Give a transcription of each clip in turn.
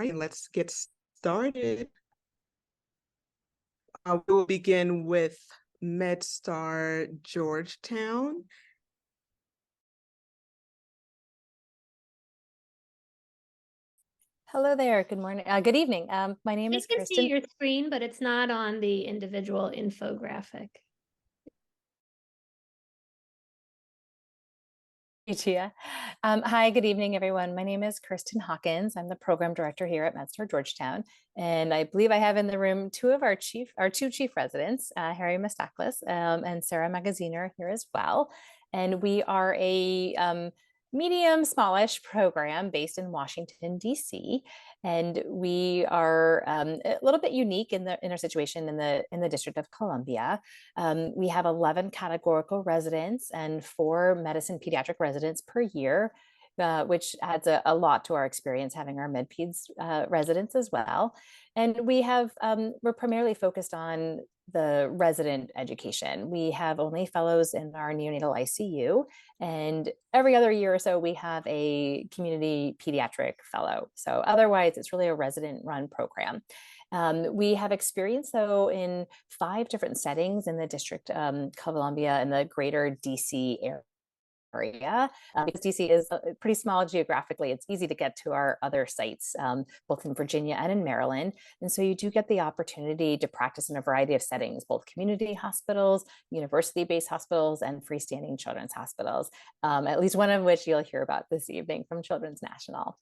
right, let's get started. We will begin with MedStar Georgetown. Hello there. Good morning. Good evening. My name is Kristen. I can see your screen, but it's not on the individual infographic. Hi, good evening, everyone. My name is Kristen Hopkins. I'm the program director here at MedStar Georgetown, and I believe I have in the room two of our two chief residents, Harry Mastaklis and Sarah Magaziner here as well. And we are a medium, smallish program based in Washington, D.C. And we are a little bit unique in our situation in the District of Columbia. We have 11 categorical residents and 4 medicine pediatric residents per year, which adds a lot to our experience having our med-peds residents as well. And we're primarily focused on the resident education. We have only fellows in our neonatal ICU, and every other year or so we have a community pediatric fellow. So otherwise it's really a resident-run program. We have experience, though, in 5 different settings in the District of Columbia and the greater DC area. Because DC is pretty small geographically, it's easy to get to our other sites, both in Virginia and in Maryland. And so you do get the opportunity to practice in a variety of settings, both community hospitals, university-based hospitals, and freestanding children's hospitals, at least one of which you'll hear about this evening from Children's National.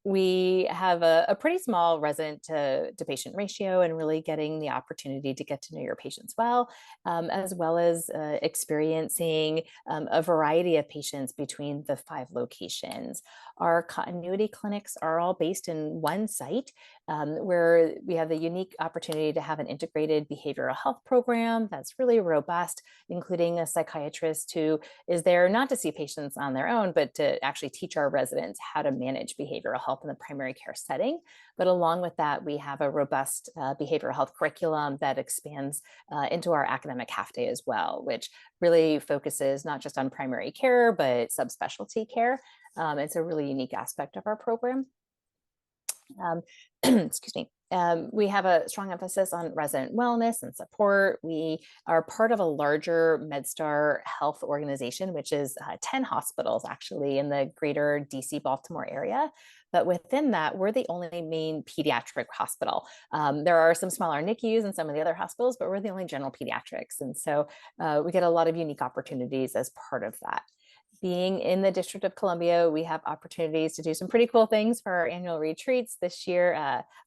We have a pretty small resident to patient ratio, and really getting the opportunity to get to know your patients well as experiencing a variety of patients between the 5 locations. Our continuity clinics are all based in one site, where we have the unique opportunity to have an integrated behavioral health program that's really robust, including a psychiatrist who is there not to see patients on their own, but to actually teach our residents how to manage behavioral health in the primary care setting. But along with that, we have a robust behavioral health curriculum that expands into our academic half day as well, which really focuses not just on primary care, but subspecialty care. It's a really unique aspect of our program. Excuse me. We have a strong emphasis on resident wellness and support. We are part of a larger MedStar health organization, which is 10 hospitals actually in the greater DC Baltimore area. But within that, we're the only main pediatric hospital. There are some smaller NICUs in some of the other hospitals, but we're the only general pediatrics. And so we get a lot of unique opportunities as part of that. Being in the District of Columbia, we have opportunities to do some pretty cool things for our annual retreats. This year,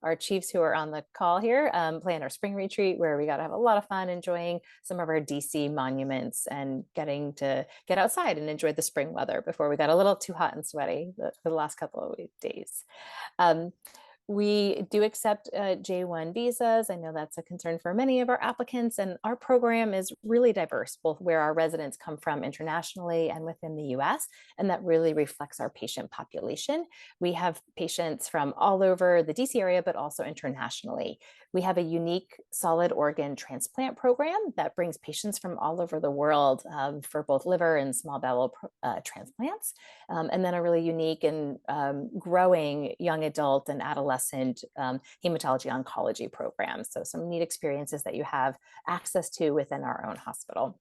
our chiefs who are on the call here planned our spring retreat, where we got to have a lot of fun enjoying some of our DC monuments and getting to get outside and enjoy the spring weather before we got a little too hot and sweaty for the last couple of days. We do accept J1 visas. I know that's a concern for many of our applicants, and our program is really diverse, both where our residents come from internationally and within the US, and that really reflects our patient population. We have patients from all over the DC area, but also internationally. We have a unique solid organ transplant program that brings patients from all over the world for both liver and small bowel transplants, and then a really unique and growing young adult and adolescent hematology oncology programs. So some neat experiences that you have access to within our own hospital.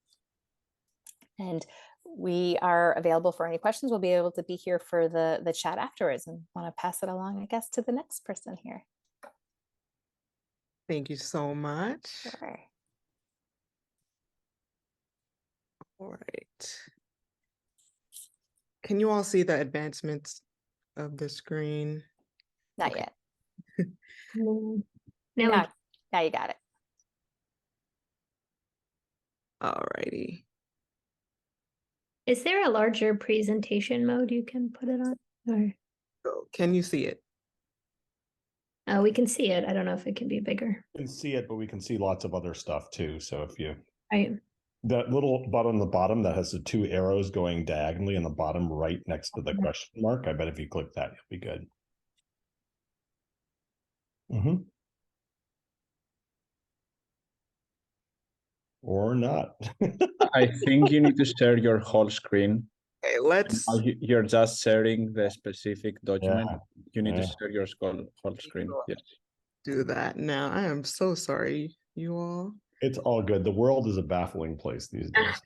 And we are available for any questions. We'll be able to be here for the chat afterwards, and want to pass it along, I guess, to the next person here. Thank you so much. Sure. All right. Can you all see the advancements of the screen? Not yet. No. Now you got it. All righty. Is there a larger presentation mode you can put it on? Or So can you see it? we can see it. I don't know if it can be bigger. We can see it, but we can see lots of other stuff too. So if you Right. that little button on the bottom that has the 2 arrows going diagonally in the bottom right next to the question mark, I bet if you click that, you'll be good. Or not. I think you need to share your whole screen. Okay, let's You're just sharing the specific document. Yeah, You need to yeah. share your whole screen. Yes. do that now. I am so sorry, you all. It's all good. The world is a baffling place these days.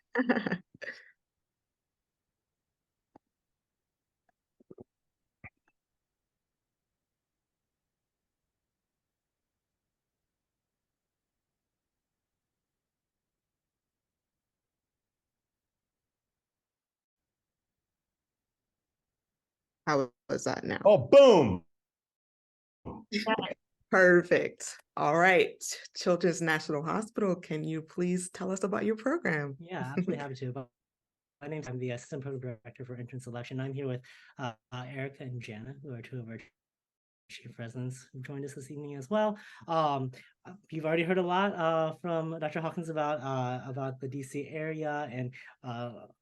How was that now? Oh, boom. Perfect. All right. Children's National Hospital, can you please tell us about your program? Yeah, absolutely happy to. I'm the Assistant Program Director for Entrance Selection. I'm here with Erica and Jana, who are two of our chief residents who joined us this evening as well. You've already heard a lot from Dr. Hopkins about the DC area, and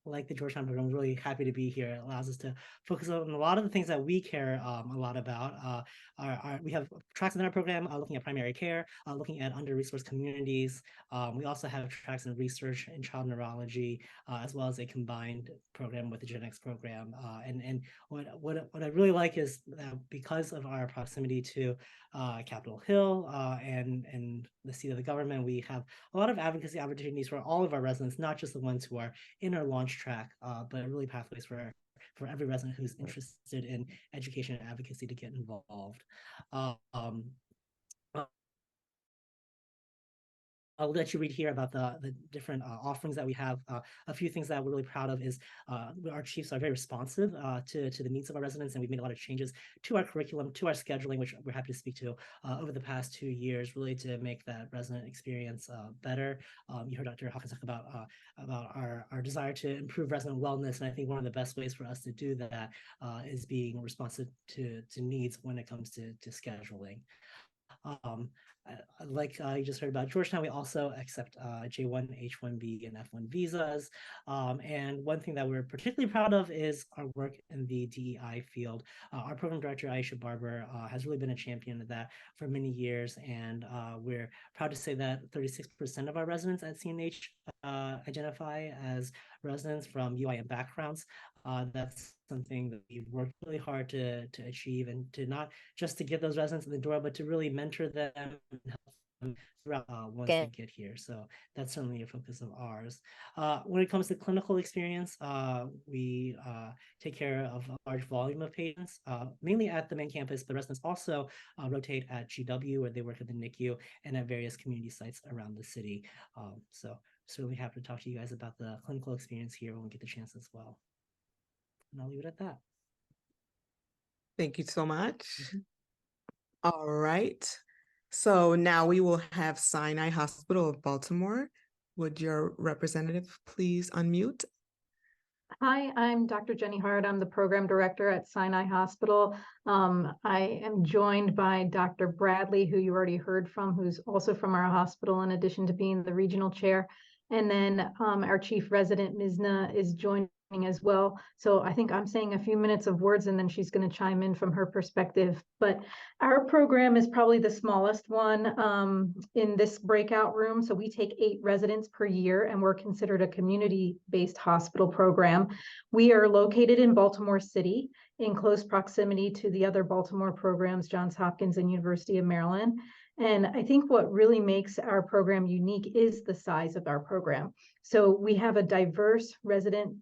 like the Georgetown program, I'm really happy to be here. It allows us to focus on a lot of the things that we care a lot about. We have tracks in our program looking at primary care, looking at under-resourced communities. We also have tracks in research and child neurology, as well as a combined program with the genetics program. And what I really like is that because of our proximity to Capitol Hill and the seat of the government, we have a lot of advocacy opportunities for all of our residents, not just the ones who are in our launch track, but really pathways for every resident who's interested in education and advocacy to get involved. I'll let you read here about the different offerings that we have. A few things that we're really proud of is our chiefs are very responsive to the needs of our residents, and we've made a lot of changes to our curriculum, to our scheduling, which we're happy to speak to over the past 2 years, really to make that resident experience better. You heard Dr. Hopkins talk about our desire to improve resident wellness, and I think one of the best ways for us to do that is being responsive to needs when it comes to scheduling. Like you just heard about Georgetown, we also accept J1, H1B, and F1 visas. And one thing that we're particularly proud of is our work in the DEI field. Our program director, Aisha Barber, has really been a champion of that for many years. And we're proud to say that 36% of our residents at CNH identify as residents from UIM backgrounds. That's something that we've worked really hard to achieve, and to not just to get those residents in the door, but to really mentor them and help them throughout once they get here. So that's certainly a focus of ours. When it comes to clinical experience, we take care of a large volume of patients, mainly at the main campus, but residents also rotate at GW, where they work at the NICU, and at various community sites around the city. So certainly happy to talk to you guys about the clinical experience here when we get the chance as well. And I'll leave it at that. Thank you so much. All right. So now we will have Sinai Hospital of Baltimore. Would your representative please unmute? Hi, I'm Dr. Jenny Hart. I'm the program director at Sinai Hospital. I am joined by Dr. Bradley, who you already heard from, who's also from our hospital, in addition to being the regional chair. And then our chief resident, Mizna, is joining as well. So I think I'm saying a few minutes of words, and then she's going to chime in from her perspective. But our program is probably the smallest one in this breakout room. So we take 8 residents per year, and we're considered a community-based hospital program. We are located in Baltimore City, in close proximity to the other Baltimore programs, Johns Hopkins and University of Maryland. And I think what really makes our program unique is the size of our program. So we have a diverse resident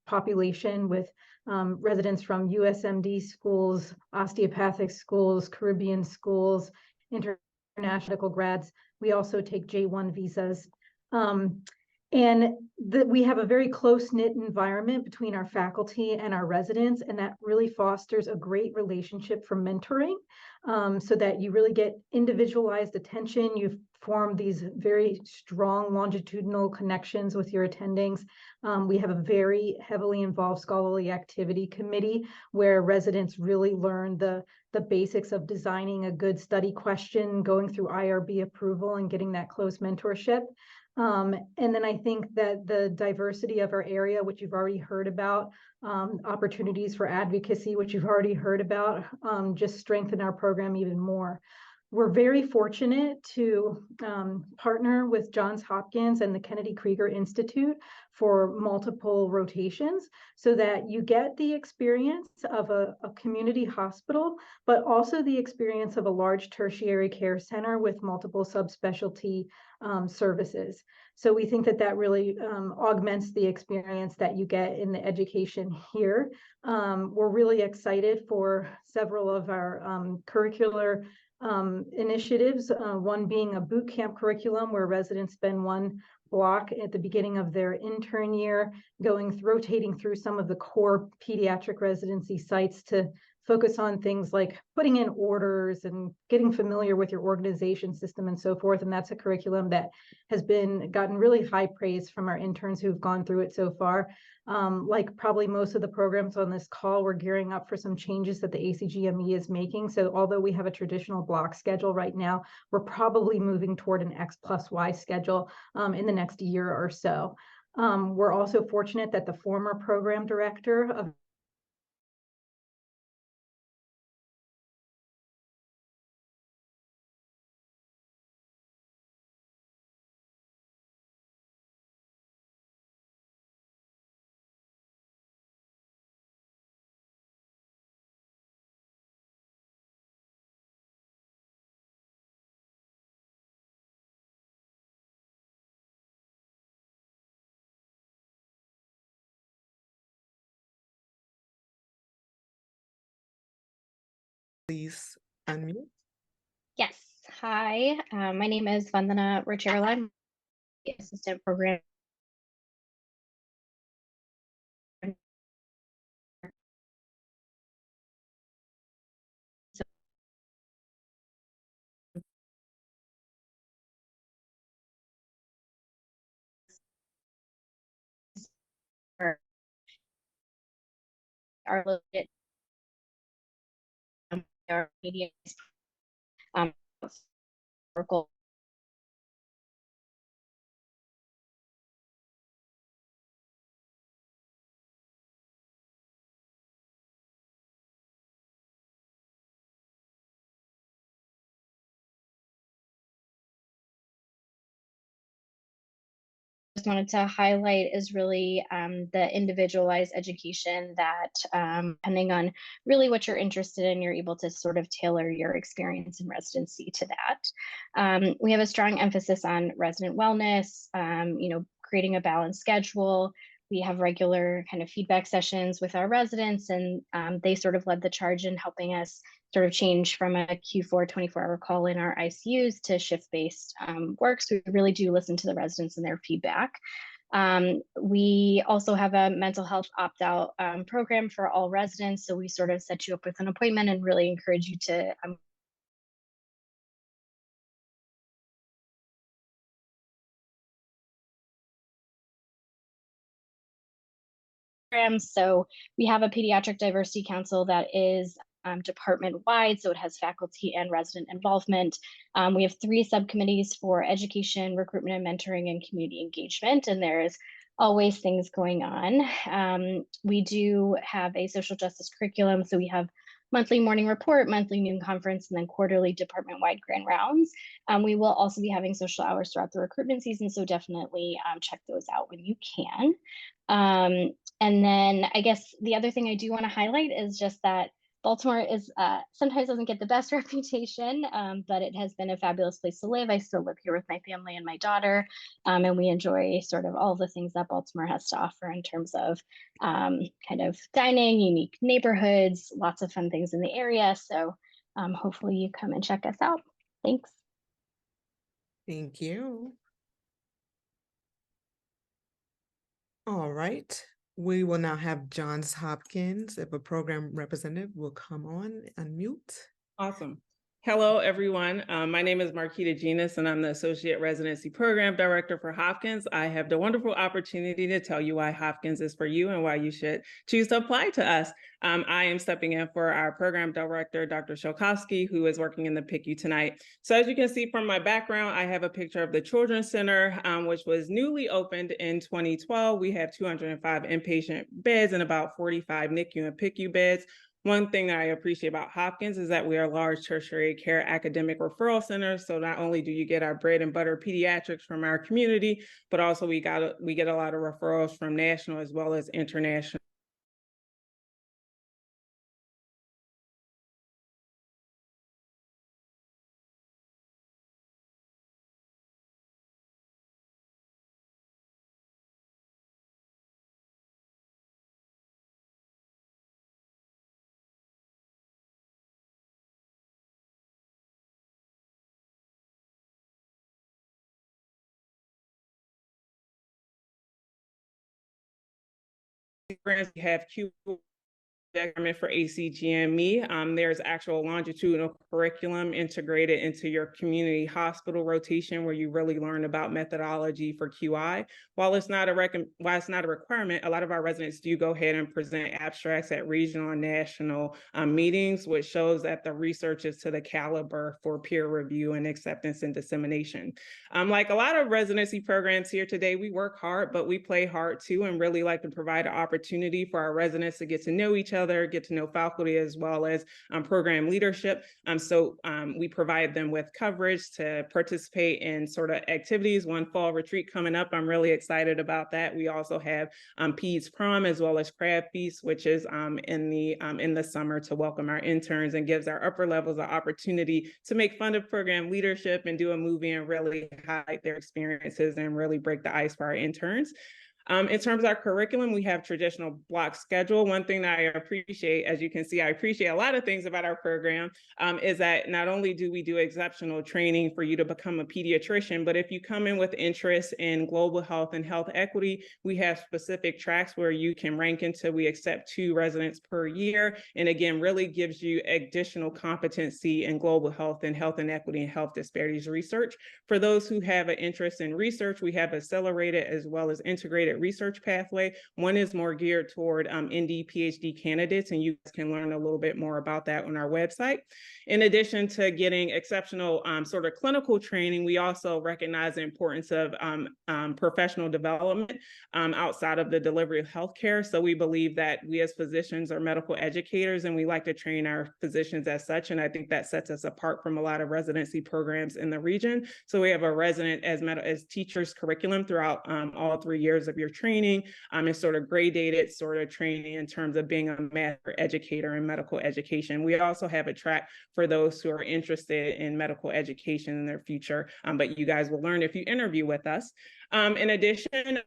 population with residents from USMD schools, osteopathic schools, Caribbean schools, international medical grads. We also take J1 visas. And we have a very close-knit environment between our faculty and our residents, and that really fosters a great relationship for mentoring, so that you really get individualized attention. You form these very strong longitudinal connections with your attendings. We have a very heavily involved scholarly activity committee where residents really learn the basics of designing a good study question, going through IRB approval, and getting that close mentorship. And then I think that the diversity of our area, which you've already heard about, opportunities for advocacy, which you've already heard about, just strengthen our program even more. We're very fortunate to partner with Johns Hopkins and the Kennedy Krieger Institute for multiple rotations so that you get the experience of a community hospital, but also the experience of a large tertiary care center with multiple subspecialty services. So we think that that really augments the experience that you get in the education here. We're really excited for several of our curricular initiatives, one being a boot camp curriculum where residents spend one block at the beginning of their intern year, rotating through some of the core pediatric residency sites to focus on things like putting in orders and getting familiar with your organization system and so forth. And that's a curriculum that has gotten really high praise from our interns who've gone through it so far. Like probably most of the programs on this call, we're gearing up for some changes that the ACGME is making. So although we have a traditional block schedule right now, we're probably moving toward an X+Y schedule in the next year or so. We're also fortunate that the former program director of Please unmute. Yes. Hi, my name is Vandana Rocherla. I'm the assistant program. Are located our media circle. Just wanted to highlight is really the individualized education that depending on really what you're interested in, you're able to sort of tailor your experience in residency to that. We have a strong emphasis on resident wellness, creating a balanced schedule. We have regular kind of feedback sessions with our residents, and they sort of led the charge in helping us sort of change from a Q4 24-hour call in our ICUs to shift-based work. So we really do listen to the residents and their feedback. We also have a mental health opt-out program for all residents. So we sort of set you up with an appointment and really encourage you to So we have a pediatric diversity council that is department-wide, so it has faculty and resident involvement. We have 3 subcommittees for education, recruitment and mentoring, and community engagement, and there's always things going on. We do have a social justice curriculum, so we have monthly morning report, monthly noon conference, and then quarterly department-wide grand rounds. We will also be having social hours throughout the recruitment season, so definitely check those out when you can. And then I guess the other thing I do want to highlight is just that Baltimore is sometimes doesn't get the best reputation, but it has been a fabulous place to live. I still live here with my family and my daughter, and we enjoy sort of all the things that Baltimore has to offer in terms of kind of dining, unique neighborhoods, lots of fun things in the area. So hopefully you come and check us out. Thanks. Thank you. All right. We will now have Johns Hopkins, if a program representative will come on, unmute. Awesome. Hello, everyone. My name is Marquita Genus, and I'm the Associate Residency Program Director for Hopkins. I have the wonderful opportunity to tell you why Hopkins is for you and why you should choose to apply to us. I am stepping in for our Program Director, Dr. Sholkowski, who is working in the PICU tonight. So as you can see from my background, I have a picture of the Children's Center, which was newly opened in 2012. We have 205 inpatient beds and about 45 NICU and PICU beds. One thing that I appreciate about Hopkins is that we are a large tertiary care academic referral center. So not only do you get our bread and butter pediatrics from our community, but also we get a lot of referrals from national as well as international. We have Q for ACGME. There's actual longitudinal curriculum integrated into your community hospital rotation where you really learn about methodology for QI. While it's not a requirement, a lot of our residents do go ahead and present abstracts at regional and national meetings, which shows that the research is to the caliber for peer review and acceptance and dissemination. Like a lot of residency programs here today, we work hard, but we play hard too, and really like to provide an opportunity for our residents to get to know each other, get to know faculty as well as program leadership. So we provide them with coverage to participate in sort of activities. One fall retreat coming up, I'm really excited about that. We also have Peds Prom as well as Crab Feast, which is in the summer to welcome our interns and gives our upper levels an opportunity to make fun of program leadership and do a movie and really highlight their experiences and really break the ice for our interns. In terms of our curriculum, we have traditional block schedule. One thing that I appreciate, as you can see, I appreciate a lot of things about our program, is that not only do we do exceptional training for you to become a pediatrician, but if you come in with interest in global health and health equity, we have specific tracks where you can rank into. We accept 2 residents per year. And again, really gives you additional competency in global health and equity and health disparities research. For those who have an interest in research, we have accelerated as well as integrated research pathway. One is more geared toward ND PhD candidates, and you guys can learn a little bit more about that on our website. In addition to getting exceptional sort of clinical training, we also recognize the importance of professional development outside of the delivery of healthcare. So we believe that we as physicians are medical educators, and we like to train our physicians as such. And I think that sets us apart from a lot of residency programs in the region. So we have a resident as teachers curriculum throughout all 3 years of your training. It's sort of gradated sort of training in terms of being a master educator in medical education. We also have a track for those who are interested in medical education in their future, but you guys will learn if you interview with us. In addition,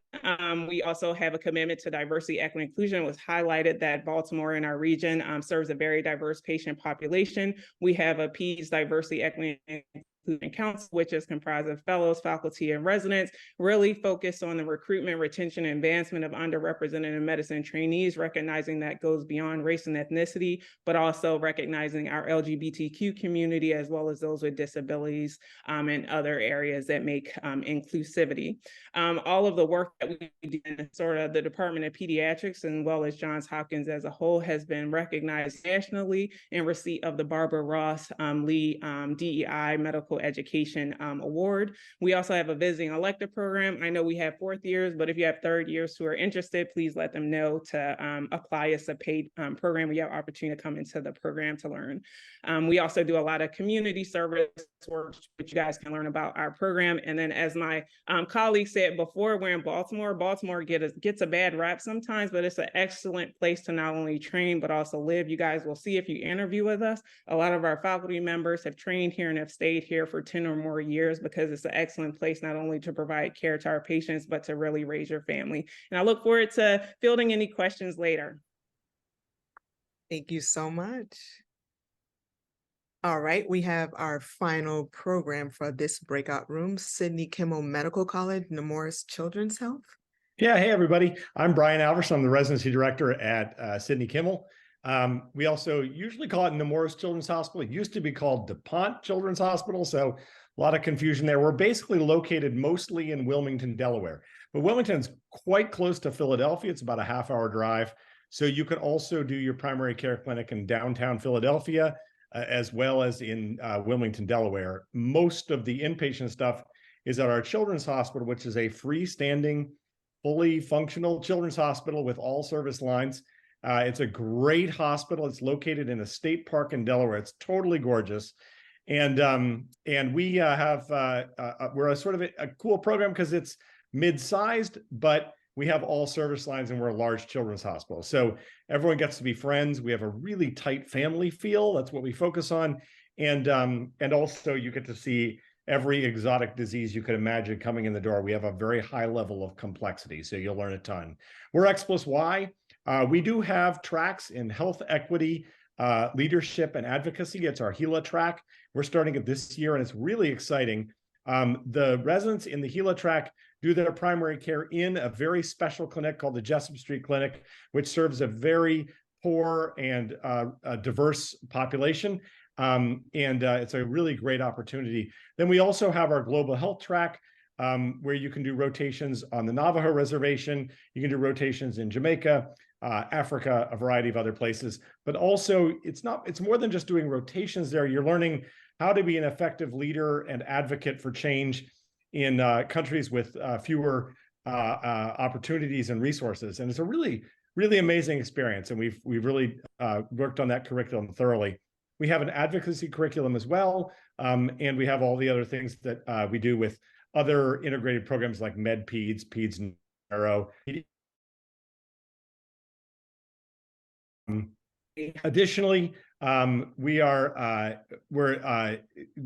we also have a commitment to diversity, equity, and inclusion. It was highlighted that Baltimore in our region serves a very diverse patient population. We have a Peds Diversity, Equity, and Inclusion Council, which is comprised of fellows, faculty, and residents, really focused on the recruitment, retention, and advancement of underrepresented medicine trainees, recognizing that goes beyond race and ethnicity, but also recognizing our LGBTQ community as well as those with disabilities and other areas that make inclusivity. All of the work that we do in sort of the Department of Pediatrics and well as Johns Hopkins as a whole has been recognized nationally in receipt of the Barbara Ross Lee DEI Medical Education Award. We also have a visiting elective program. I know we have 4th years, but if you have 3rd years who are interested, please let them know to apply. It's a paid program. We have opportunity to come into the program to learn. We also do a lot of community service work, which you guys can learn about our program. And then as my colleague said before, we're in Baltimore. Baltimore gets a bad rap sometimes, but it's an excellent place to not only train, but also live. You guys will see if you interview with us. A lot of our faculty members have trained here and have stayed here for 10 or more years because it's an excellent place not only to provide care to our patients, but to really raise your family. And I look forward to fielding any questions later. Thank you so much. All right, we have our final program for this breakout room, Sidney Kimmel Medical College, Nemours Children's Health. Yeah, hey everybody. I'm Brian Alverson. I'm the residency director at Sidney Kimmel. We also usually call it Nemours Children's Hospital. It used to be called DuPont Children's Hospital, so a lot of confusion there. We're basically located mostly in Wilmington, Delaware, but Wilmington's quite close to Philadelphia. It's about a half-hour drive. So you could also do your primary care clinic in downtown Philadelphia, as well as in Wilmington, Delaware. Most of the inpatient stuff is at our children's hospital, which is a freestanding, fully functional children's hospital with all service lines. It's a great hospital. It's located in a state park in Delaware. It's totally gorgeous. And we we're a sort of a cool program because it's mid-sized, but we have all service lines and we're a large children's hospital. So everyone gets to be friends. We have a really tight family feel. That's what we focus on. And also you get to see every exotic disease you could imagine coming in the door. We have a very high level of complexity, so you'll learn a ton. We're X+Y. We do have tracks in health equity, leadership, and advocacy. It's our HeLA track. We're starting it this year, and it's really exciting. The residents in the HeLA track do their primary care in a very special clinic called the Jessup Street Clinic, which serves a very poor and diverse population. It's a really great opportunity. Then we also have our global health track, where you can do rotations on the Navajo reservation. You can do rotations in Jamaica, Africa, a variety of other places. But also, it's more than just doing rotations there. You're learning how to be an effective leader and advocate for change in countries with fewer opportunities and resources. And it's a really, really amazing experience. And we've really worked on that curriculum thoroughly. We have an advocacy curriculum as well. And we have all the other things that we do with other integrated programs like MedPeds, Peds Neuro. Additionally, we're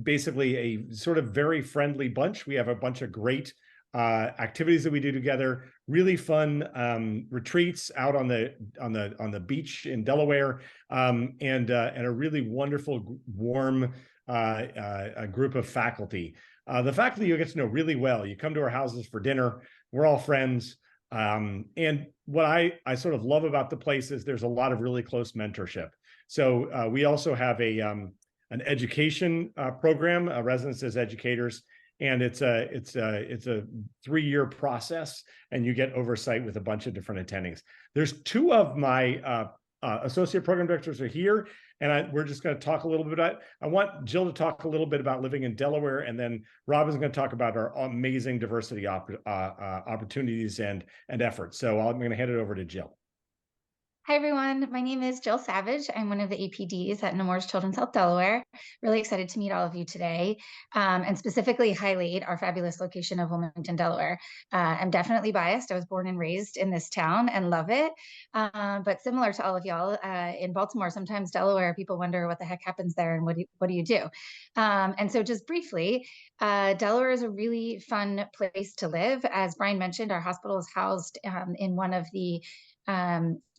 basically a sort of very friendly bunch. We have a bunch of great activities that we do together. Really fun retreats out on the beach in Delaware, and a really wonderful, warm group of faculty. The faculty you get to know really well. You come to our houses for dinner. We're all friends. And what I sort of love about the place is there's a lot of really close mentorship. So we also have an education program, residents as educators, and it's a 3-year process, and you get oversight with a bunch of different attendings. There's 2 of my associate program directors are here, and we're just going to talk a little bit about it. I want Jill to talk a little bit about living in Delaware, and then Robin's going to talk about our amazing diversity opportunities and efforts. So I'm going to hand it over to Jill. Hi, everyone. My name is Jill Savage. I'm one of the APDs at Nemours Children's Health Delaware. Really excited to meet all of you today, and specifically highlight our fabulous location of Wilmington, Delaware. I'm definitely biased. I was born and raised in this town and love it. But similar to all of y'all, in Baltimore, sometimes Delaware, people wonder what the heck happens there and what do you do? And so just briefly, Delaware is a really fun place to live. As Brian mentioned, our hospital is housed in one of the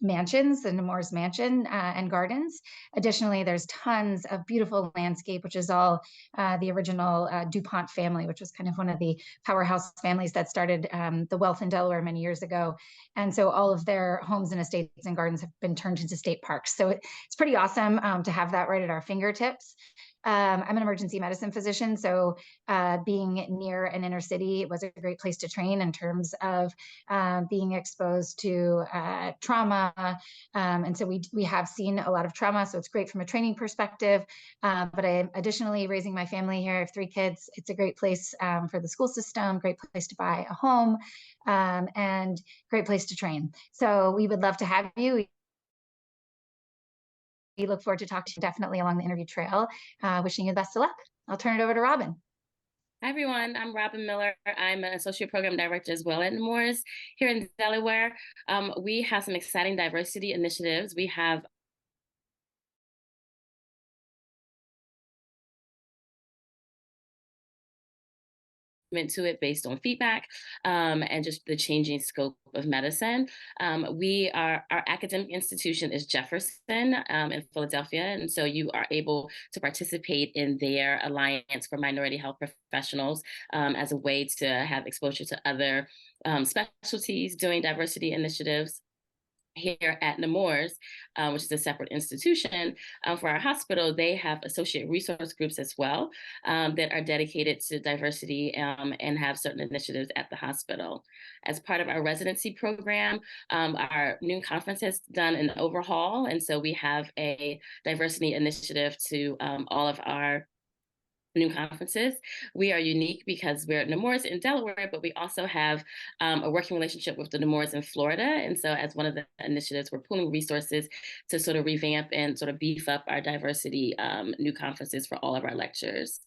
mansions, the Nemours Mansion and Gardens. Additionally, there's tons of beautiful landscape, which is all the original DuPont family, which was kind of one of the powerhouse families that started the wealth in Delaware many years ago. And so all of their homes and estates and gardens have been turned into state parks. So it's pretty awesome to have that right at our fingertips. I'm an emergency medicine physician, so being near an inner city was a great place to train in terms of being exposed to trauma. And so we have seen a lot of trauma, so it's great from a training perspective. But I am additionally raising my family here. I have 3 kids. It's a great place for the school system, great place to buy a home, and great place to train. So we would love to have you. We look forward to talking to you definitely along the interview trail. Wishing you the best of luck. I'll turn it over to Robin. Hi, everyone. I'm Robin Miller. I'm an associate program director as well at Nemours here in Delaware. We have some exciting diversity initiatives. We have to it based on feedback and just the changing scope of medicine. Our academic institution is Jefferson in Philadelphia, and so you are able to participate in their Alliance for Minority Health Professionals as a way to have exposure to other specialties doing diversity initiatives. Here at Nemours, which is a separate institution for our hospital, they have associate resource groups as well that are dedicated to diversity and have certain initiatives at the hospital. As part of our residency program, our noon conference has done an overhaul, and so we have a diversity initiative to all of our new conferences. We are unique because we're at Nemours in Delaware, but we also have a working relationship with the Nemours in Florida. And so as one of the initiatives, we're pooling resources to sort of revamp and sort of beef up our diversity new conferences for all of our lectures.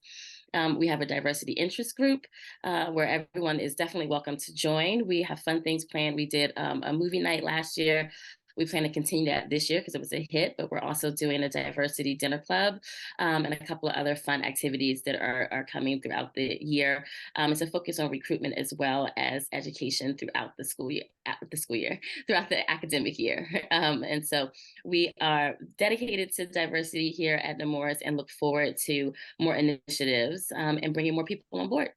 We have a diversity interest group where everyone is definitely welcome to join. We have fun things planned. We did a movie night last year. We plan to continue that this year because it was a hit, but we're also doing a diversity dinner club and a couple of other fun activities that are coming throughout the year. It's a focus on recruitment as well as education throughout the school year, throughout the academic year. And so we are dedicated to diversity here at Nemours and look forward to more initiatives and bringing more people on board.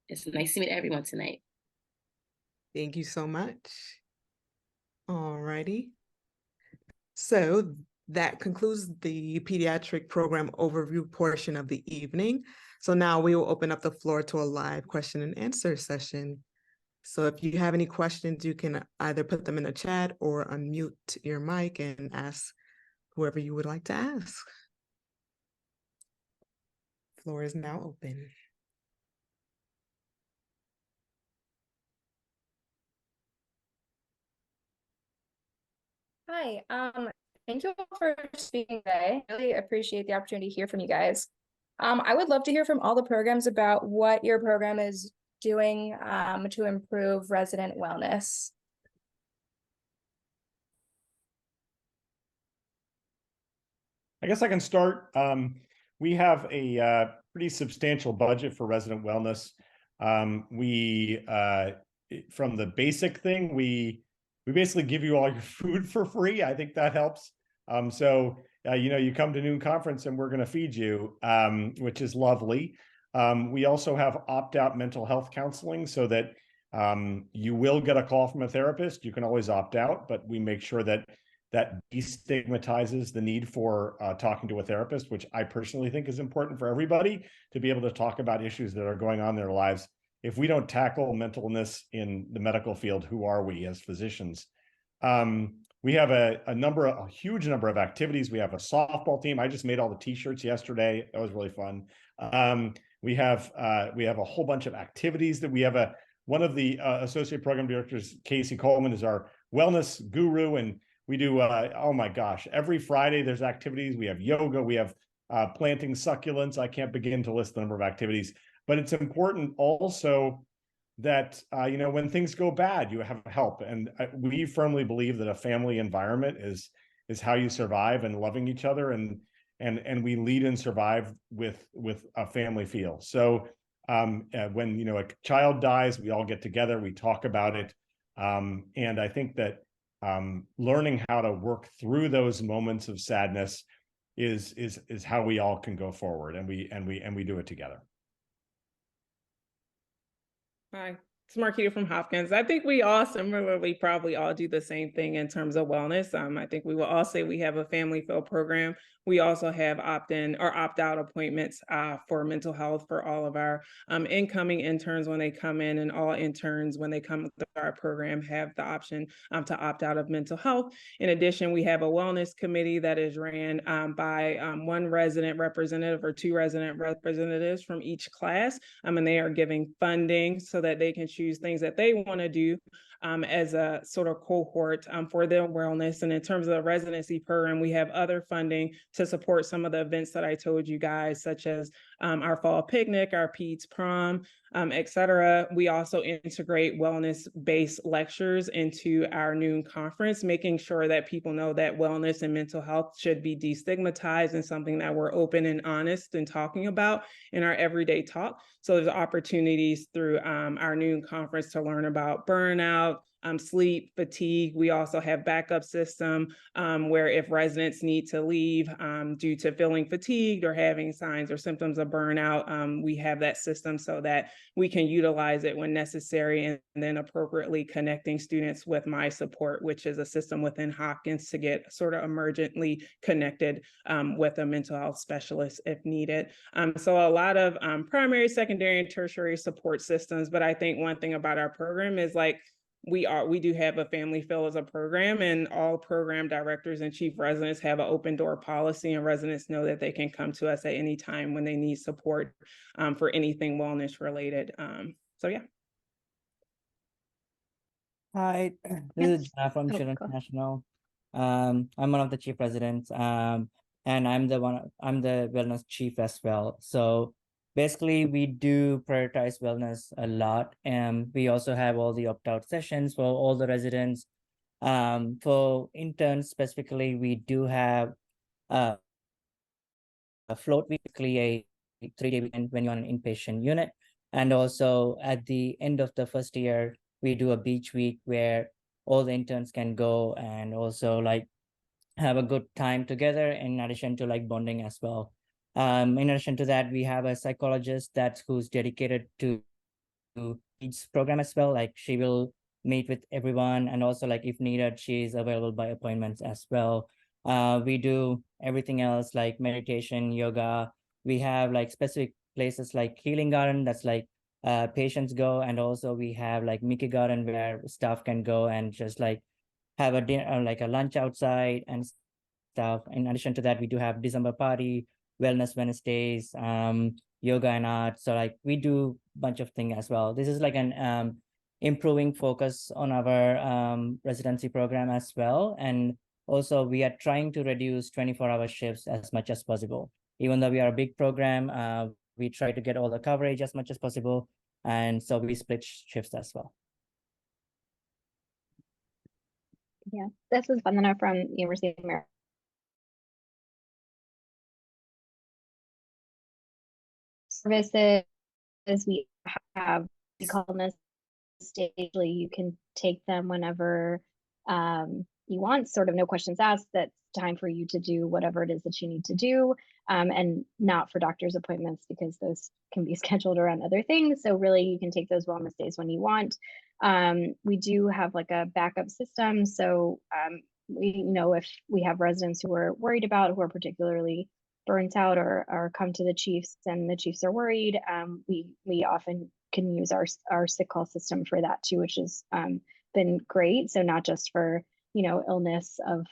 It's nice to meet everyone tonight. Thank you so much. All righty. So that concludes the pediatric program overview portion of the evening. So now we will open up the floor to a live question and answer session. So if you have any questions, you can either put them in the chat or unmute your mic and ask whoever you would like to ask. Floor is now open. Hi, thank you all for speaking today. I really appreciate the opportunity to hear from you guys. I would love to hear from all the programs about what your program is doing to improve resident wellness. I guess I can start. We have a pretty substantial budget for resident wellness. From the basic thing, we basically give you all your food for free. I think that helps. You come to noon conference and we're going to feed you, which is lovely. We also have opt-out mental health counseling so that you will get a call from a therapist. You can always opt out, but we make sure that destigmatizes the need for talking to a therapist, which I personally think is important for everybody to be able to talk about issues that are going on in their lives. If we don't tackle mental illness in the medical field, who are we as physicians? We have a huge number of activities. We have a softball team. I just made all the t-shirts yesterday. That was really fun. We have a whole bunch of activities that we have. One of the associate program directors, Casey Coleman, is our wellness guru, and we do, oh my gosh, every Friday there's activities. We have yoga, we have planting succulents. I can't begin to list the number of activities, but it's important also that, when things go bad, you have help. And we firmly believe that a family environment is how you survive, and loving each other. And we lead and survive with a family feel. So when, a child dies, we all get together, we talk about it. And I think that learning how to work through those moments of sadness is how we all can go forward, and we do it together. Hi, it's Marquita from Hopkins. I think we all similarly probably all do the same thing in terms of wellness. I think we will all say we have a family field program. We also have opt-in or opt-out appointments for mental health for all of our incoming interns when they come in, and all interns when they come to our program have the option to opt out of mental health. In addition, we have a wellness committee that is ran by one resident representative or two resident representatives from each class, and they are giving funding so that they can choose things that they want to do as a sort of cohort for their wellness. And in terms of the residency program, we have other funding to support some of the events that I told you guys, such as our fall picnic, our Peds prom, et cetera. We also integrate wellness-based lectures into our noon conference, making sure that people know that wellness and mental health should be destigmatized and something that we're open and honest and talking about in our everyday talk. So there's opportunities through our noon conference to learn about burnout, sleep, fatigue. We also have backup system where if residents need to leave due to feeling fatigued or having signs or symptoms of burnout, we have that system so that we can utilize it when necessary, and then appropriately connecting students with My Support, which is a system within Hopkins to get sort of emergently connected with a mental health specialist if needed. So a lot of primary, secondary, and tertiary support systems. But I think one thing about our program is we do have a family feel as a program, and all program directors and chief residents have an open door policy, and residents know that they can come to us at any time when they need support for anything wellness related. So yeah. Hi, this is Jana from Children's National. I'm one of the chief residents, and I'm the wellness chief as well. So basically, we do prioritize wellness a lot, and we also have all the opt-out sessions for all the residents. For interns specifically, we do have a float weekly, a 3-day weekend when you're on an inpatient unit, and also at the end of the first year, we do a beach week where all the interns can go and also like have a good time together, in addition to like bonding as well. In addition to that, we have a psychologist who's dedicated to each program as well. Like she will meet with everyone, and also like if needed, she's available by appointments as well. We do everything else like meditation, yoga. We have like specific places like Healing Garden that's like patients go, and also we have like Mickey Garden where staff can go and just like have a dinner, like a lunch outside and stuff. In addition to that, we do have December party, wellness Wednesdays, yoga and art. So like we do a bunch of things as well. This is like an improving focus on our residency program as well. And also we are trying to reduce 24-hour shifts as much as possible. Even though we are a big program, we try to get all the coverage as much as possible. And so we split shifts as well. Yeah, this is Vandana from the University of Maryland. Services, we have wellness stage. You can take them whenever you want, sort of no questions asked. That's time for you to do whatever it is that you need to do, and not for doctor's appointments because those can be scheduled around other things. So really you can take those wellness days when you want. We do have like a backup system. So we know if we have residents who are worried about, who are particularly burnt out or come to the chiefs and the chiefs are worried, we often can use our sick call system for that too, which has been great. So not just for illness of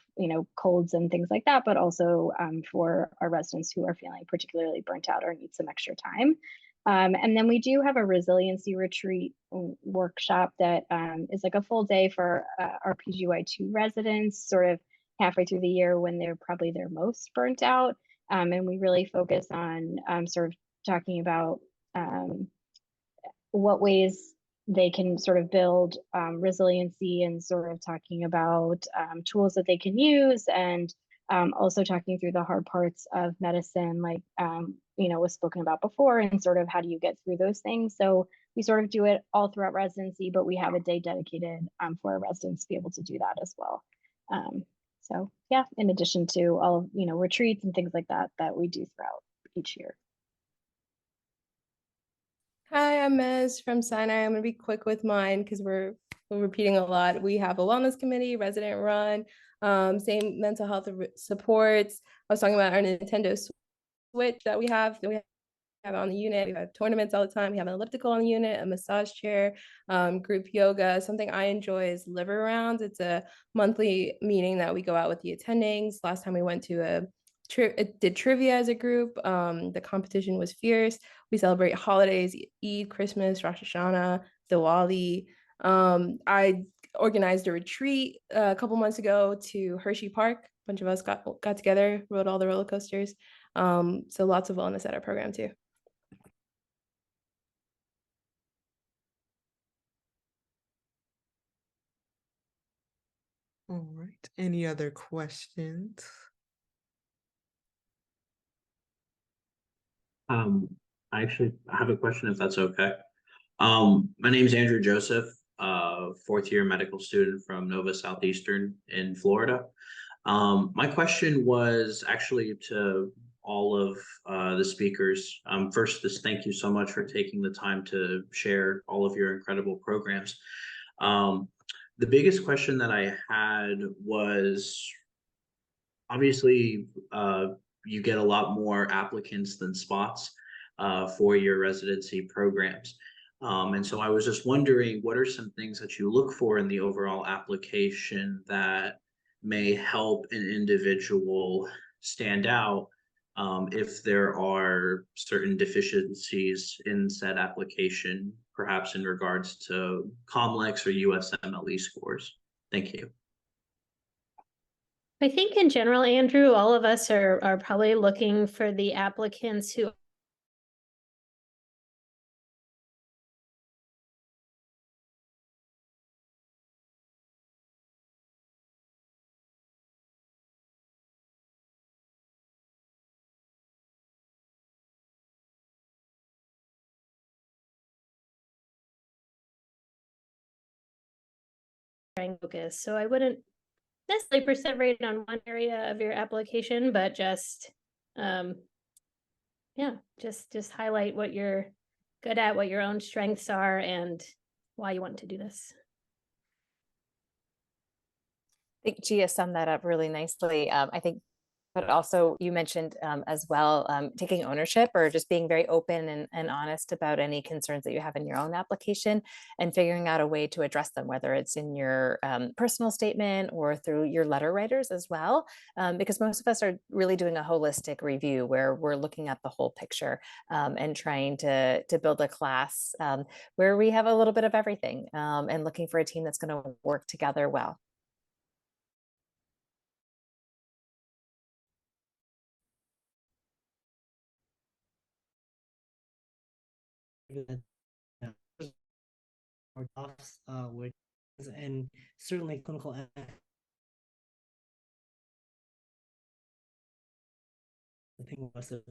colds and things like that, but also for our residents who are feeling particularly burnt out or need some extra time. And then we do have a resiliency retreat workshop that is like a full day for our PGY2 residents, sort of halfway through the year when they're probably their most burnt out. And we really focus on sort of talking about what ways they can sort of build resiliency, and sort of talking about tools that they can use, and also talking through the hard parts of medicine, like was spoken about before, and sort of how do you get through those things. So we sort of do it all throughout residency, but we have a day dedicated for our residents to be able to do that as well. So yeah, in addition to all of retreats and things like that we do throughout each year. Hi, I'm Mez from Sinai. I'm going to be quick with mine because we're repeating a lot. We have a wellness committee, resident run, same mental health supports. I was talking about our Nintendo Switch that we have on the unit. We have tournaments all the time. We have an elliptical on the unit, a massage chair, group yoga. Something I enjoy is Liver Rounds. It's a monthly meeting that we go out with the attendings. Last time we went to did trivia as a group. The competition was fierce. We celebrate holidays, Eid, Christmas, Rosh Hashanah, Diwali. I organized a retreat a couple months ago to Hershey Park. A bunch of us got together, rode all the roller coasters. So lots of wellness at our program too. All right. Any other questions? I actually have a question, if that's okay. My name is Andrew Joseph, fourth-year medical student from Nova Southeastern in Florida. My question was actually to all of the speakers. First, just thank you so much for taking the time to share all of your incredible programs. The biggest question that I had was, obviously, you get a lot more applicants than spots for your residency programs. And so I was just wondering, what are some things that you look for in the overall application that may help an individual stand out if there are certain deficiencies in said application, perhaps in regards to COMLEX or USMLE scores? Thank you. I think in general, Andrew, all of us are probably looking for the applicants who focus. So I wouldn't necessarily percent rate on one area of your application, but just yeah, just highlight what you're good at, what your own strengths are, and why you want to do this. I think Gia summed that up really nicely. I think, but also you mentioned as well, taking ownership or just being very open and honest about any concerns that you have in your own application and figuring out a way to address them, whether it's in your personal statement or through your letter writers as well, because most of us are really doing a holistic review where we're looking at the whole picture and trying to build a class where we have a little bit of everything and looking for a team that's going to work together well. And certainly clinical the thing was that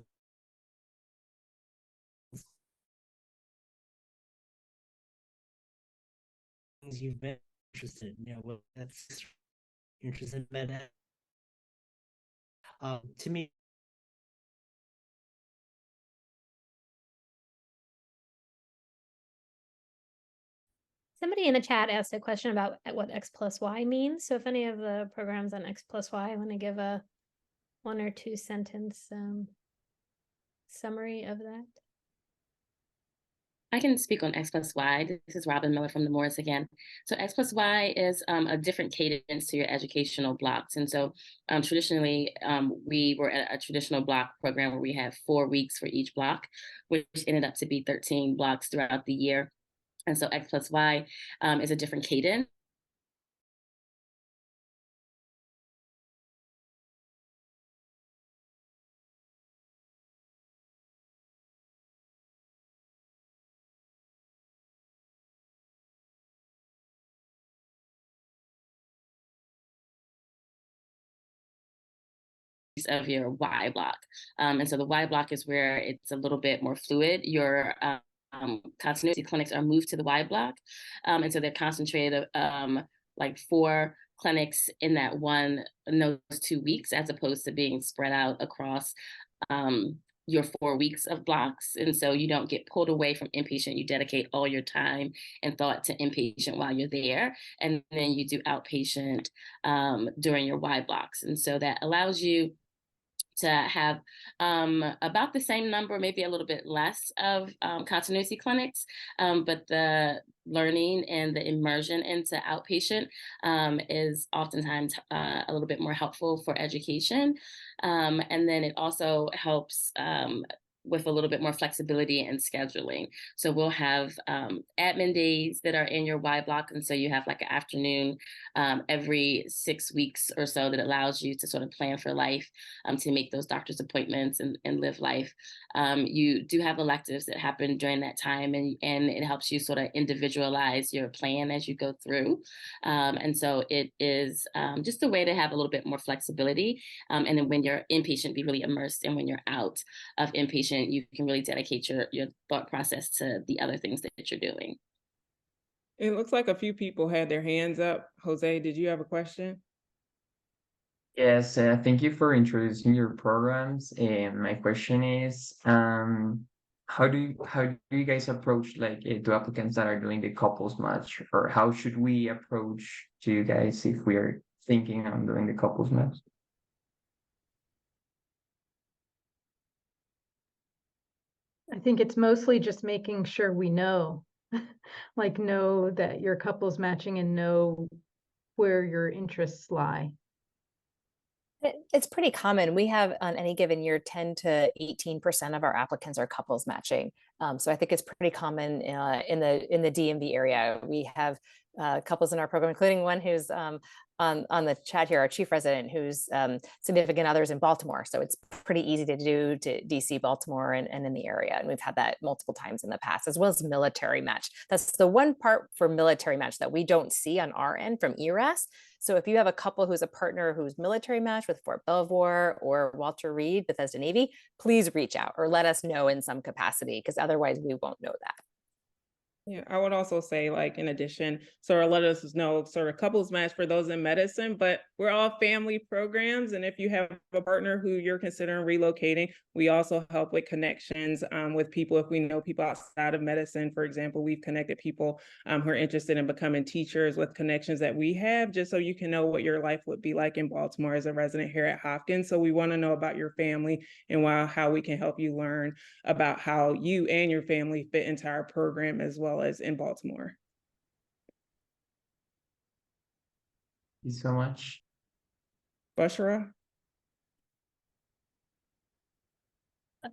things you've been interested in, that's interested in med ed. To me, Somebody in the chat asked a question about what X plus Y means. So if any of the programs on X plus Y want to give a 1 or 2 sentence summary of that. I can speak on X plus Y. This is Robin Miller from Nemours again. So X plus Y is a different cadence to your educational blocks. And so traditionally, we were at a traditional block program where we had 4 weeks for each block, which ended up to be 13 blocks throughout the year. And so X plus Y is a different cadence. Of your Y block. And so the Y block is where it's a little bit more fluid. Your continuity clinics are moved to the Y block. And so they're concentrated like 4 clinics in those 2 weeks, as opposed to being spread out across your 4 weeks of blocks. And so you don't get pulled away from inpatient. You dedicate all your time and thought to inpatient while you're there. And then you do outpatient during your Y blocks. And so that allows you to have about the same number, maybe a little bit less of continuity clinics, but the learning and the immersion into outpatient is oftentimes a little bit more helpful for education. And then it also helps with a little bit more flexibility in scheduling. So we'll have admin days that are in your Y block. And so you have like an afternoon every 6 weeks or so that allows you to sort of plan for life, to make those doctor's appointments and live life. You do have electives that happen during that time, and it helps you sort of individualize your plan as you go through. And so it is just a way to have a little bit more flexibility. And then when you're inpatient, be really immersed. And when you're out of inpatient, you can really dedicate your thought process to the other things that you're doing. It looks like a few people had their hands up. Jose, did you have a question? Yes, thank you for introducing your programs. And my question is, how do you guys approach like to applicants that are doing the couples match, or how should we approach to you guys if we are thinking on doing the couples match? I think it's mostly just making sure we know like know that your couple's matching and know where your interests lie? It's pretty common. We have on any given year, 10 to 18% of our applicants are couples matching. So I think it's pretty common in the DMV area. We have couples in our program, including one who's on the chat here, our chief resident, whose significant others in Baltimore. So it's pretty easy to do to DC, Baltimore, and in the area. And we've had that multiple times in the past, as well as military match. That's the one part for military match that we don't see on our end from ERAS. So if you have a couple who's a partner who's military match with Fort Belvoir or Walter Reed, Bethesda Navy, please reach out or let us know in some capacity, because otherwise we won't know that. Yeah, I would also say, like, in addition, sort of let us know sort of couples match for those in medicine, but we're all family programs. And if you have a partner who you're considering relocating, we also help with connections with people. If we know people outside of medicine, for example, we've connected people who are interested in becoming teachers with connections that we have, just so you can know what your life would be like in Baltimore as a resident here at Hopkins. So we want to know about your family and how we can help you learn about how you and your family fit into our program as well as in Baltimore. Thank you so much. Bushra?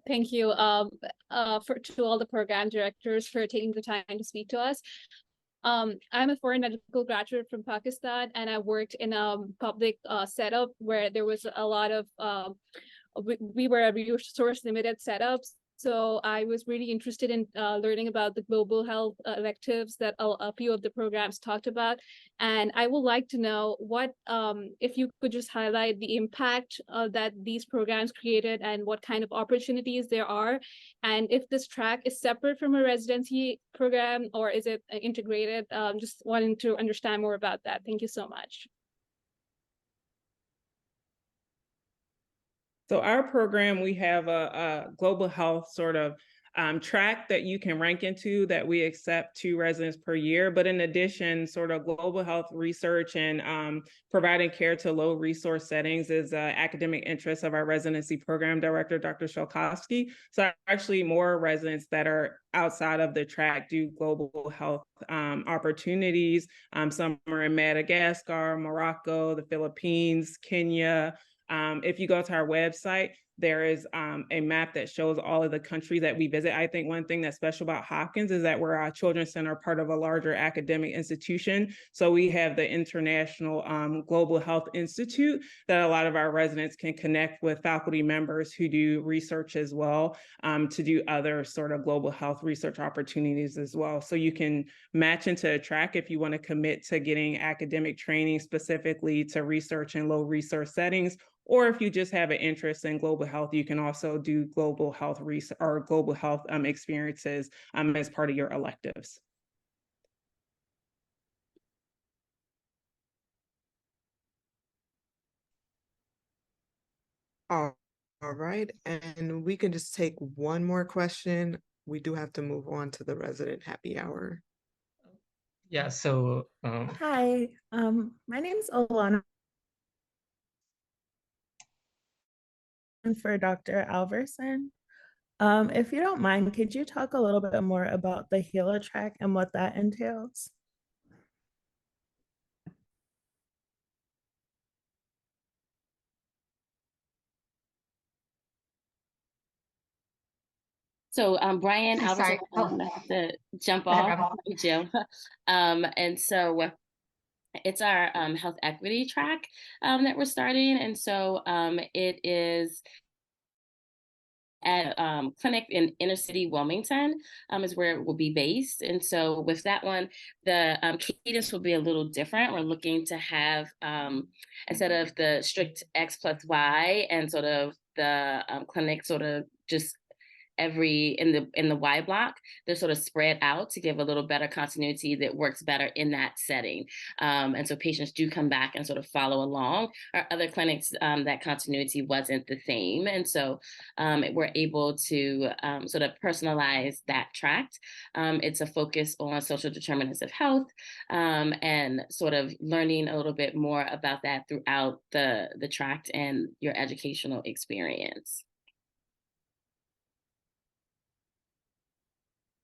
Thank you to all the program directors for taking the time to speak to us. I'm a foreign medical graduate from Pakistan, and I worked in a public setup where there was a lot of, we were a resource limited setups. So I was really interested in learning about the global health electives that a few of the programs talked about. And I would like to know what, if you could just highlight the impact that these programs created and what kind of opportunities there are. And if this track is separate from a residency program or is it integrated? Just wanting to understand more about that. Thank you so much. So our program, we have a global health sort of track that you can rank into that we accept 2 residents per year. But in addition, sort of global health research and providing care to low resource settings is an academic interest of our residency program director, Dr. Sholkowski. So actually more residents that are outside of the track do global health opportunities. Some are in Madagascar, Morocco, the Philippines, Kenya. If you go to our website, there is a map that shows all of the countries that we visit. I think one thing that's special about Hopkins is that we're a children's center, part of a larger academic institution. So we have the International Global Health Institute that a lot of our residents can connect with faculty members who do research as well, to do other sort of global health research opportunities as well. So you can match into a track if you want to commit to getting academic training specifically to research in low resource settings. Or if you just have an interest in global health, you can also do global health research or global health experiences as part of your electives. All right, and we can just take one more question. We do have to move on to the resident happy hour. Yeah, so hi, my name's Alana. For Dr. Alverson. If you don't mind, could you talk a little bit more about the HEALA track and what that entails? So Brian, I'm sorry. I'm gonna have to jump off, Jim. And so it's our health equity track that we're starting. And so it is at clinic in inner city Wilmington is where it will be based. And so with that one, the cadence will be a little different. We're looking to have, instead of the strict X+Y and sort of the clinic sort of just in the Y block, they're sort of spread out to give a little better continuity that works better in that setting. And so patients do come back and sort of follow along. Our other clinics, that continuity wasn't the same. And so we're able to sort of personalize that tract. It's a focus on social determinants of health and sort of learning a little bit more about that throughout the tract and your educational experience.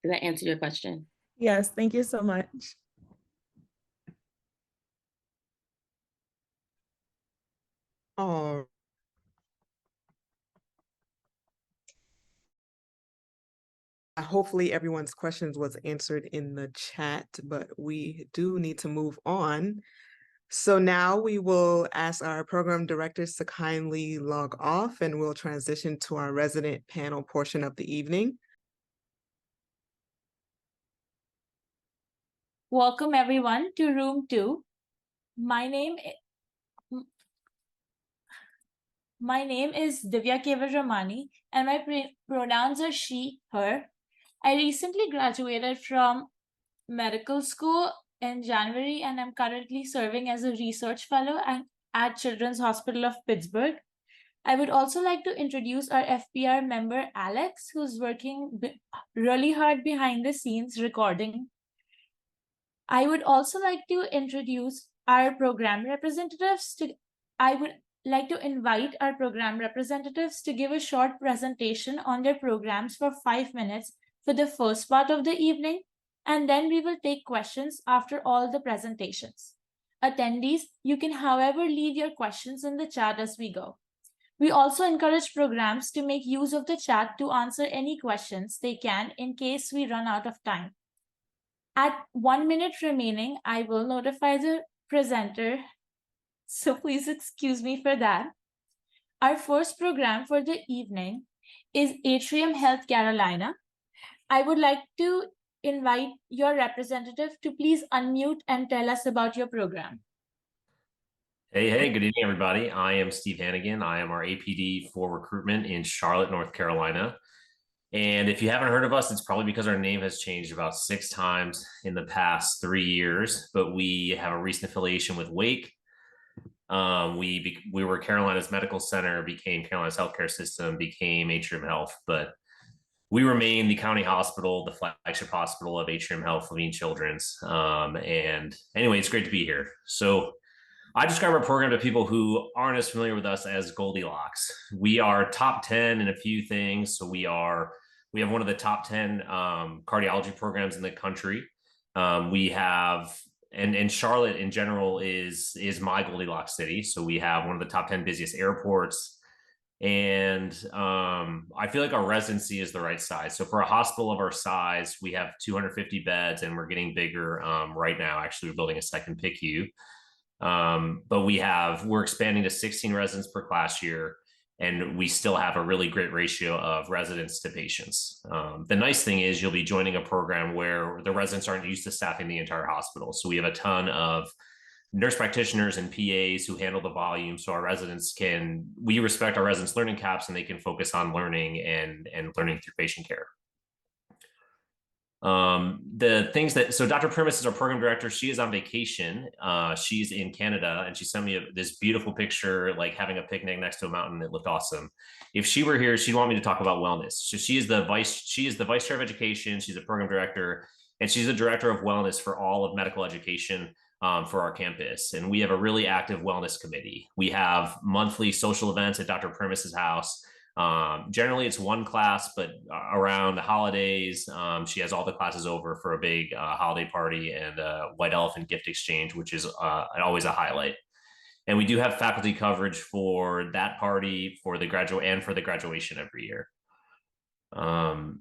Did that answer your question? Yes, thank you so much. Oh, hopefully everyone's questions was answered in the chat, but we do need to move on. So now we will ask our program directors to kindly log off, and we'll transition to our resident panel portion of the evening. Welcome everyone to room 2. My name is Divya Kevaramani and my pronouns are she, her. I recently graduated from medical school in January and I'm currently serving as a research fellow at Children's Hospital of Pittsburgh. I would also like to introduce our FPR member, Alex, who's working really hard behind the scenes recording. I would also like to introduce our program representatives I would like to invite our program representatives to give a short presentation on their programs for 5 minutes for the first part of the evening, and then we will take questions after all the presentations. Attendees, you can, however, leave your questions in the chat as we go. We also encourage programs to make use of the chat to answer any questions they can in case we run out of time. At 1 minute remaining, I will notify the presenter, so please excuse me for that. Our first program for the evening is Atrium Health Carolina. I would like to invite your representative to please unmute and tell us about your program. Hey, good evening, everybody. I am Steve Hannigan. I am our APD for recruitment in Charlotte, North Carolina. And if you haven't heard of us, it's probably because our name has changed about 6 times in the past 3 years, but we have a recent affiliation with Wake. We were Carolina's Medical Center, became Carolina's Healthcare System, became Atrium Health, but we remain the county hospital, the flagship hospital of Atrium Health, Levine Children's. And anyway, it's great to be here. So I describe our program to people who aren't as familiar with us as Goldilocks. We are top 10 in a few things. So we have one of the top 10 cardiology programs in the country. We have, and Charlotte in general is my Goldilocks city. So we have one of the top 10 busiest airports. And I feel like our residency is the right size. So for a hospital of our size, we have 250 beds and we're getting bigger right now. Actually, we're building a second PICU. But we're expanding to 16 residents per class year, and we still have a really great ratio of residents to patients. The nice thing is you'll be joining a program where the residents aren't used to staffing the entire hospital. So we have a ton of nurse practitioners and PAs who handle the volume. So we respect our residents' learning caps and they can focus on learning and learning through patient care. So Dr. Primus is our program director. She is on vacation. She's in Canada and she sent me this beautiful picture, like having a picnic next to a mountain. It looked awesome. If she were here, she'd want me to talk about wellness. So she is the vice chair of education. She's a program director and she's the director of wellness for all of medical education for our campus. And we have a really active wellness committee. We have monthly social events at Dr. Primus's house. Generally it's one class, but around the holidays, she has all the classes over for a big holiday party and a white elephant gift exchange, which is always a highlight. And we do have faculty coverage for that party, for the graduation every year.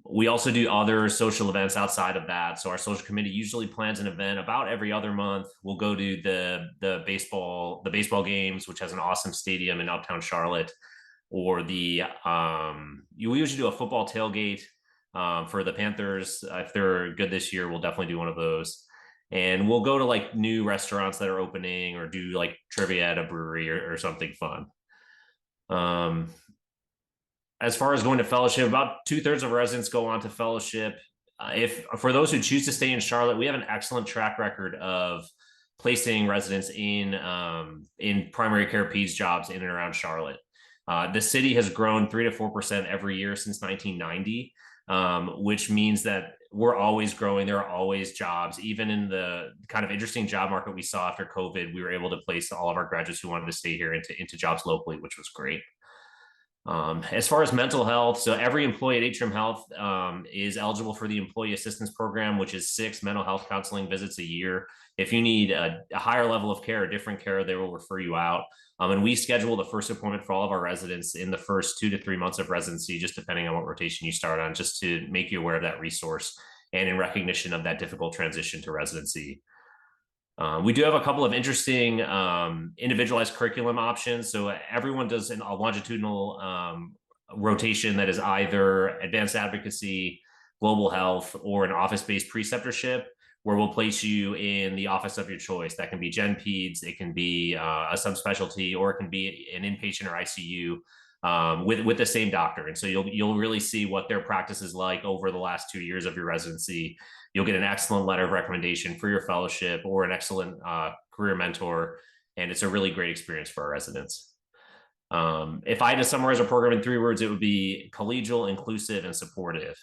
We also do other social events outside of that. So our social committee usually plans an event about every other month. We'll go to the baseball games, which has an awesome stadium in Uptown Charlotte. Or we usually do a football tailgate for the Panthers. If they're good this year, we'll definitely do one of those. And we'll go to like new restaurants that are opening or do like trivia at a brewery or something fun. As far as going to fellowship, about 2/3 of residents go on to fellowship. For those who choose to stay in Charlotte, we have an excellent track record of placing residents in primary care peds jobs in and around Charlotte. The city has grown 3 to 4% every year since 1990, which means that we're always growing. There are always jobs. Even in the kind of interesting job market we saw after COVID, we were able to place all of our graduates who wanted to stay here into jobs locally, which was great. As far as mental health, so every employee at Atrium Health is eligible for the Employee Assistance Program, which is 6 mental health counseling visits a year. If you need a higher level of care, a different care, they will refer you out. And we schedule the first appointment for all of our residents in the first 2 to 3 months of residency, just depending on what rotation you start on, just to make you aware of that resource and in recognition of that difficult transition to residency. We do have a couple of interesting individualized curriculum options. So everyone does a longitudinal rotation that is either advanced advocacy, global health, or an office-based preceptorship, where we'll place you in the office of your choice. That can be Gen Peds, it can be a subspecialty, or it can be an inpatient or ICU with the same doctor. And so you'll really see what their practice is like over the last 2 years of your residency. You'll get an excellent letter of recommendation for your fellowship or an excellent career mentor. And it's a really great experience for our residents. If I had to summarize our program in 3 words, it would be collegial, inclusive, and supportive.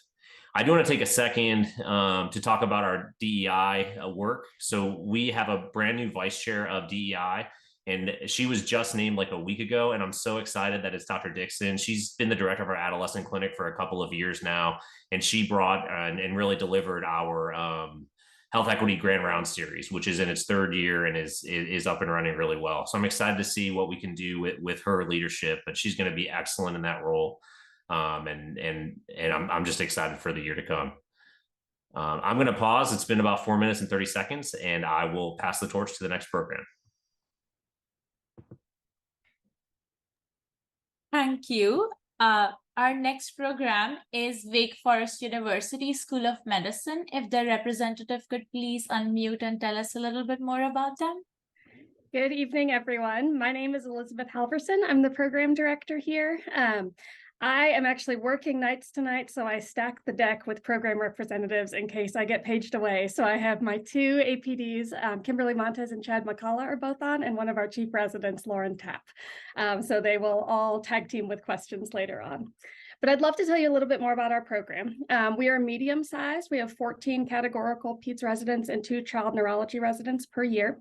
I do want to take a second to talk about our DEI work. So we have a brand new vice chair of DEI, and she was just named like a week ago. And I'm so excited that it's Dr. Dixon. She's been the director of our adolescent clinic for a couple of years now. And she brought and really delivered our Health Equity Grand Round series, which is in its 3rd year and is up and running really well. So I'm excited to see what we can do with her leadership, but she's going to be excellent in that role. And I'm just excited for the year to come. I'm going to pause. It's been about 4 minutes and 30 seconds, and I will pass the torch to the next program. Thank you. Our next program is Wake Forest University School of Medicine. If the representative could please unmute and tell us a little bit more about them. Good evening, everyone. My name is Elizabeth Halverson. I'm the program director here. I am actually working nights tonight, so I stack the deck with program representatives in case I get paged away. So I have my 2 APDs, Kimberly Montez and Chad McCullough are both on, and one of our chief residents, Lauren Tapp. So they will all tag team with questions later on. But I'd love to tell you a little bit more about our program. We are medium sized. We have 14 categorical peds residents and 2 child neurology residents per year.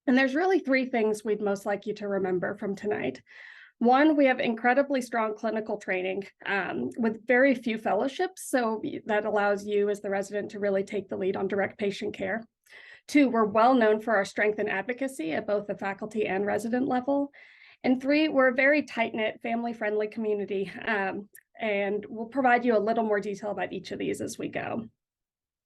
And there's really 3 things we'd most like you to remember from tonight. 1, we have incredibly strong clinical training with very few fellowships, so that allows you as the resident to really take the lead on direct patient care. 2, we're well known for our strength in advocacy at both the faculty and resident level. And 3, we're a very tight-knit, family-friendly community, and we'll provide you a little more detail about each of these as we go.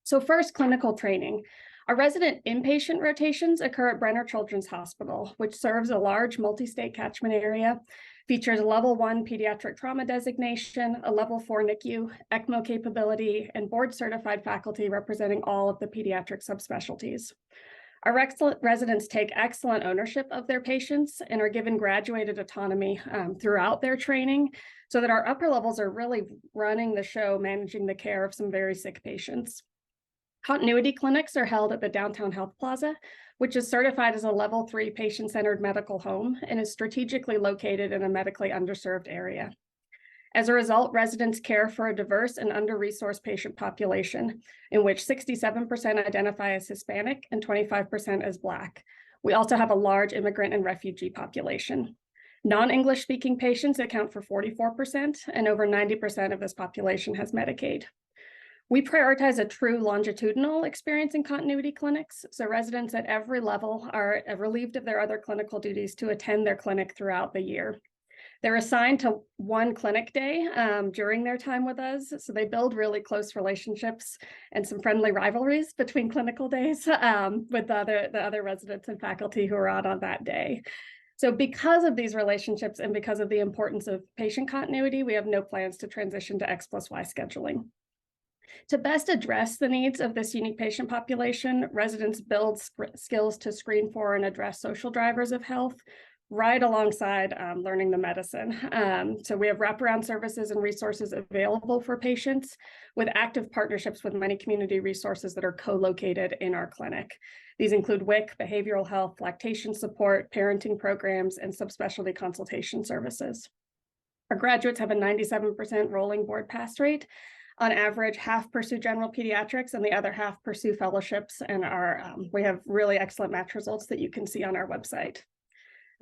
So first, clinical training. Our resident inpatient rotations occur at Brenner Children's Hospital, which serves a large multi-state catchment area, features a level 1 pediatric trauma designation, a level 4 NICU, ECMO capability, and board certified faculty representing all of the pediatric subspecialties. Our excellent residents take excellent ownership of their patients and are given graduated autonomy throughout their training, so that our upper levels are really running the show, managing the care of some very sick patients. Continuity clinics are held at the Downtown Health Plaza, which is certified as a level 3 patient-centered medical home and is strategically located in a medically underserved area. As a result, residents care for a diverse and under-resourced patient population, in which 67% identify as Hispanic and 25% as Black. We also have a large immigrant and refugee population. Non-English speaking patients account for 44%, and over 90% of this population has Medicaid. We prioritize a true longitudinal experience in continuity clinics, so residents at every level are relieved of their other clinical duties to attend their clinic throughout the year. They're assigned to 1 clinic day during their time with us, so they build really close relationships and some friendly rivalries between clinical days with the other residents and faculty who are on that day. So because of these relationships and because of the importance of patient continuity, we have no plans to transition to X+Y scheduling. To best address the needs of this unique patient population, residents build skills to screen for and address social drivers of health right alongside learning the medicine. So we have wraparound services and resources available for patients with active partnerships with many community resources that are co-located in our clinic. These include WIC, behavioral health, lactation support, parenting programs, and subspecialty consultation services. Our graduates have a 97% rolling board pass rate. On average, half pursue general pediatrics and the other half pursue fellowships, and we have really excellent match results that you can see on our website.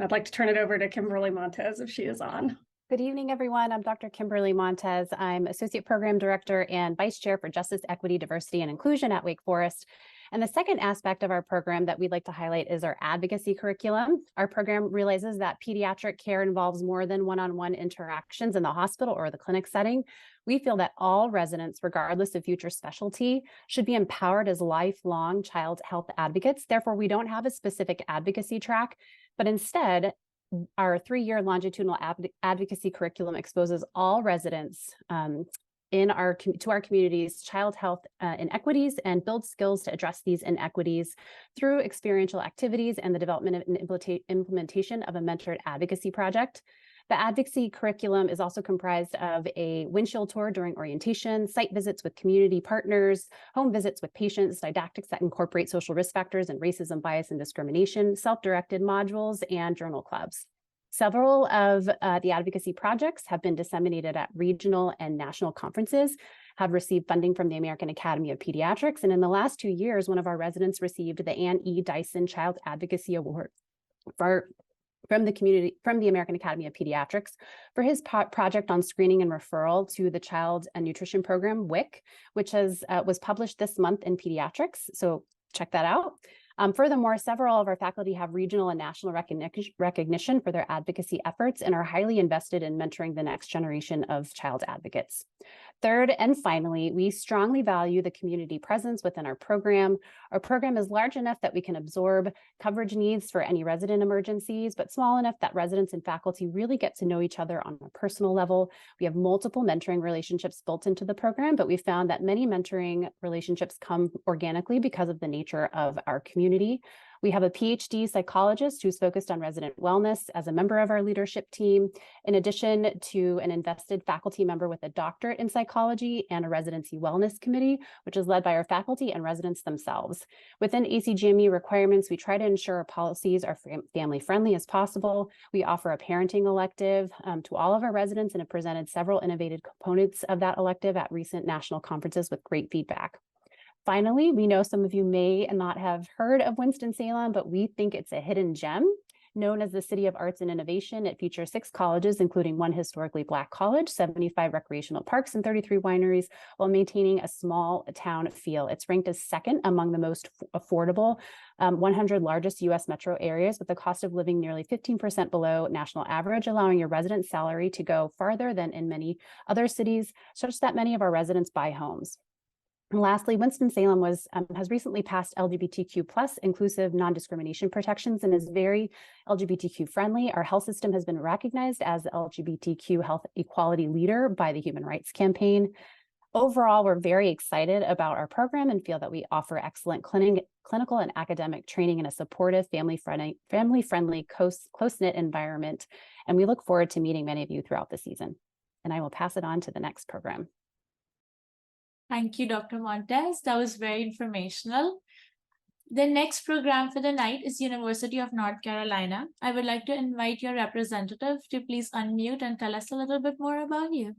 I'd like to turn it over to Kimberly Montez if she is on. Good evening, everyone. I'm Dr. Kimberly Montez. I'm Associate Program Director and Vice Chair for Justice, Equity, Diversity, and Inclusion at Wake Forest. And the second aspect of our program that we'd like to highlight is our advocacy curriculum. Our program realizes that pediatric care involves more than one-on-one interactions in the hospital or the clinic setting. We feel that all residents, regardless of future specialty, should be empowered as lifelong child health advocates. Therefore, we don't have a specific advocacy track, but instead, our 3-year longitudinal advocacy curriculum exposes all residents to our community's child health inequities and builds skills to address these inequities through experiential activities and the development and implementation of a mentored advocacy project. The advocacy curriculum is also comprised of a windshield tour during orientation, site visits with community partners, home visits with patients, didactics that incorporate social risk factors and racism, bias, and discrimination, self-directed modules, and journal clubs. Several of the advocacy projects have been disseminated at regional and national conferences, have received funding from the American Academy of Pediatrics, and in the last 2 years, one of our residents received the Ann E. Dyson Child Advocacy Award from the American Academy of Pediatrics for his project on screening and referral to the Child Nutrition Program, WIC, which was published this month in Pediatrics. So check that out. Furthermore, several of our faculty have regional and national recognition for their advocacy efforts and are highly invested in mentoring the next generation of child advocates. Third, and finally, we strongly value the community presence within our program. Our program is large enough that we can absorb coverage needs for any resident emergencies, but small enough that residents and faculty really get to know each other on a personal level. We have multiple mentoring relationships built into the program, but we found that many mentoring relationships come organically because of the nature of our community. We have a PhD psychologist who's focused on resident wellness as a member of our leadership team, in addition to an invested faculty member with a doctorate in psychology and a residency wellness committee, which is led by our faculty and residents themselves. Within ACGME requirements, we try to ensure our policies are family-friendly as possible. We offer a parenting elective to all of our residents and have presented several innovative components of that elective at recent national conferences with great feedback. Finally, we know some of you may not have heard of Winston-Salem, but we think it's a hidden gem. Known as the City of Arts and Innovation, it features 6 colleges, including 1 historically Black college, 75 recreational parks, and 33 wineries, while maintaining a small town feel. It's ranked as second among the most affordable 100 largest U.S. metro areas, with the cost of living nearly 15% below national average, allowing your resident salary to go farther than in many other cities, such that many of our residents buy homes. And lastly, Winston-Salem has recently passed LGBTQ+ inclusive non-discrimination protections and is very LGBTQ friendly. Our health system has been recognized as the LGBTQ health equality leader by the Human Rights Campaign. Overall, we're very excited about our program and feel that we offer excellent clinical and academic training in a supportive, family-friendly, close-knit environment. And we look forward to meeting many of you throughout the season. And I will pass it on to the next program. Thank you, Dr. Montez. That was very informational. The next program for the night is University of North Carolina. I would like to invite your representative to please unmute and tell us a little bit more about you.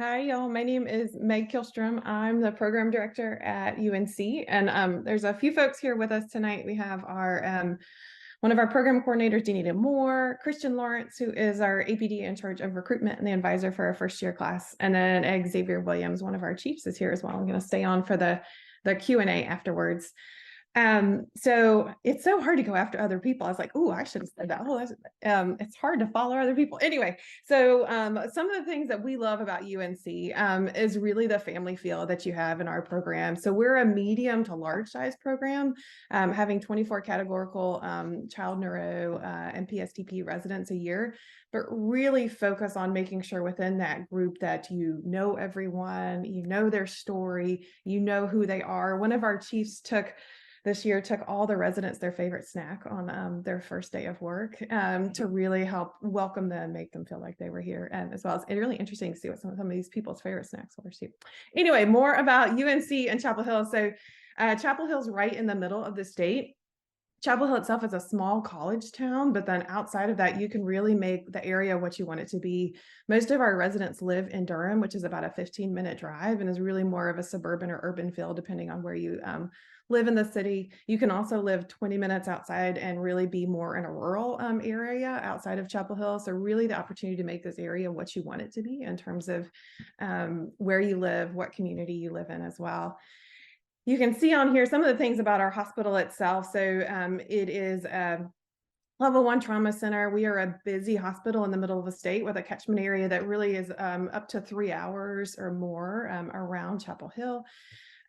Hi, y'all. My name is Meg Kilstrom. I'm the program director at UNC, and there's a few folks here with us tonight. We have our one of our program coordinators, Deanie Nemours, Christian Lawrence, who is our APD in charge of recruitment and the advisor for our first year class, and then Xavier Williams, one of our chiefs, is here as well. I'm going to stay on for the Q&A afterwards. So it's so hard to go after other people. I was like, oh, I should have said that. Oh, it's hard to follow other people. Anyway, so some of the things that we love about UNC is really the family feel that you have in our program. So we're a medium to large size program, having 24 categorical child neuro and PSTP residents a year, but really focus on making sure within that group that you know everyone, you know their story, you know who they are. One of our chiefs this year took all the residents their favorite snack on their first day of work to really help welcome them, make them feel like they were here. And as well as it's really interesting to see what some of these people's favorite snacks were too. Anyway, more about UNC and Chapel Hill. So Chapel Hill's right in the middle of the state. Chapel Hill itself is a small college town, but then outside of that, you can really make the area what you want it to be. Most of our residents live in Durham, which is about a 15-minute drive and is really more of a suburban or urban feel, depending on where you live in the city. You can also live 20 minutes outside and really be more in a rural area outside of Chapel Hill. So really the opportunity to make this area what you want it to be in terms of where you live, what community you live in as well. You can see on here some of the things about our hospital itself. So it is a level 1 trauma center. We are a busy hospital in the middle of the state with a catchment area that really is up to 3 hours or more around Chapel Hill.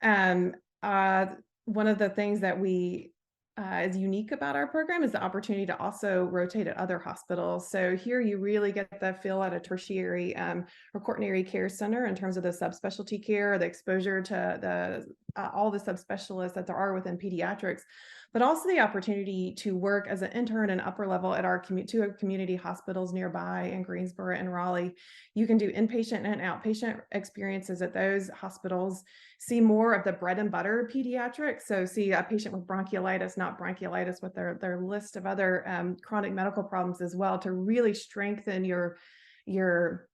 One of the things that we is unique about our program is the opportunity to also rotate at other hospitals. So here you really get the feel at a tertiary or quaternary care center in terms of the subspecialty care, the exposure to the all the subspecialists that there are within pediatrics, but also the opportunity to work as an intern and upper level at our two community hospitals nearby in Greensboro and Raleigh. You can do inpatient and outpatient experiences at those hospitals, see more of the bread and butter pediatrics. So see a patient with bronchiolitis, not bronchiolitis, with their list of other chronic medical problems as well, to really strengthen your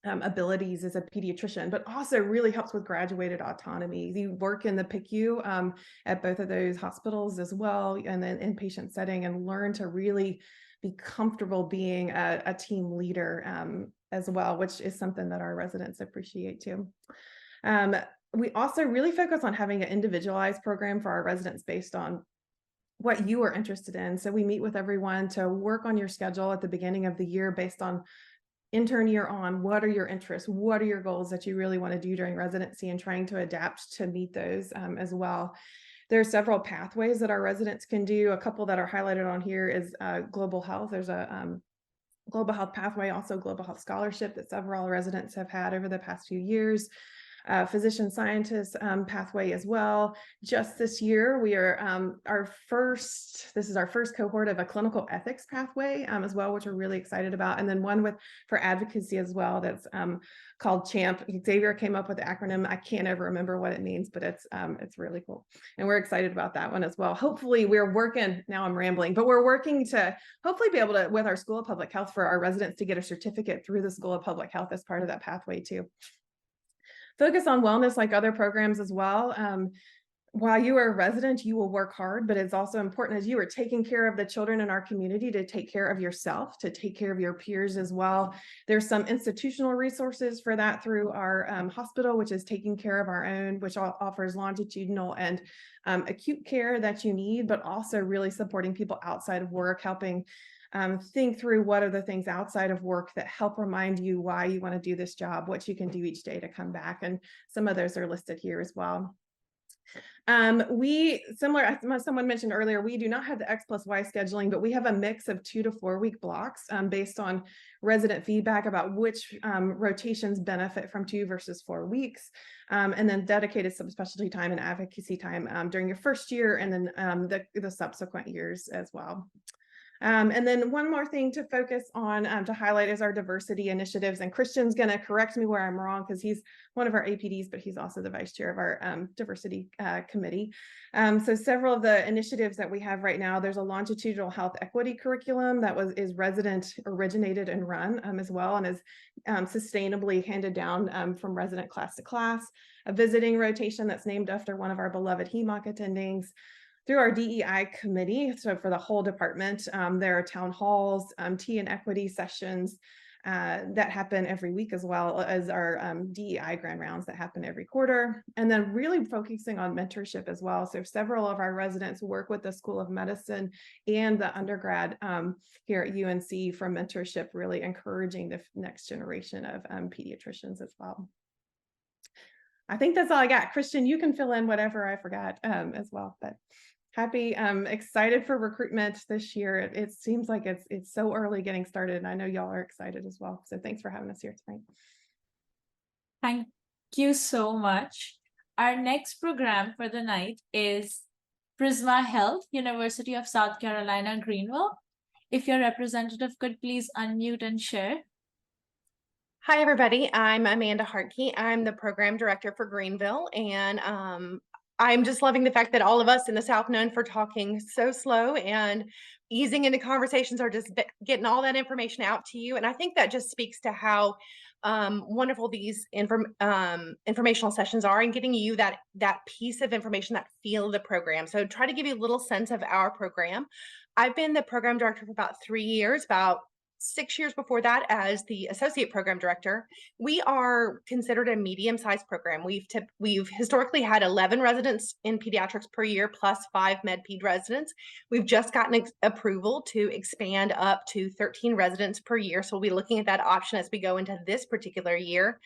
abilities as a pediatrician, but also really helps with graduated autonomy. You work in the PICU at both of those hospitals as well, and then inpatient setting, and learn to really be comfortable being a team leader as well, which is something that our residents appreciate too. We also really focus on having an individualized program for our residents based on what you are interested in. So we meet with everyone to work on your schedule at the beginning of the year based on intern year on, what are your interests? What are your goals that you really want to do during residency, and trying to adapt to meet those as well. There are several pathways that our residents can do. A couple that are highlighted on here is global health. There's a global health pathway, also global health scholarship that several residents have had over the past few years. Physician scientist pathway as well. Just this year, we are this is our first cohort of a clinical ethics pathway as well, which we're really excited about. And then one for advocacy as well, that's called CHAMP. Xavier came up with the acronym. I can't ever remember what it means, but it's really cool. And we're excited about that one as well. Hopefully we're working, now I'm rambling, but we're working to hopefully be able to, with our School of Public Health, for our residents to get a certificate through the School of Public Health as part of that pathway too. Focus on wellness like other programs as well. While you are a resident, you will work hard, but it's also important, as you are taking care of the children in our community, to take care of yourself, to take care of your peers as well. There's some institutional resources for that through our hospital, which is taking care of our own, which offers longitudinal and acute care that you need, but also really supporting people outside of work, helping think through what are the things outside of work that help remind you why you want to do this job, what you can do each day to come back. And some of those are listed here as well. Similar, as someone mentioned earlier, we do not have the X+Y scheduling, but we have a mix of 2 to 4 week blocks based on resident feedback about which rotations benefit from 2 versus 4 weeks, and then dedicated subspecialty time and advocacy time during your first year, and then the subsequent years as well. And then one more thing to focus on, to highlight, is our diversity initiatives. And Christian's going to correct me where I'm wrong, because he's one of our APDs, but he's also the vice chair of our diversity committee. So several of the initiatives that we have right now, there's a longitudinal health equity curriculum that is resident originated and run as well, and is sustainably handed down from resident class to class. A visiting rotation that's named after one of our beloved HEMOC attendings. Through our DEI committee, so for the whole department, there are town halls, tea and equity sessions that happen every week, as well as our DEI grand rounds that happen every quarter. And then really focusing on mentorship as well. So several of our residents work with the School of Medicine and the undergrad here at UNC for mentorship, really encouraging the next generation of pediatricians as well. I think that's all I got. Christian, you can fill in whatever I forgot as well, but happy, excited for recruitment this year. It seems like it's so early getting started, and I know y'all are excited as well. So thanks for having us here tonight. Thank you so much. Our next program for the night is Prisma Health, University of South Carolina, Greenville. If your representative could please unmute and share. Hi, everybody. I'm Amanda Hartke. I'm the program director for Greenville, and I'm just loving the fact that all of us in the South, known for talking so slow and easing into conversations, are just getting all that information out to you. And I think that just speaks to how wonderful these informational sessions are, and getting you that piece of information, that feel of the program. So try to give you a little sense of our program. I've been the program director for about 3 years, about 6 years before that as the associate program director. We are considered a medium-sized program. We've historically had 11 residents in pediatrics per year, plus 5 med ped residents. We've just gotten approval to expand up to 13 residents per year. So we'll be looking at that option as we go into this particular year.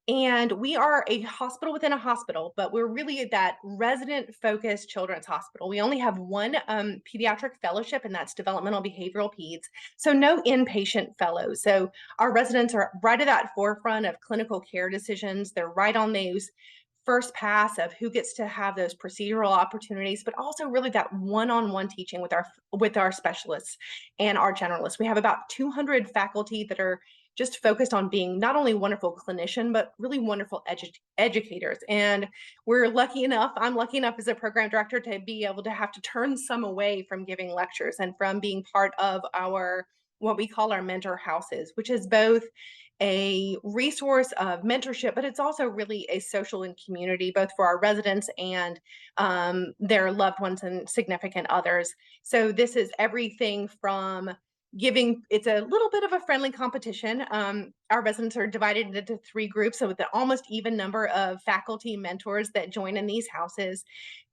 And we are a hospital within a hospital, but we're really that resident-focused children's hospital. We only have one pediatric fellowship, and that's developmental behavioral peds. So no inpatient fellows. So our residents are right at that forefront of clinical care decisions. They're right on those first pass of who gets to have those procedural opportunities, but also really that one-on-one teaching with our specialists and our generalists. We have about 200 faculty that are just focused on being not only wonderful clinician, but really wonderful educators. And I'm lucky enough as a program director to be able to have to turn some away from giving lectures and from being part of what we call our mentor houses, which is both a resource of mentorship, but it's also really a social and community, both for our residents and their loved ones and significant others. So this is everything from it's a little bit of a friendly competition. Our residents are divided into 3 groups, so with an almost even number of faculty mentors that join in these houses.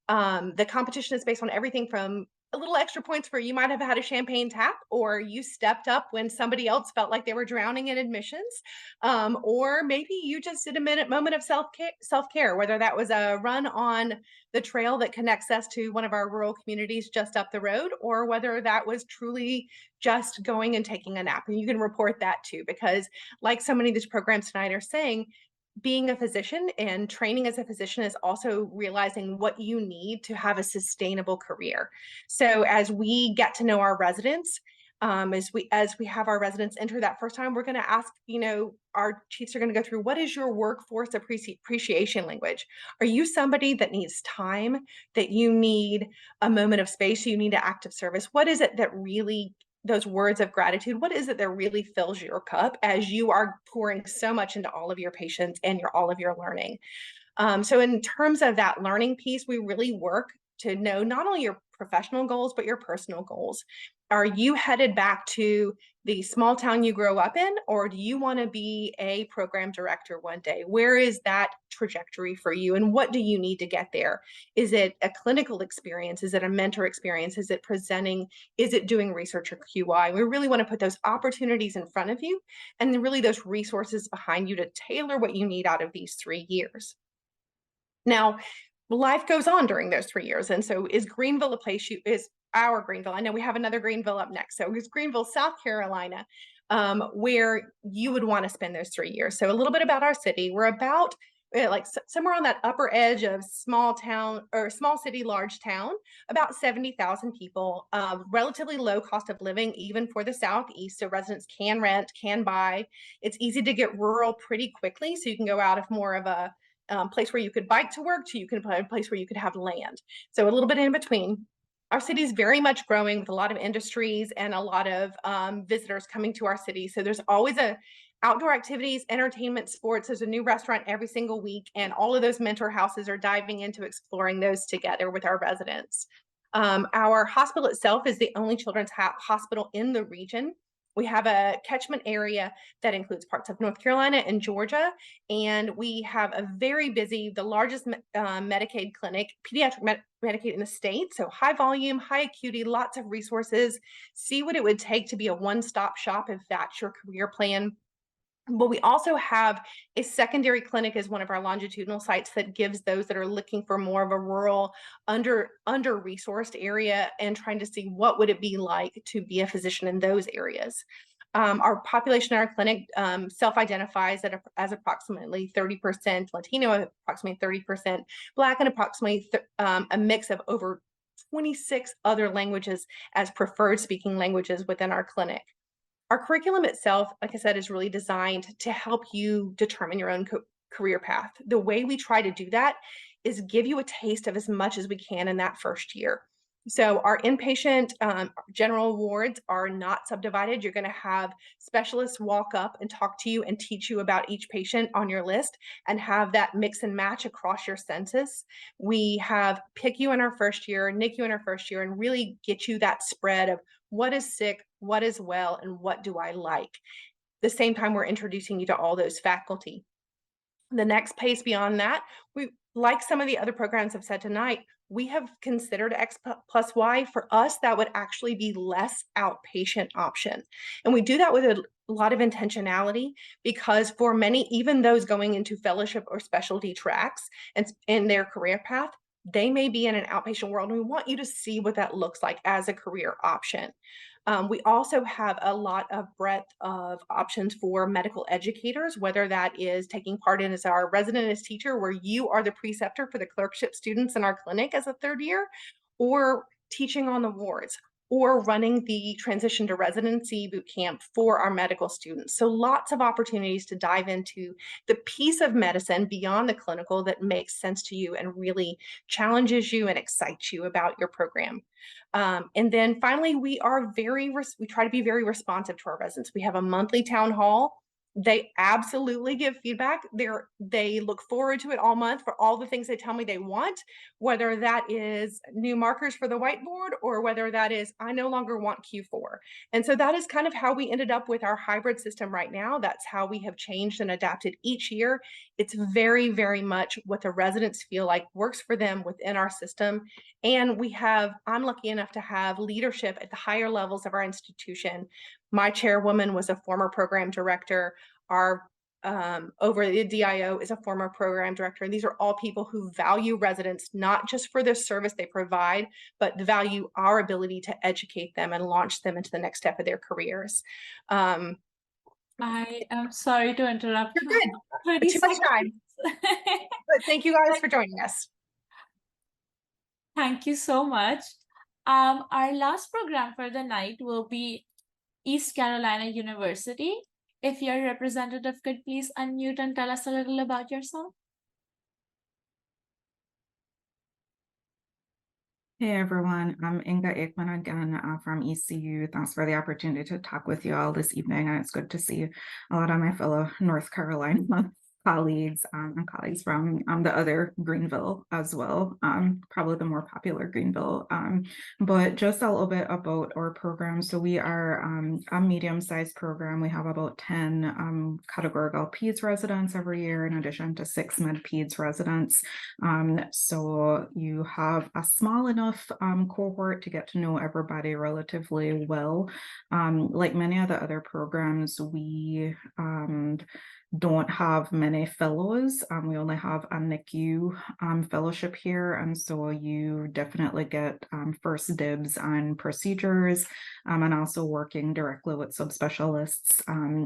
The competition is based on everything from a little extra points for you might have had a champagne tap, or you stepped up when somebody else felt like they were drowning in admissions, or maybe you just did a moment of self-care, whether that was a run on the trail that connects us to one of our rural communities just up the road, or whether that was truly just going and taking a nap. And you can report that too, because like so many of these programs tonight are saying, being a physician and training as a physician is also realizing what you need to have a sustainable career. So as we get to know our residents, as we have our residents enter that first time, we're going to ask, our chiefs are going to go through, what is your workforce appreciation language? Are you somebody that needs time, that you need a moment of space, you need an act of service? What is it that really, those words of gratitude, what is it that really fills your cup as you are pouring so much into all of your patients and all of your learning? So in terms of that learning piece, we really work to know not only your professional goals, but your personal goals. Are you headed back to the small town you grow up in, or do you want to be a program director one day? Where is that trajectory for you, and what do you need to get there? Is it a clinical experience? Is it a mentor experience? Is it presenting? Is it doing research or QI? We really want to put those opportunities in front of you, and really those resources behind you to tailor what you need out of these 3 years. Now, life goes on during those 3 years. And so is Greenville a place is our Greenville? I know we have another Greenville up next. So is Greenville, South Carolina, where you would want to spend those 3 years? So a little bit about our city. We're about like somewhere on that upper edge of small town or small city, large town, about 70,000 people, relatively low cost of living, even for the Southeast. So residents can rent, can buy. It's easy to get rural pretty quickly. So you can go out of more of a place where you could bike to work to you can find a place where you could have land. So a little bit in between. Our city is very much growing with a lot of industries and a lot of visitors coming to our city. So there's always outdoor activities, entertainment, sports. There's a new restaurant every single week, and all of those mentor houses are diving into exploring those together with our residents. Our hospital itself is the only children's hospital in the region. We have a catchment area that includes parts of North Carolina and Georgia, and we have a very busy, the largest Medicaid clinic, pediatric Medicaid in the state. So high volume, high acuity, lots of resources. See what it would take to be a one-stop shop if that's your career plan. But we also have a secondary clinic as one of our longitudinal sites that gives those that are looking for more of a rural, under-resourced area and trying to see what would it be like to be a physician in those areas. Our population in our clinic self-identifies as approximately 30% Latino, approximately 30% Black, and approximately a mix of over 26 other languages as preferred speaking languages within our clinic. Our curriculum itself, like I said, is really designed to help you determine your own career path. The way we try to do that is give you a taste of as much as we can in that first year. So our inpatient general wards are not subdivided. You're going to have specialists walk up and talk to you and teach you about each patient on your list and have that mix and match across your census. We have PICU in our first year, NICU in our first year, and really get you that spread of what is sick, what is well, and what do I like. The same time we're introducing you to all those faculty. The next pace beyond that, we, like some of the other programs have said tonight, we have considered X+Y. For us, that would actually be less outpatient option. And we do that with a lot of intentionality, because for many, even those going into fellowship or specialty tracks and in their career path, they may be in an outpatient world. And we want you to see what that looks like as a career option. We also have a lot of breadth of options for medical educators, whether that is taking part in as our resident as teacher, where you are the preceptor for the clerkship students in our clinic as a third year, or teaching on the wards, or running the transition to residency boot camp for our medical students. So lots of opportunities to dive into the piece of medicine beyond the clinical that makes sense to you and really challenges you and excites you about your program. And then finally, we try to be very responsive to our residents. We have a monthly town hall. They absolutely give feedback. They look forward to it all month for all the things they tell me they want, whether that is new markers for the whiteboard or whether that is, I no longer want Q4. And so that is kind of how we ended up with our hybrid system right now. That's how we have changed and adapted each year. It's very, very much what the residents feel like works for them within our system. And I'm lucky enough to have leadership at the higher levels of our institution. My chairwoman was a former program director. Our over the DIO is a former program director. And these are all people who value residents, not just for the service they provide, but value our ability to educate them and launch them into the next step of their careers. I am sorry to interrupt. You're good. Too much time. But thank you guys for joining us. Thank you so much. Our last program for the night will be East Carolina University. If your representative could please unmute and tell us a little about yourself. Hey everyone, I'm Inga Aikman again from ECU. Thanks for the opportunity to talk with you all this evening, and it's good to see a lot of my fellow North Carolina colleagues and colleagues from the other Greenville as well, probably the more popular Greenville. But just a little bit about our program. So we are a medium-sized program. We have about 10 categorical peds residents every year, in addition to 6 med peds residents. So you have a small enough cohort to get to know everybody relatively well. Like many of the other programs, we don't have many fellows. We only have a NICU fellowship here, and so you definitely get first dibs on procedures, and also working directly with subspecialists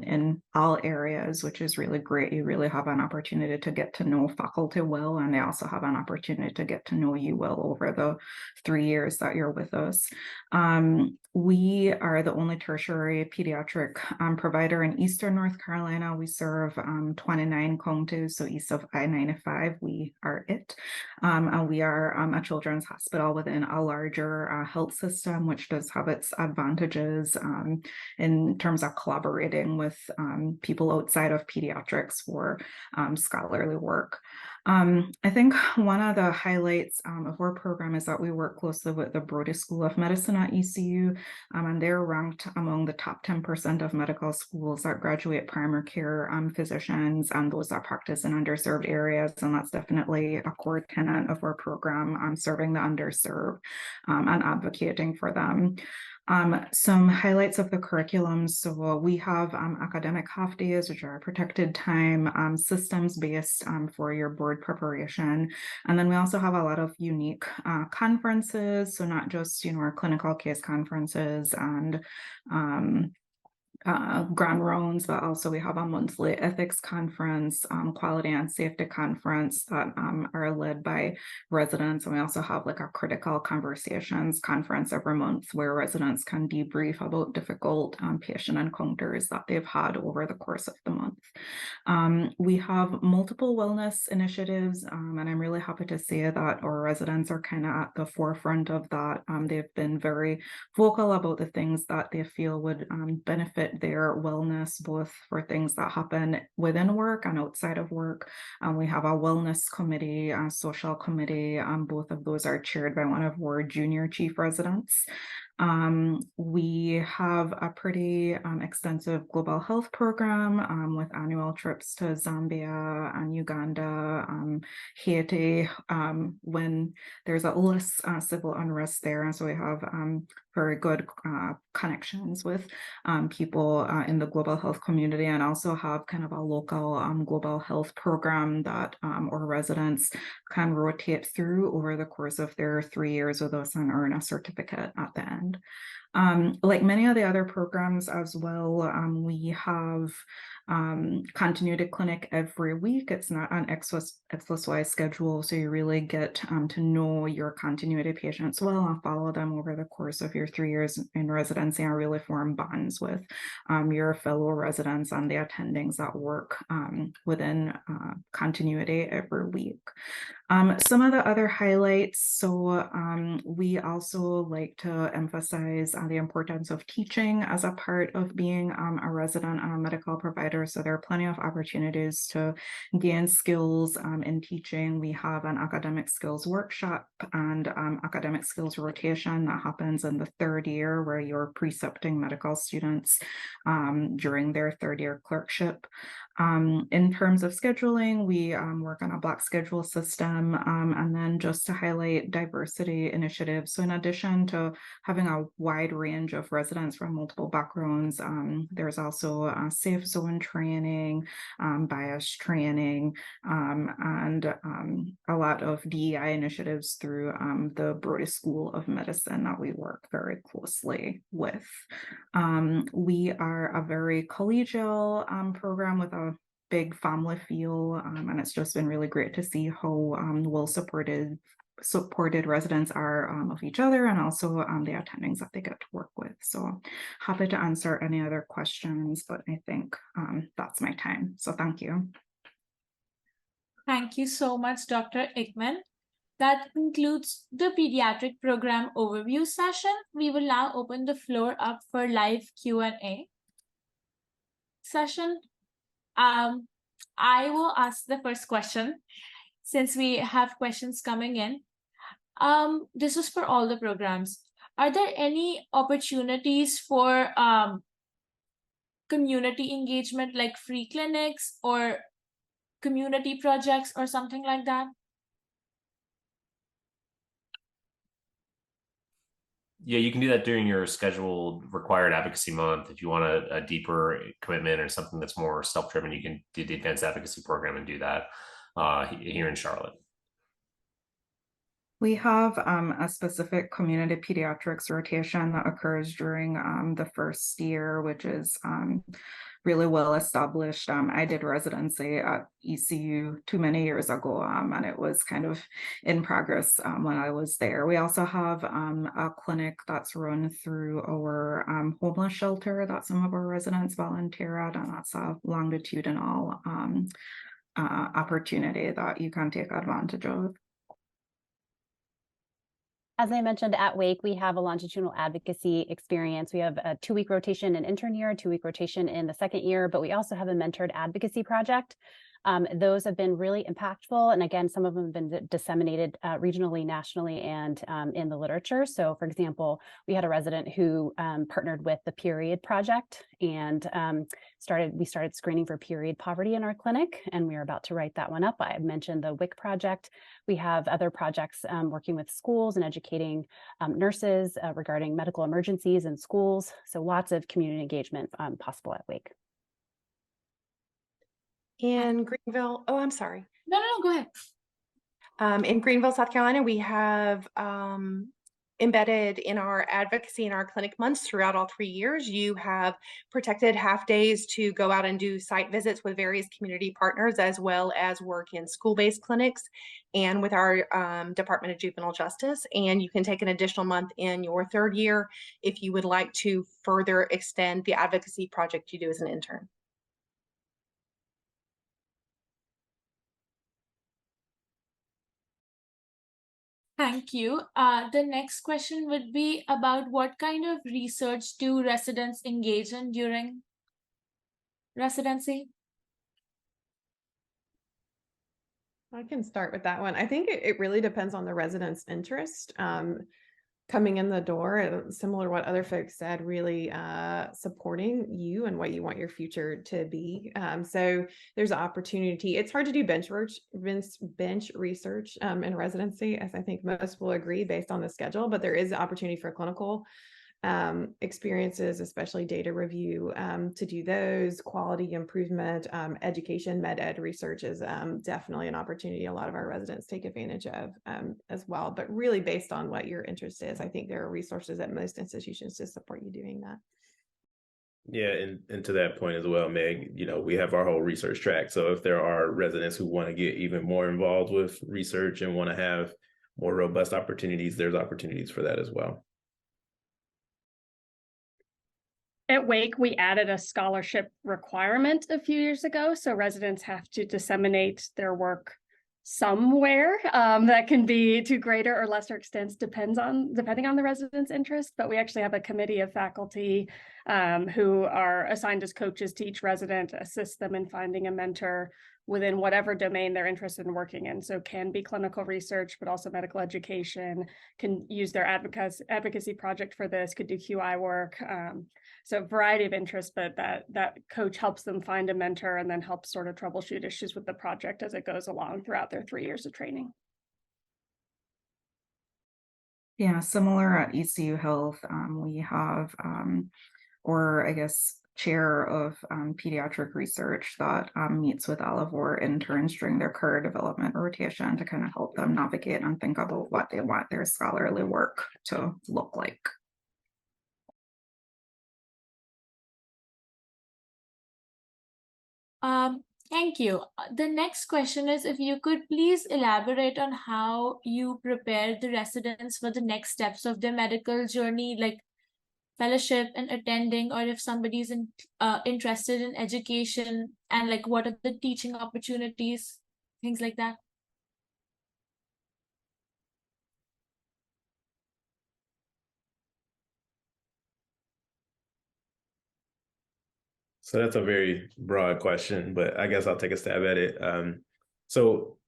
in all areas, which is really great. You really have an opportunity to get to know faculty well, and they also have an opportunity to get to know you well over the 3 years that you're with us. We are the only tertiary pediatric provider in Eastern North Carolina. We serve 29 counties, so east of I-95, we are it. And we are a children's hospital within a larger health system, which does have its advantages in terms of collaborating with people outside of pediatrics for scholarly work. I think one of the highlights of our program is that we work closely with the Brody School of Medicine at ECU, and they're ranked among the top 10% of medical schools that graduate primary care physicians and those that practice in underserved areas. And that's definitely a core tenet of our program, serving the underserved and advocating for them. Some highlights of the curriculum. So we have academic half days, which are protected time, systems-based for your board preparation. And then we also have a lot of unique conferences. So not just, our clinical case conferences and grand rounds, but also we have a monthly ethics conference, quality and safety conference that are led by residents. And we also have like a critical conversations conference every month where residents can debrief about difficult patient encounters that they've had over the course of the month. We have multiple wellness initiatives, and I'm really happy to say that our residents are kind of at the forefront of that. They've been very vocal about the things that they feel would benefit their wellness, both for things that happen within work and outside of work. We have a wellness committee, a social committee. Both of those are chaired by one of our junior chief residents. We have a pretty extensive global health program with annual trips to Zambia and Uganda, Haiti, when there's a less civil unrest there. And so we have very good connections with people in the global health community, and also have kind of a local global health program that our residents can rotate through over the course of their 3 years with us and earn a certificate at the end. Like many of the other programs as well, we have continuity clinic every week. It's not an X plus Y schedule, so you really get to know your continuity patients well and follow them over the course of your 3 years in residency and really form bonds with your fellow residents and the attendings that work within continuity every week. Some of the other highlights, so we also like to emphasize the importance of teaching as a part of being a resident and a medical provider. So there are plenty of opportunities to gain skills in teaching. We have an academic skills workshop and academic skills rotation that happens in the 3rd year, where you're precepting medical students during their 3rd year clerkship. In terms of scheduling, we work on a block schedule system, and then just to highlight diversity initiatives. So in addition to having a wide range of residents from multiple backgrounds, there's also safe zone training, bias training, and a lot of DEI initiatives through the Brody School of Medicine that we work very closely with. We are a very collegial program with a big family feel, and it's just been really great to see how well supported residents are of each other, and also the attendings that they get to work with. So happy to answer any other questions, but I think that's my time. So thank you. Thank you so much, Dr. Ickman. That concludes the pediatric program overview session. We will now open the floor up for live Q&A session. I will ask the first question since we have questions coming in. This is for all the programs. Are there any opportunities for community engagement, like free clinics or community projects or something like that? Yeah, you can do that during your scheduled required advocacy month. If you want a deeper commitment or something that's more self-driven, you can do the advanced advocacy program and do that here in Charlotte. We have a specific community pediatrics rotation that occurs during the 1st year, which is really well established. I did residency at ECU too many years ago, and it was kind of in progress when I was there. We also have a clinic that's run through our homeless shelter that some of our residents volunteer at, and that's a longitudinal opportunity that you can take advantage of. As I mentioned at Wake, we have a longitudinal advocacy experience. We have a 2-week rotation in intern year, 2-week rotation in the 2nd year, but we also have a mentored advocacy project. Those have been really impactful. And again, some of them have been disseminated regionally, nationally, and in the literature. So for example, we had a resident who partnered with the Period Project and we started screening for period poverty in our clinic, and we are about to write that one up. I mentioned the WIC project. We have other projects working with schools and educating nurses regarding medical emergencies in schools. So lots of community engagement possible at Wake. In Greenville, oh, I'm sorry. No, go ahead. In Greenville, South Carolina, we have embedded in our advocacy and our clinic months throughout all 3 years. You have protected half days to go out and do site visits with various community partners, as well as work in school-based clinics and with our Department of Juvenile Justice. And you can take an additional month in your 3rd year if you would like to further extend the advocacy project you do as an intern. Thank you. The next question would be about what kind of research do residents engage in during residency? I can start with that one. I think it really depends on the resident's interest. Coming in the door, similar to what other folks said, really supporting you and what you want your future to be. So there's an opportunity. It's hard to do bench research in residency, as I think most will agree based on the schedule, but there is an opportunity for clinical experiences, especially data review, to do those. Quality improvement, education, med ed research is definitely an opportunity a lot of our residents take advantage of as well, but really based on what your interest is. I think there are resources at most institutions to support you doing that. Yeah, and to that point as well, Meg, we have our whole research track. So if there are residents who want to get even more involved with research and want to have more robust opportunities, there's opportunities for that as well. At Wake, we added a scholarship requirement a few years ago, so residents have to disseminate their work somewhere. That can be to greater or lesser extents, depending on the resident's interest. But we actually have a committee of faculty who are assigned as coaches to each resident, assist them in finding a mentor within whatever domain they're interested in working in. So can be clinical research, but also medical education, can use their advocacy project for this, could do QI work. So a variety of interests, but that coach helps them find a mentor and then helps sort of troubleshoot issues with the project as it goes along throughout their 3 years of training. Yeah, similar at ECU Health, we have, or I guess, chair of pediatric research that meets with all of our interns during their career development rotation to kind of help them navigate and think about what they want their scholarly work to look like. Thank you. The next question is if you could please elaborate on how you prepare the residents for the next steps of their medical journey, like fellowship and attending, or if somebody's interested in education, and like what are the teaching opportunities, things like that. So that's a very broad question, but I guess I'll take a stab at it. So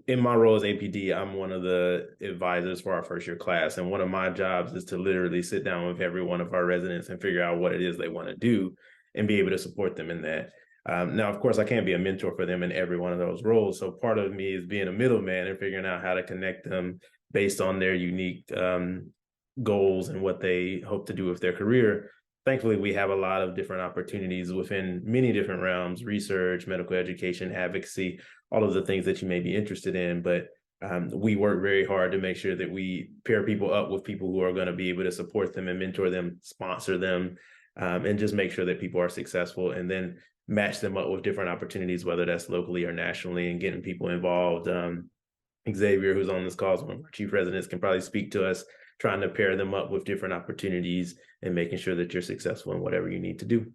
in my role as APD, I'm one of the advisors for our first year class. And one of my jobs is to literally sit down with every one of our residents and figure out what it is they want to do and be able to support them in that. Now, of course, I can't be a mentor for them in every one of those roles. So part of me is being a middleman and figuring out how to connect them based on their unique goals and what they hope to do with their career. Thankfully, we have a lot of different opportunities within many different realms: research, medical education, advocacy, all of the things that you may be interested in. But we work very hard to make sure that we pair people up with people who are going to be able to support them and mentor them, sponsor them, and just make sure that people are successful, and then match them up with different opportunities, whether that's locally or nationally, and getting people involved. Xavier, who's on this call, is one of our chief residents, can probably speak to us, trying to pair them up with different opportunities and making sure that you're successful in whatever you need to do.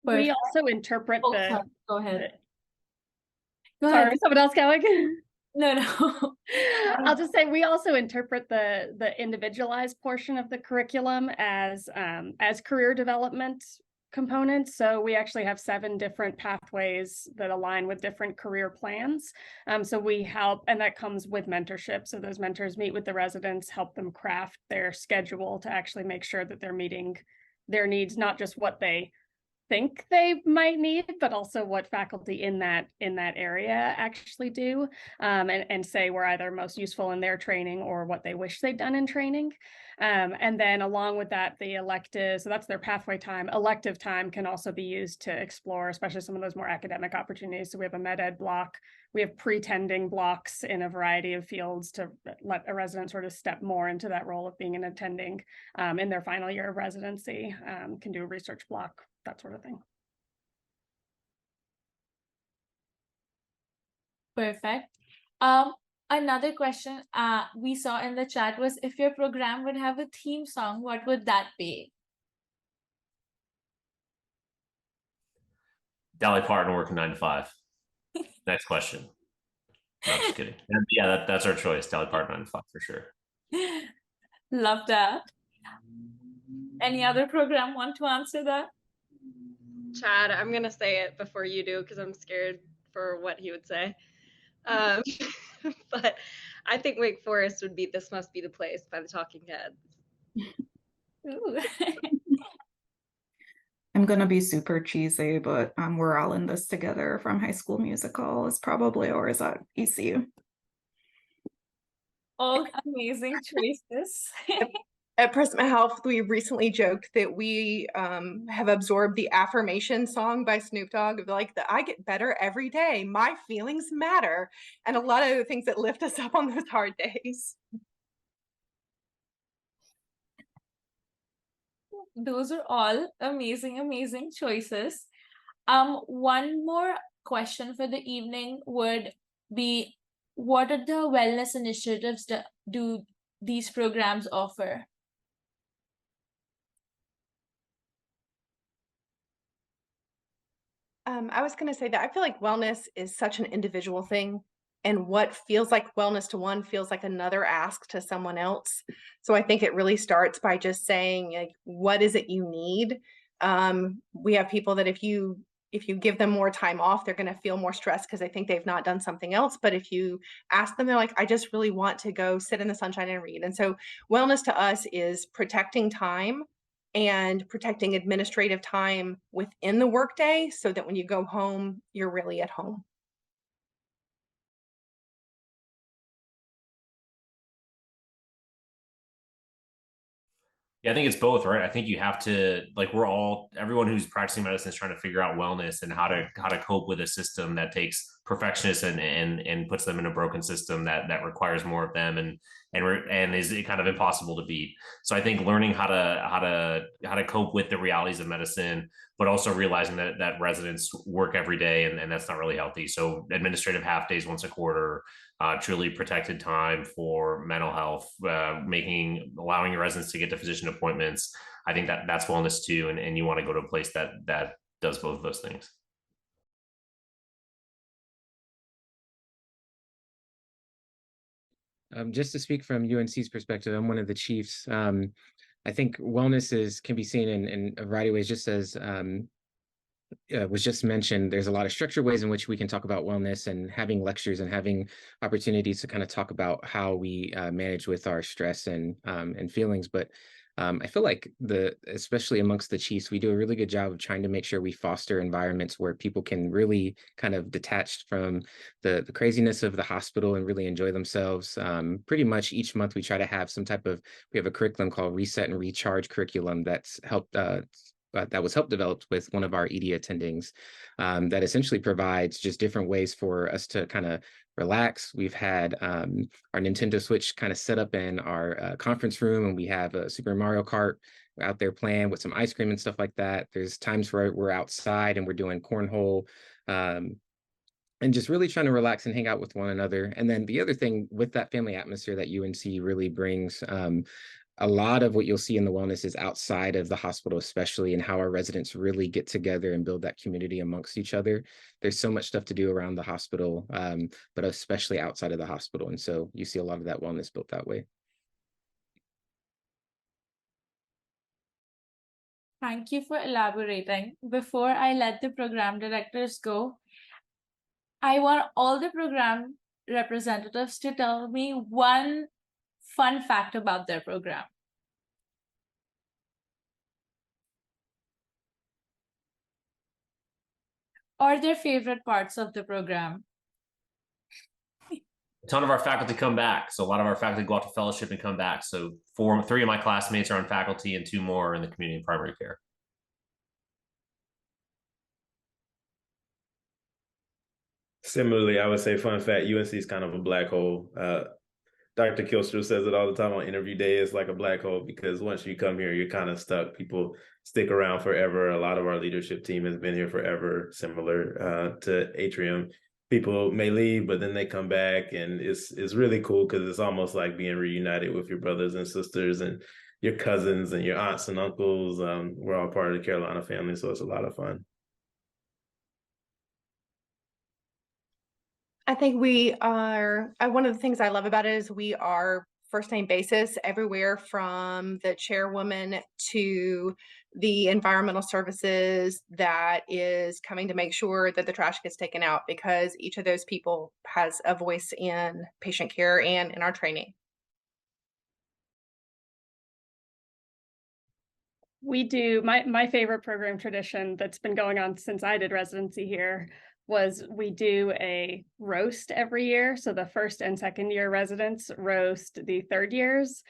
We also interpret Go ahead. Sorry, someone else going? No. I'll just say we also interpret the individualized portion of the curriculum as career development components. So we actually have 7 different pathways that align with different career plans. So we help, and that comes with mentorship. So those mentors meet with the residents, help them craft their schedule to actually make sure that they're meeting their needs, not just what they think they might need, but also what faculty in that area actually do, and say we're either most useful in their training or what they wish they'd done in training. And then along with that, the elective, so that's their pathway time. Elective time can also be used to explore, especially some of those more academic opportunities. So we have a med ed block. We have pretending blocks in a variety of fields to let a resident sort of step more into that role of being an attending in their final year of residency, can do a research block, that sort of thing. Perfect. Another question we saw in the chat was, if your program would have a theme song, what would that be? Dolly Parton working 9 to 5. Next question. No, I'm just kidding. Yeah, that's our choice. Dolly Parton 9 to 5 for sure. Love that. Any other program want to answer that? Chad, I'm gonna say it before you do because I'm scared for what he would say. But I think Wake Forest would be This Must Be the Place by the Talking Heads. I'm gonna be super cheesy, but We're All in This Together from High School Musical is probably ours at ECU. All amazing choices. At Prisma Health, we recently joked that we have absorbed the affirmation song by Snoop Dogg, like the I get better every day, my feelings matter, and a lot of the things that lift us up on those hard days. Those are all amazing, amazing choices. One more question for the evening would be, what are the wellness initiatives that do these programs offer? I was going to say that I feel like wellness is such an individual thing, and what feels like wellness to one feels like another ask to someone else. So I think it really starts by just saying, like, what is it you need? We have people that if you give them more time off, they're going to feel more stressed because they think they've not done something else. But if you ask them, they're like, I just really want to go sit in the sunshine and read. And so wellness to us is protecting time and protecting administrative time within the workday so that when you go home, you're really at home. Yeah, I think it's both, right? I think you have to, like, everyone who's practicing medicine is trying to figure out wellness and how to cope with a system that takes perfectionists and puts them in a broken system that requires more of them and is kind of impossible to beat. So I think learning how to cope with the realities of medicine, but also realizing that residents work every day and that's not really healthy. So administrative half days once a quarter, truly protected time for mental health, allowing your residents to get to physician appointments. I think that's wellness too. And you want to go to a place that does both of those things. Just to speak from UNC's perspective, I'm one of the chiefs. I think wellness can be seen in a variety of ways, just as was just mentioned. There's a lot of structured ways in which we can talk about wellness, and having lectures and having opportunities to kind of talk about how we manage with our stress and feelings. But I feel like especially amongst the chiefs, we do a really good job of trying to make sure we foster environments where people can really kind of detach from the craziness of the hospital and really enjoy themselves. Pretty much each month we try to have we have a curriculum called Reset and Recharge curriculum that's helped that was helped developed with one of our ED attendings that essentially provides just different ways for us to kind of relax. We've had our Nintendo Switch kind of set up in our conference room, and we have a Super Mario Kart out there playing with some ice cream and stuff like that. There's times where we're outside and we're doing cornhole and just really trying to relax and hang out with one another. And then the other thing with that family atmosphere that UNC really brings, a lot of what you'll see in the wellness is outside of the hospital, especially, and how our residents really get together and build that community amongst each other. There's so much stuff to do around the hospital, but especially outside of the hospital. And so you see a lot of that wellness built that way. Thank you for elaborating. Before I let the program directors go, I want all the program representatives to tell me one fun fact about their program. Or their favorite parts of the program. ton of our faculty come back. So a lot of our faculty go off to fellowship and come back. So three of my classmates are on faculty and 2 more are in the community and primary care. Similarly, I would say, fun fact, UNC is kind of a black hole. Dr. Kilstrom says it all the time on interview day. It's like a black hole because once you come here, you're kind of stuck. People stick around forever. A lot of our leadership team has been here forever, similar to Atrium. People may leave, but then they come back, and it's really cool because it's almost like being reunited with your brothers and sisters and your cousins and your aunts and uncles. We're all part of the Carolina family, so it's a lot of fun. I think we are, one of the things I love about it is we are first name basis everywhere, from the chairwoman to the environmental services that is coming to make sure that the trash gets taken out, because each of those people has a voice in patient care and in our training. We do, my favorite program tradition that's been going on since I did residency here was we do a roast every year. So the first and second year residents roast the third years.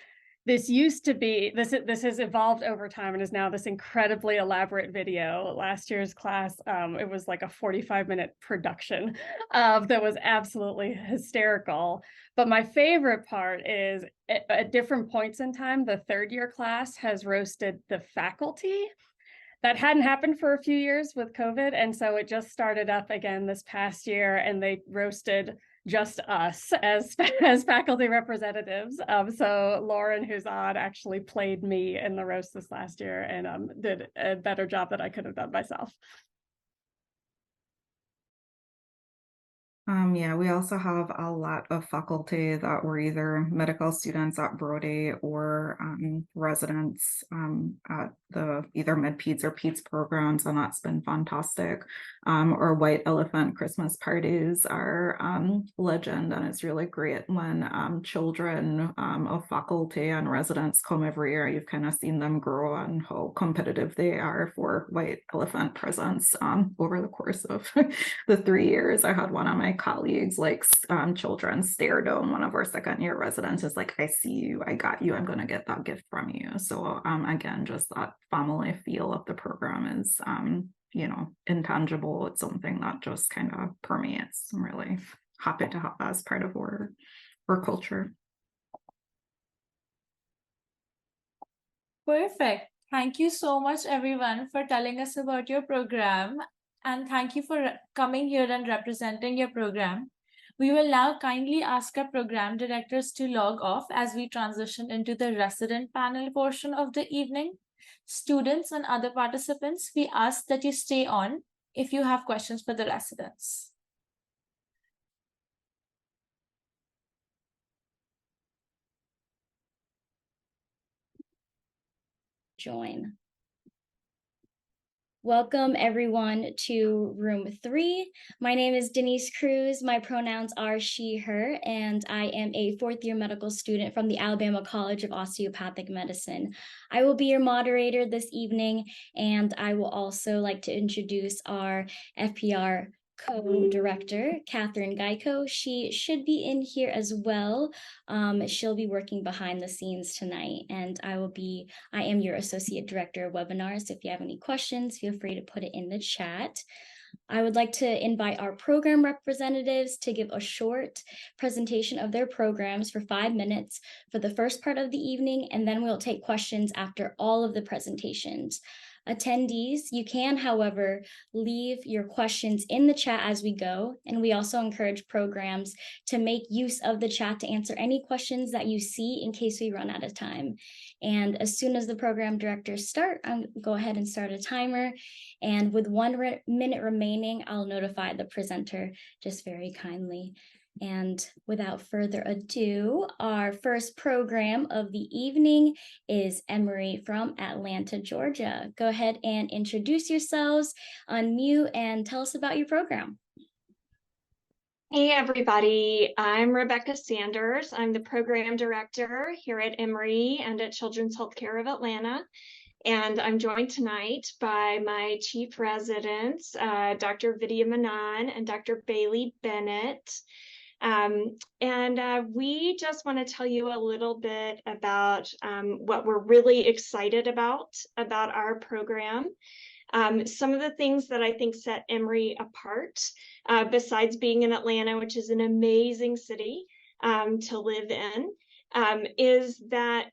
This used to be, this has evolved over time and is now this incredibly elaborate video. Last year's class, it was like a 45-minute production that was absolutely hysterical. But my favorite part is at different points in time, the third year class has roasted the faculty. That hadn't happened for a few years with COVID. And so it just started up again this past year, and they roasted just us as faculty representatives. So Lauren, who's on, actually played me in the roast this last year and did a better job than I could have done myself. Yeah, we also have a lot of faculty that were either medical students at Brody or residents at the either med-peds or peds programs, and that's been fantastic. Our White Elephant Christmas parties are legend, and it's really great when children of faculty and residents come every year. You've kind of seen them grow and how competitive they are for White Elephant presents over the course of the 3 years. I had one of my colleagues, like children, stare down one of our second year residents, is like, I see you, I got you, I'm going to get that gift from you. So again, just that family feel of the program is you know, intangible. It's something that just kind of permeates. I'm really happy to have that as part of our culture. Perfect. Thank you so much, everyone, for telling us about your program. And thank you for coming here and representing your program. We will now kindly ask our program directors to log off as we transition into the resident panel portion of the evening. Students and other participants, we ask that you stay on if you have questions for the residents. Join. Welcome everyone to room 3. My name is Denise Cruz. My pronouns are she, her, and I am a 4th year medical student from the Alabama College of Osteopathic Medicine. I will be your moderator this evening, and I will also like to introduce our FPR co-director, Catherine Geico. She should be in here as well. She'll be working behind the scenes tonight, and I am your associate director of webinars. If you have any questions, feel free to put it in the chat. I would like to invite our program representatives to give a short presentation of their programs for 5 minutes for the first part of the evening, and then we'll take questions after all of the presentations. Attendees, you can, however, leave your questions in the chat as we go, and we also encourage programs to make use of the chat to answer any questions that you see in case we run out of time. And as soon as the program directors start, I'll go ahead and start a timer, and with 1 minute remaining, I'll notify the presenter just very kindly. And without further ado, our first program of the evening is Emory from Atlanta, Georgia. Go ahead and introduce yourselves, unmute, and tell us about your program. Hey everybody, I'm Rebecca Sanders. I'm the program director here at Emory and at Children's Healthcare of Atlanta. And I'm joined tonight by my chief residents, Dr. Vidya Manan and Dr. Bailey Bennett. We just want to tell you a little bit about what we're really excited about our program. Some of the things that I think set Emory apart, besides being in Atlanta, which is an amazing city to live in, is that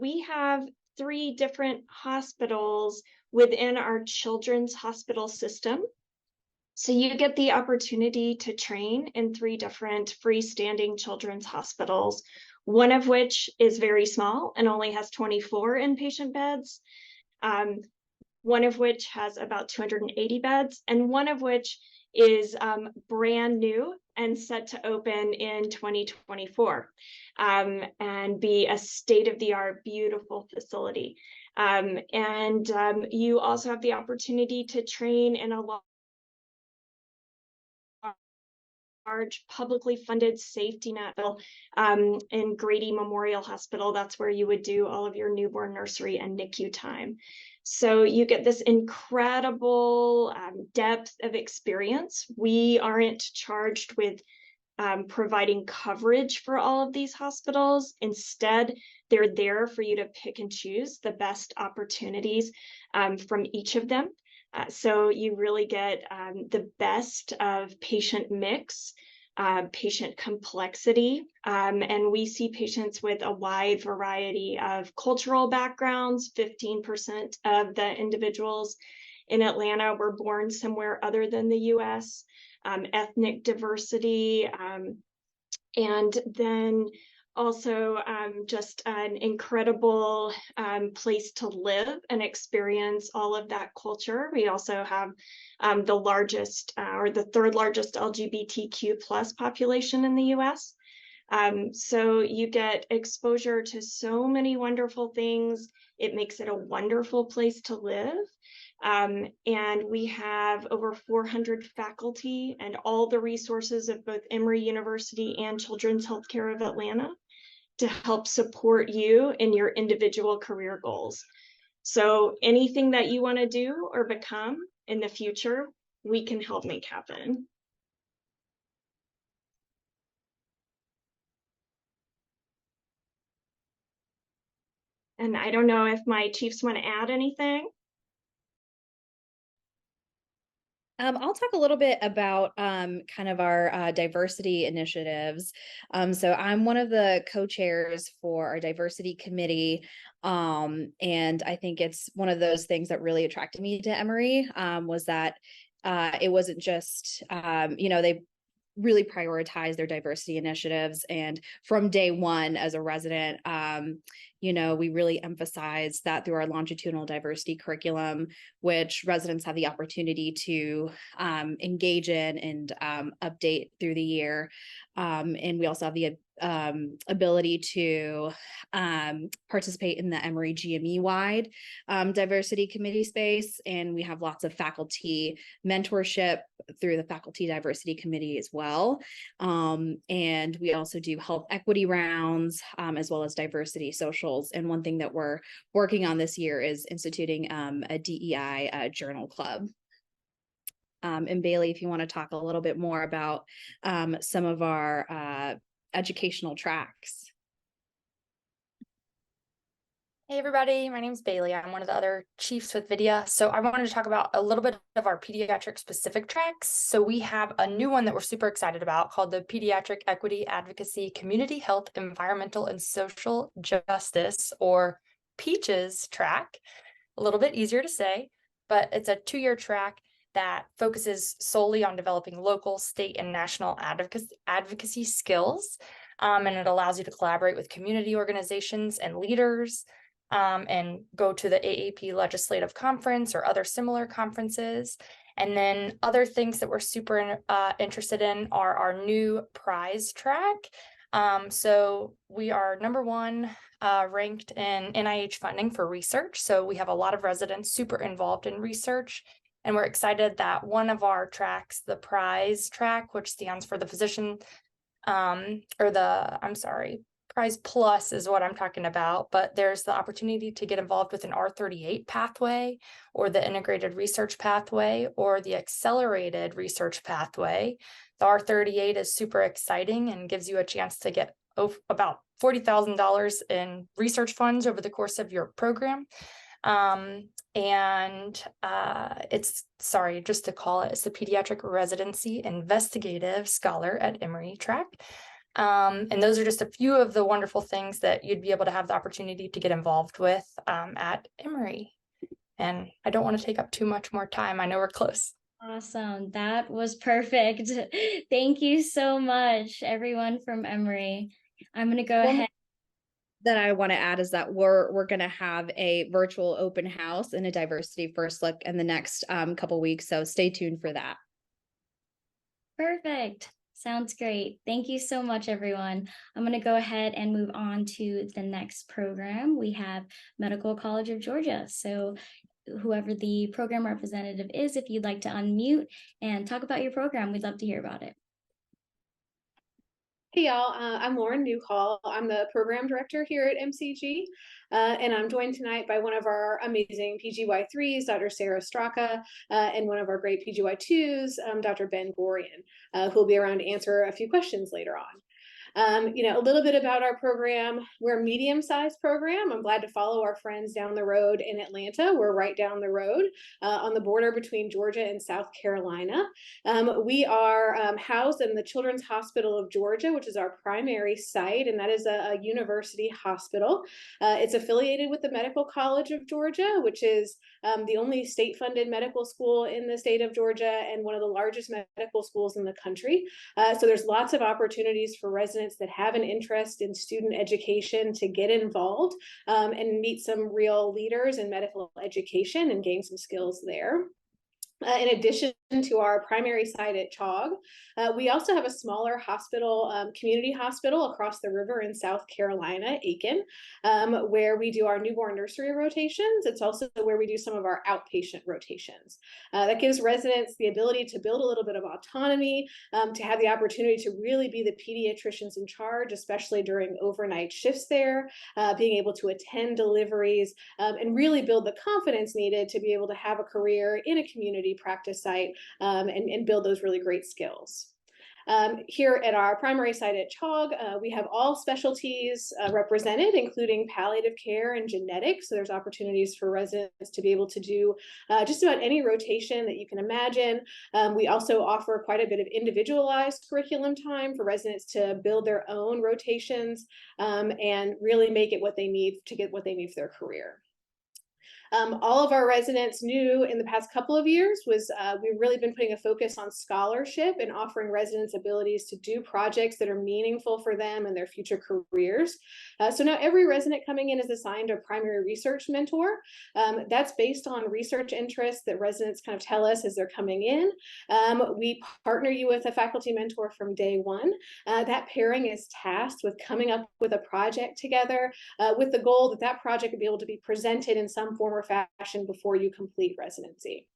we have 3 different hospitals within our children's hospital system. So you get the opportunity to train in 3 different freestanding children's hospitals, one of which is very small and only has 24 inpatient beds, one of which has about 280 beds, and one of which is brand new and set to open in 2024 and be a state-of-the-art, beautiful facility. You also have the opportunity to train in a large publicly funded safety net in Grady Memorial Hospital. That's where you would do all of your newborn nursery and NICU time. So you get this incredible depth of experience. We aren't charged with providing coverage for all of these hospitals. Instead, they're there for you to pick and choose the best opportunities from each of them. So you really get the best of patient mix, patient complexity, and we see patients with a wide variety of cultural backgrounds. 15% of the individuals in Atlanta were born somewhere other than the US, ethnic diversity, and then also just an incredible place to live and experience all of that culture. We also have the largest or the 3rd largest LGBTQ plus population in the US. So you get exposure to so many wonderful things. It makes it a wonderful place to live. And we have over 400 faculty and all the resources of both Emory University and Children's Healthcare of Atlanta to help support you in your individual career goals. So anything that you want to do or become in the future, we can help make happen. And I don't know if my chiefs want to add anything. I'll talk a little bit about kind of our diversity initiatives. So I'm one of the co-chairs for our diversity committee. And I think it's one of those things that really attracted me to Emory was that it wasn't just, they really prioritize their diversity initiatives. And from day one as a resident, we really emphasize that through our longitudinal diversity curriculum, which residents have the opportunity to engage in and update through the year. And we also have the ability to participate in the Emory GME-wide diversity committee space. And we have lots of faculty mentorship through the faculty diversity committee as well. And we also do health equity rounds as well as diversity socials. And one thing that we're working on this year is instituting a DEI journal club. And Bailey, if you want to talk a little bit more about some of our educational tracks. Hey everybody, my name is Bailey. I'm one of the other chiefs with Vidya. So I wanted to talk about a little bit of our pediatric specific tracks. So we have a new one that we're super excited about called the Pediatric Equity Advocacy Community Health, Environmental and Social Justice, or PEACHES track. A little bit easier to say, but it's a 2-year track that focuses solely on developing local, state, and national advocacy skills. And it allows you to collaborate with community organizations and leaders, and go to the AAP Legislative Conference or other similar conferences. And then other things that we're super interested in are our new prize track. So we are #1 ranked in NIH funding for research. So we have a lot of residents super involved in research. And we're excited that one of our tracks, the prize track, which stands for the physician, Prize Plus is what I'm talking about, but there's the opportunity to get involved with an R38 pathway or the integrated research pathway or the accelerated research pathway. The R38 is super exciting and gives you a chance to get about $40,000 in research funds over the course of your program. Just to call it, it's the Pediatric Residency Investigative Scholar at Emory track. And those are just a few of the wonderful things that you'd be able to have the opportunity to get involved with at Emory. And I don't want to take up too much more time. I know we're close. Awesome. That was perfect. Thank you so much, everyone from Emory. I'm going to go ahead. That I want to add is that we're going to have a virtual open house and a diversity first look in the next couple weeks. So stay tuned for that. Perfect. Sounds great. Thank you so much, everyone. I'm going to go ahead and move on to the next program. We have Medical College of Georgia. So whoever the program representative is, if you'd like to unmute and talk about your program, we'd love to hear about it. Hey y'all, I'm Lauren Newcall. I'm the program director here at MCG, and I'm joined tonight by one of our amazing PGY3s, Dr. Sarah Straka, and one of our great PGY2s, Dr. Ben Gorian, who will be around to answer a few questions later on. A little bit about our program. We're a medium-sized program. I'm glad to follow our friends down the road in Atlanta. We're right down the road on the border between Georgia and South Carolina. We are housed in the Children's Hospital of Georgia, which is our primary site, and that is a university hospital. It's affiliated with the Medical College of Georgia, which is the only state-funded medical school in the state of Georgia and one of the largest medical schools in the country. So there's lots of opportunities for residents that have an interest in student education to get involved and meet some real leaders in medical education and gain some skills there. In addition to our primary site at CHOG, we also have a smaller hospital, community hospital across the river in South Carolina, Aiken, where we do our newborn nursery rotations. It's also where we do some of our outpatient rotations. That gives residents the ability to build a little bit of autonomy, to have the opportunity to really be the pediatricians in charge, especially during overnight shifts there, being able to attend deliveries, and really build the confidence needed to be able to have a career in a community practice site and build those really great skills. Here at our primary site at CHOG, we have all specialties represented, including palliative care and genetics. So there's opportunities for residents to be able to do just about any rotation that you can imagine. We also offer quite a bit of individualized curriculum time for residents to build their own rotations and really make it what they need to get what they need for their career. All of our residents knew in the past couple of years was we've really been putting a focus on scholarship and offering residents abilities to do projects that are meaningful for them and their future careers. So now every resident coming in is assigned a primary research mentor. That's based on research interests that residents kind of tell us as they're coming in. We partner you with a faculty mentor from day one. That pairing is tasked with coming up with a project together with the goal that that project would be able to be presented in some form or fashion before you complete residency.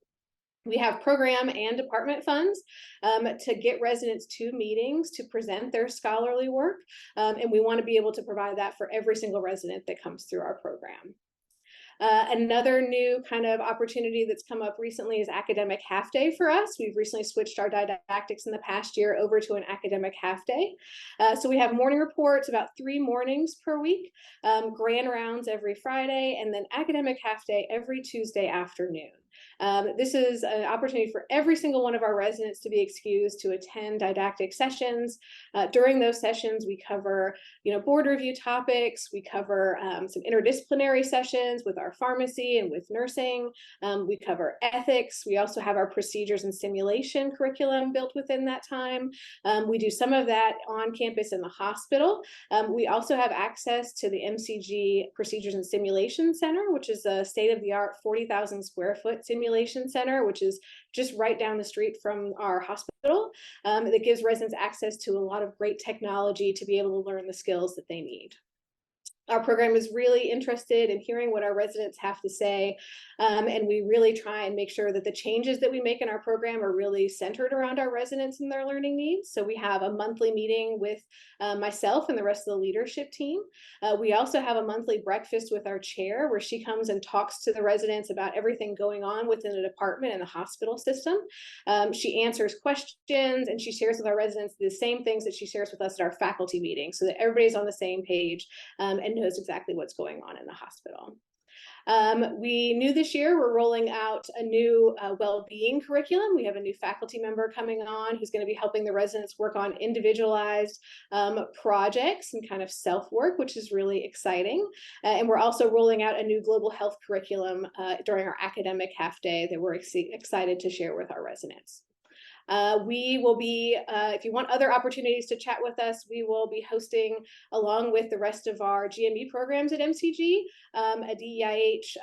We have program and department funds to get residents to meetings to present their scholarly work, and we want to be able to provide that for every single resident that comes through our program. Another new kind of opportunity that's come up recently is academic half day for us. We've recently switched our didactics in the past year over to an academic half day. So we have morning reports about 3 mornings per week, grand rounds every Friday, and then academic half day every Tuesday afternoon. This is an opportunity for every single one of our residents to be excused to attend didactic sessions. During those sessions, we cover, board review topics. We cover some interdisciplinary sessions with our pharmacy and with nursing. We cover ethics. We also have our procedures and simulation curriculum built within that time. We do some of that on campus in the hospital. We also have access to the MCG Procedures and Simulation Center, which is a state-of-the-art 40,000 square foot simulation center, which is just right down the street from our hospital. That gives residents access to a lot of great technology to be able to learn the skills that they need. Our program is really interested in hearing what our residents have to say, and we really try and make sure that the changes that we make in our program are really centered around our residents and their learning needs. So we have a monthly meeting with myself and the rest of the leadership team. We also have a monthly breakfast with our chair where she comes and talks to the residents about everything going on within the department and the hospital system. She answers questions and she shares with our residents the same things that she shares with us at our faculty meeting so that everybody's on the same page and knows exactly what's going on in the hospital. We knew this year we're rolling out a new well-being curriculum. We have a new faculty member coming on who's going to be helping the residents work on individualized projects and kind of self-work, which is really exciting. And we're also rolling out a new global health curriculum during our academic half day that we're excited to share with our residents. We will be, if you want other opportunities to chat with us, we will be hosting, along with the rest of our GME programs at MCG, a DEIH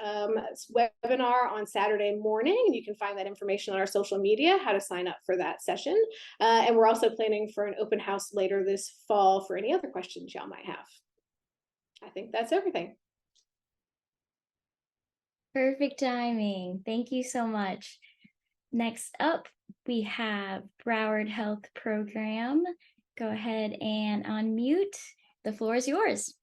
webinar on Saturday morning. And you can find that information on our social media, how to sign up for that session. And we're also planning for an open house later this fall for any other questions y'all might have. I think that's everything. Perfect timing. Thank you so much. Next up, we have Broward Health Program. Go ahead and unmute. The floor is yours.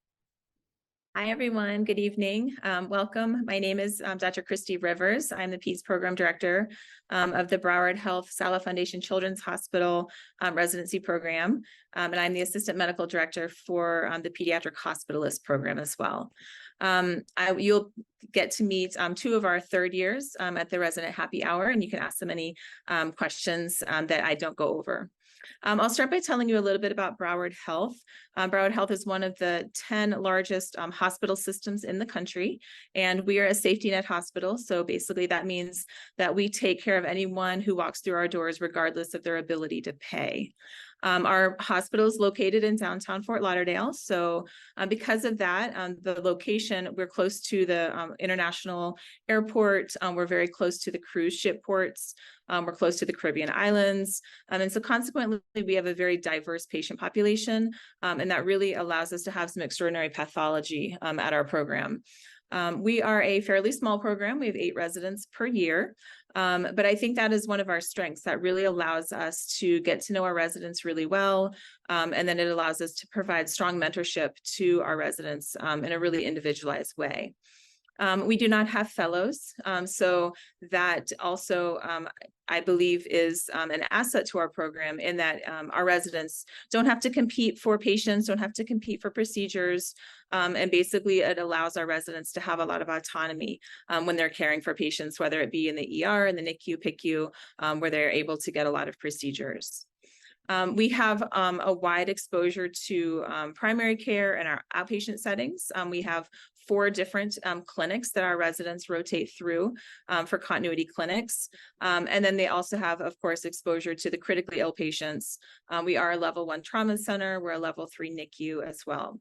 Hi, everyone. Good evening. Welcome. My name is Dr. Christy Rivers. I'm the PEDS Program Director of the Broward Health Sala Foundation Children's Hospital Residency Program. And I'm the Assistant Medical Director for the Pediatric Hospitalist Program as well. You'll get to meet two of our third years at the Resident Happy Hour, and you can ask them any questions that I don't go over. I'll start by telling you a little bit about Broward Health. Broward Health is one of the 10 largest hospital systems in the country, and we are a safety net hospital. So basically that means that we take care of anyone who walks through our doors regardless of their ability to pay. Our hospital is located in downtown Fort Lauderdale. So because of that, the location, we're close to the international airport. We're very close to the cruise ship ports. We're close to the Caribbean islands. And so consequently, we have a very diverse patient population. And that really allows us to have some extraordinary pathology at our program. We are a fairly small program. We have 8 residents per year. But I think that is one of our strengths that really allows us to get to know our residents really well. And then it allows us to provide strong mentorship to our residents in a really individualized way. We do not have fellows, so that also, I believe, is an asset to our program in that our residents don't have to compete for patients, don't have to compete for procedures, and basically it allows our residents to have a lot of autonomy when they're caring for patients, whether it be in the ER, in the NICU, PICU, where they're able to get a lot of procedures. We have a wide exposure to primary care and our outpatient settings. We have 4 different clinics that our residents rotate through for continuity clinics. And then they also have, of course, exposure to the critically ill patients. We are a level 1 trauma center. We're a level 3 NICU as well.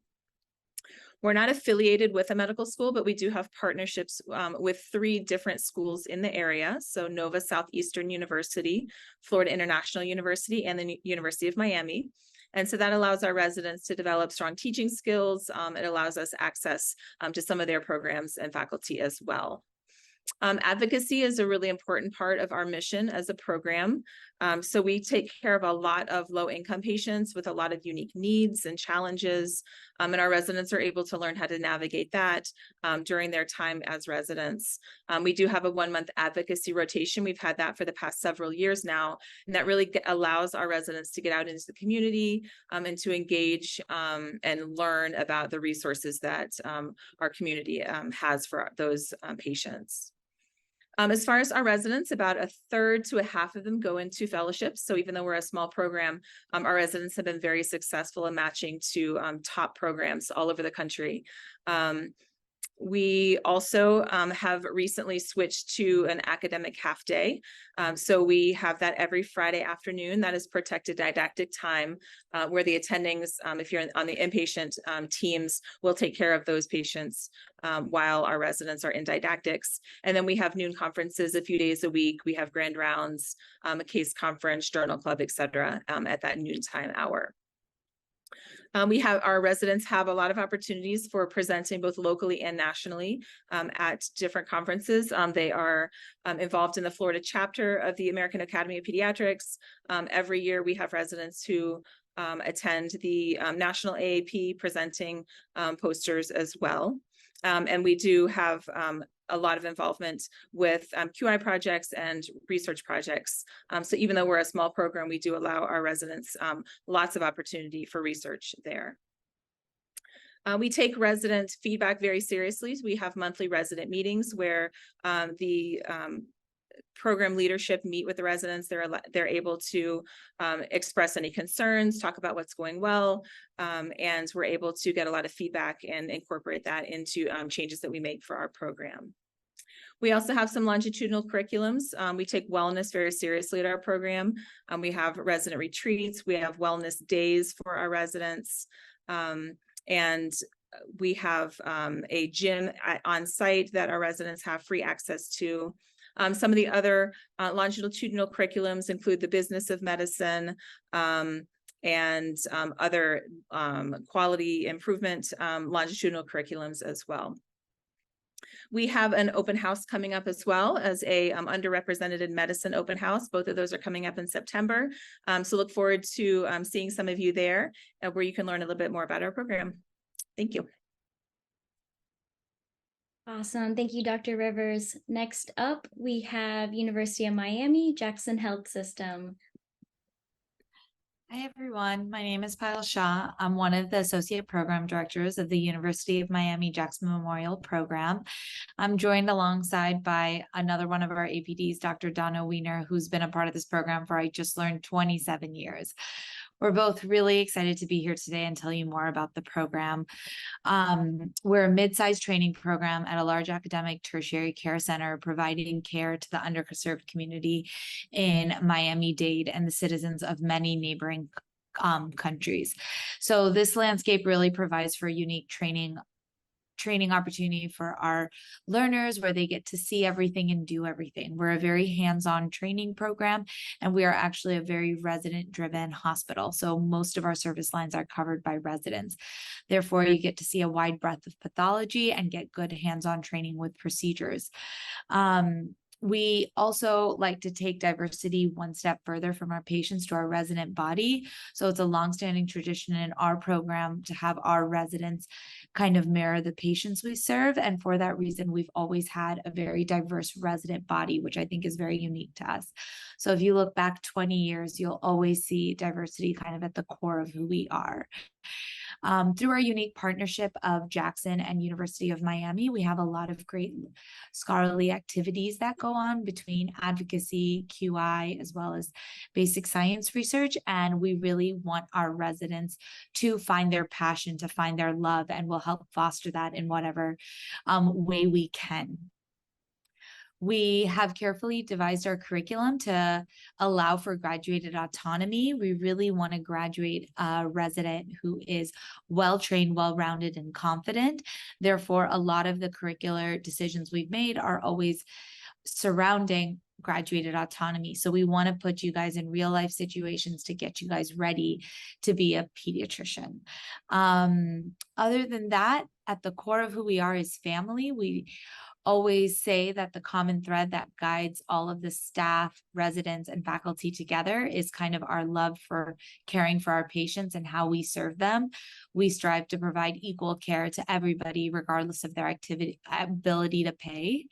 We're not affiliated with a medical school, but we do have partnerships with 3 different schools in the area. So Nova Southeastern University, Florida International University, and the University of Miami. And so that allows our residents to develop strong teaching skills. It allows us access to some of their programs and faculty as well. Advocacy is a really important part of our mission as a program. So we take care of a lot of low-income patients with a lot of unique needs and challenges, and our residents are able to learn how to navigate that during their time as residents. We do have a 1-month advocacy rotation. We've had that for the past several years now, and that really allows our residents to get out into the community and to engage and learn about the resources that our community has for those patients. As far as our residents, about 1/3 to 1/2 of them go into fellowships. So even though we're a small program, our residents have been very successful in matching to top programs all over the country. We also have recently switched to an academic half day. So we have that every Friday afternoon. That is protected didactic time where the attendings, if you're on the inpatient teams, will take care of those patients while our residents are in didactics. And then we have noon conferences a few days a week. We have grand rounds, a case conference, journal club, et cetera, at that noontime hour. Our residents have a lot of opportunities for presenting both locally and nationally at different conferences. They are involved in the Florida chapter of the American Academy of Pediatrics. Every year we have residents who attend the National AAP presenting posters as well. And we do have a lot of involvement with QI projects and research projects. So even though we're a small program, we do allow our residents lots of opportunity for research there. We take resident feedback very seriously. We have monthly resident meetings where the program leadership meet with the residents. They're able to express any concerns, talk about what's going well, and we're able to get a lot of feedback and incorporate that into changes that we make for our program. We also have some longitudinal curriculums. We take wellness very seriously at our program. We have resident retreats. We have wellness days for our residents. And we have a gym on site that our residents have free access to. Some of the other longitudinal curriculums include the business of medicine and other quality improvement longitudinal curriculums as well. We have an open house coming up as well as a underrepresented in medicine open house. Both of those are coming up in September. So look forward to seeing some of you there where you can learn a little bit more about our program. Thank you. Awesome. Thank you, Dr. Rivers. Next up, we have University of Miami, Jackson Health System. Hi, everyone. My name is Payal Shah. I'm one of the associate program directors of the University of Miami Jackson Memorial Program. I'm joined alongside by another one of our APDs, Dr. Donna Wiener, who's been a part of this program for, I just learned, 27 years. We're both really excited to be here today and tell you more about the program. We're a mid-sized training program at a large academic tertiary care center, providing care to the underserved community in Miami-Dade and the citizens of many neighboring countries. So this landscape really provides for a unique training opportunity for our learners where they get to see everything and do everything. We're a very hands-on training program, and we are actually a very resident-driven hospital. So most of our service lines are covered by residents. Therefore, you get to see a wide breadth of pathology and get good hands-on training with procedures. We also like to take diversity one step further from our patients to our resident body. So it's a longstanding tradition in our program to have our residents kind of mirror the patients we serve. And for that reason, we've always had a very diverse resident body, which I think is very unique to us. So if you look back 20 years, you'll always see diversity kind of at the core of who we are. Through our unique partnership of Jackson and University of Miami, we have a lot of great scholarly activities that go on between advocacy, QI, as well as basic science research. And we really want our residents to find their passion, to find their love, and we'll help foster that in whatever way we can. We have carefully devised our curriculum to allow for graduated autonomy. We really want to graduate a resident who is well-trained, well-rounded, and confident. Therefore, a lot of the curricular decisions we've made are always surrounding graduated autonomy. So we want to put you guys in real life situations to get you guys ready to be a pediatrician. Other than that, at the core of who we are is family. We always say that the common thread that guides all of the staff, residents, and faculty together is kind of our love for caring for our patients and how we serve them. We strive to provide equal care to everybody, regardless of their ability to pay.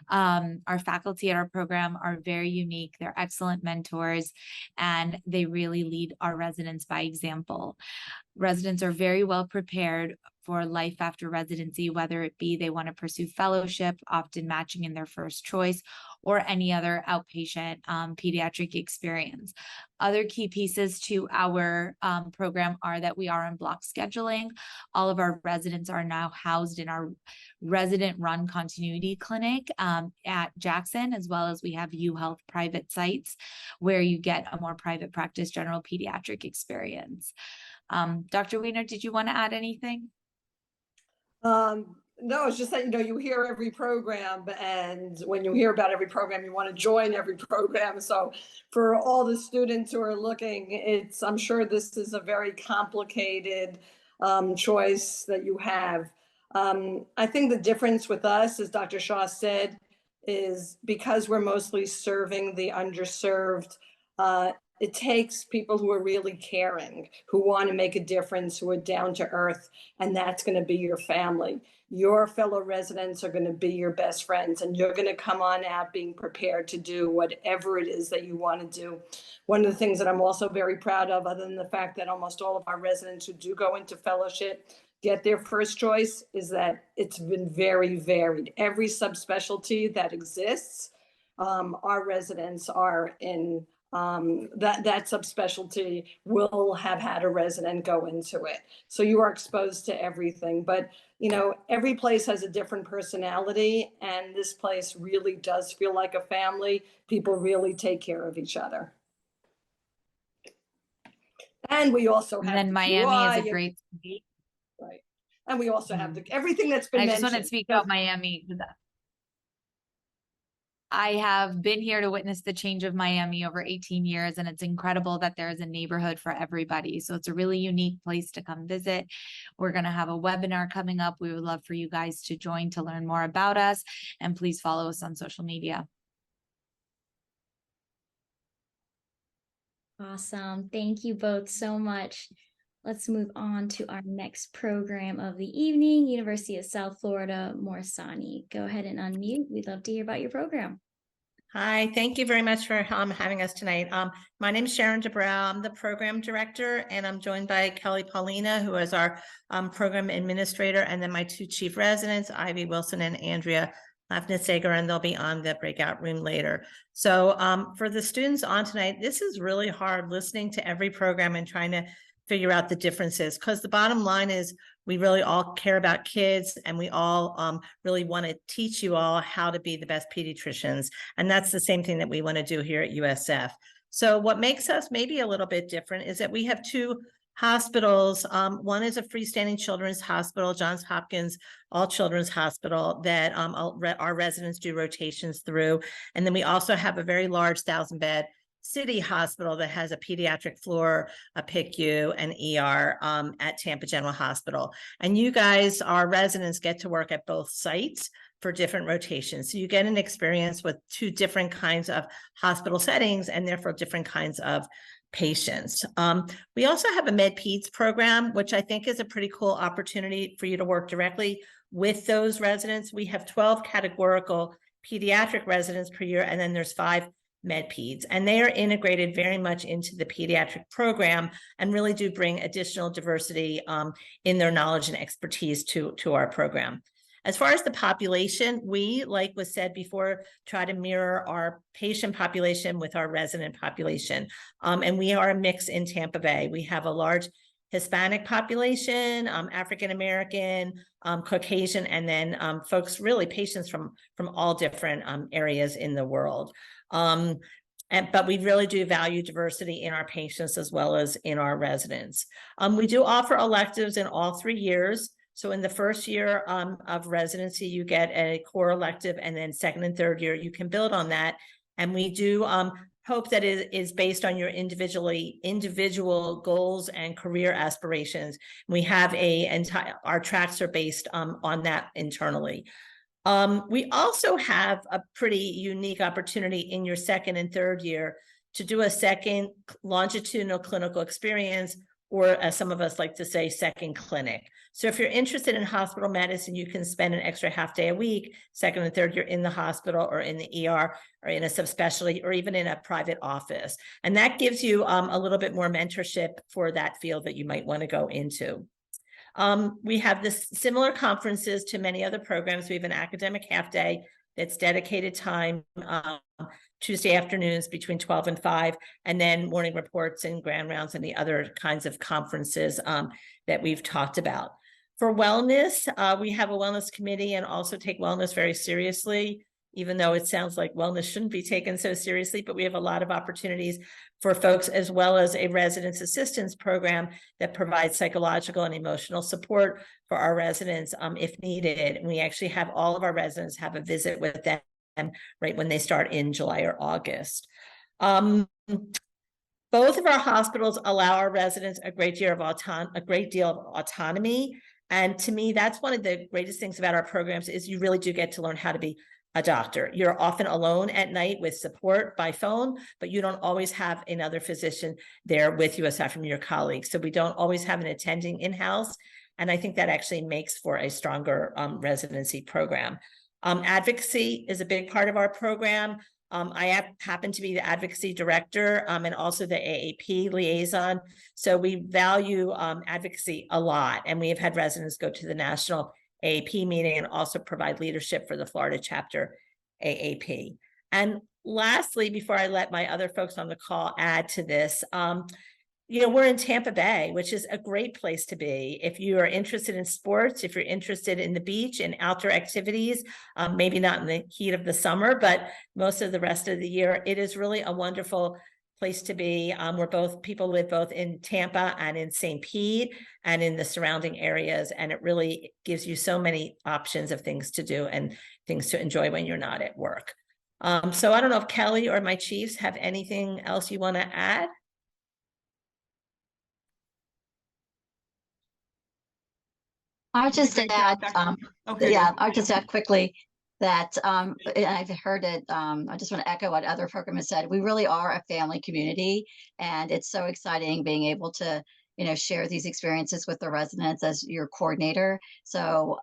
Our faculty at our program are very unique. They're excellent mentors, and they really lead our residents by example. Residents are very well prepared for life after residency, whether it be they want to pursue fellowship, often matching in their first choice, or any other outpatient pediatric experience. Other key pieces to our program are that we are on block scheduling. All of our residents are now housed in our resident-run continuity clinic at Jackson, as well as we have UHealth private sites where you get a more private practice general pediatric experience. Dr. Wiener, did you want to add anything? No, it's just that, you hear every program, and when you hear about every program, you want to join every program. So for all the students who are looking, I'm sure this is a very complicated choice that you have. I think the difference with us, as Dr. Shaw said, is because we're mostly serving the underserved, it takes people who are really caring, who want to make a difference, who are down to earth, and that's going to be your family. Your fellow residents are going to be your best friends, and you're going to come on out being prepared to do whatever it is that you want to do. One of the things that I'm also very proud of, other than the fact that almost all of our residents who do go into fellowship get their first choice, is that it's been very varied. Every subspecialty that exists, our residents are in that subspecialty will have had a resident go into it. So you are exposed to everything, but every place has a different personality, and this place really does feel like a family. People really take care of each other. And we also have And Miami is a great city. Right. And we also have everything that's been mentioned. I just want to speak about Miami. I have been here to witness the change of Miami over 18 years, and it's incredible that there is a neighborhood for everybody. So it's a really unique place to come visit. We're going to have a webinar coming up. We would love for you guys to join to learn more about us, and please follow us on social media. Awesome. Thank you both so much. Let's move on to our next program of the evening, University of South Florida, Morsani. Go ahead and unmute. We'd love to hear about your program. Hi, thank you very much for having us tonight. My name is Sharon DeBrow. I'm the program director, and I'm joined by Kelly Paulina, who is our program administrator, and then my two chief residents, Ivy Wilson and Andrea Lafnitzager, and they'll be on the breakout room later. So for the students on tonight, this is really hard listening to every program and trying to figure out the differences, because the bottom line is we really all care about kids, and we all really want to teach you all how to be the best pediatricians. And that's the same thing that we want to do here at USF. So what makes us maybe a little bit different is that we have two hospitals. One is a freestanding children's hospital, Johns Hopkins All Children's Hospital, that our residents do rotations through. And then we also have a very large 1,000-bed city hospital that has a pediatric floor, a PICU, and ER at Tampa General Hospital. And you guys, our residents, get to work at both sites for different rotations. So you get an experience with two different kinds of hospital settings, and therefore different kinds of patients. We also have a Med-Peds program, which I think is a pretty cool opportunity for you to work directly with those residents. We have 12 categorical pediatric residents per year, and then there's 5 Med-Peds, and they are integrated very much into the pediatric program and really do bring additional diversity in their knowledge and expertise to our program. As far as the population, we, like was said before, try to mirror our patient population with our resident population. And we are a mix in Tampa Bay. We have a large Hispanic population, African-American, Caucasian, and then folks, really patients from all different areas in the world. But we really do value diversity in our patients as well as in our residents. We do offer electives in all 3 years. So in the first year of residency, you get a core elective, and then second and third year, you can build on that. And we do hope that it is based on your individual goals and career aspirations. We have our tracks are based on that internally. We also have a pretty unique opportunity in your second and third year to do a second longitudinal clinical experience, or as some of us like to say, second clinic. So if you're interested in hospital medicine, you can spend an extra half day a week, second and third year, in the hospital or in the ER or in a subspecialty or even in a private office. And that gives you a little bit more mentorship for that field that you might want to go into. We have this similar conferences to many other programs. We have an academic half day that's dedicated time, Tuesday afternoons between 12 and 5, and then morning reports and grand rounds and the other kinds of conferences that we've talked about. For wellness, we have a wellness committee and also take wellness very seriously. even though it sounds like wellness shouldn't be taken so seriously, but we have a lot of opportunities for folks, as well as a residence assistance program that provides psychological and emotional support for our residents if needed. And we actually have all of our residents have a visit with them right when they start in July or August. Both of our hospitals allow our residents a great deal of autonomy. And to me, that's one of the greatest things about our programs is you really do get to learn how to be a doctor. You're often alone at night with support by phone, but you don't always have another physician there with you aside from your colleagues. So we don't always have an attending in-house. And I think that actually makes for a stronger residency program. Advocacy is a big part of our program. I happen to be the advocacy director and also the AAP liaison. So we value advocacy a lot. And we have had residents go to the national AAP meeting and also provide leadership for the Florida chapter AAP. And lastly, before I let my other folks on the call add to this, we're in Tampa Bay, which is a great place to be. If you are interested in sports, if you're interested in the beach and outdoor activities, maybe not in the heat of the summer, but most of the rest of the year, it is really a wonderful place to be. People live both in Tampa and in St. Pete and in the surrounding areas. And it really gives you so many options of things to do and things to enjoy when you're not at work. So I don't know if Kelly or my chiefs have anything else you want to add. I'll just add, I'll just add quickly that I've heard it. I just want to echo what other programs said. We really are a family community, and it's so exciting being able to, share these experiences with the residents as your coordinator. So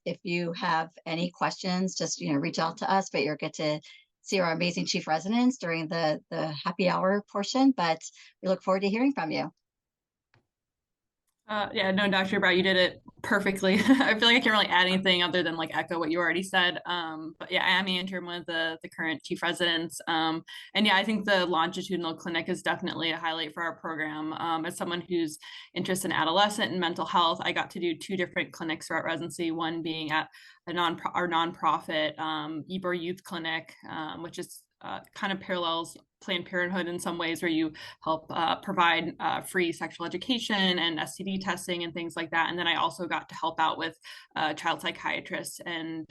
if you have any questions, just reach out to us. But you'll get to see our amazing chief residents during the happy hour portion. But we look forward to hearing from you. No, Dr. Brown, you did it perfectly. I feel like I can't really add anything other than echo what you already said. But yeah, I am Atrium, one of the current chief residents. And yeah, I think the longitudinal clinic is definitely a highlight for our program. As someone who's interested in adolescent and mental health, I got to do 2 different clinics throughout residency, one being at our nonprofit Ebor Youth Clinic, which is kind of parallels Planned Parenthood in some ways, where you help provide free sexual education and STD testing and things like that. And then I also got to help out with child psychiatrists and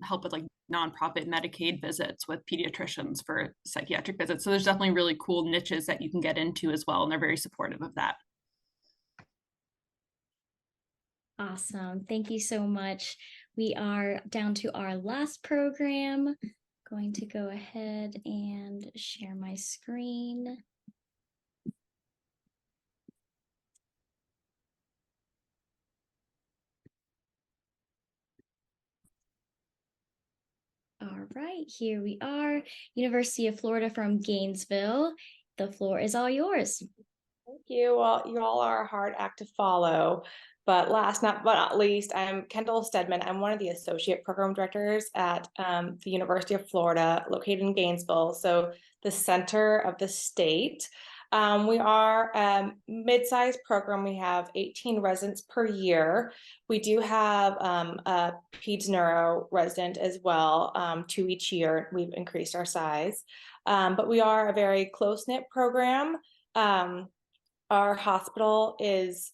help with nonprofit Medicaid visits with pediatricians for psychiatric visits. So there's definitely really cool niches that you can get into as well. And they're very supportive of that. Awesome. Thank you so much. We are down to our last program. Going to go ahead and share my screen. All right, here we are, University of Florida from Gainesville. The floor is all yours. Thank you. Well, you all are a hard act to follow. But last but not least, I'm Kendall Stedman. I'm one of the associate program directors at the University of Florida, located in Gainesville, so the center of the state. We are a mid-sized program. We have 18 residents per year. We do have a peds neuro resident as well, 2 each year. We've increased our size, but we are a very close-knit program. Our hospital is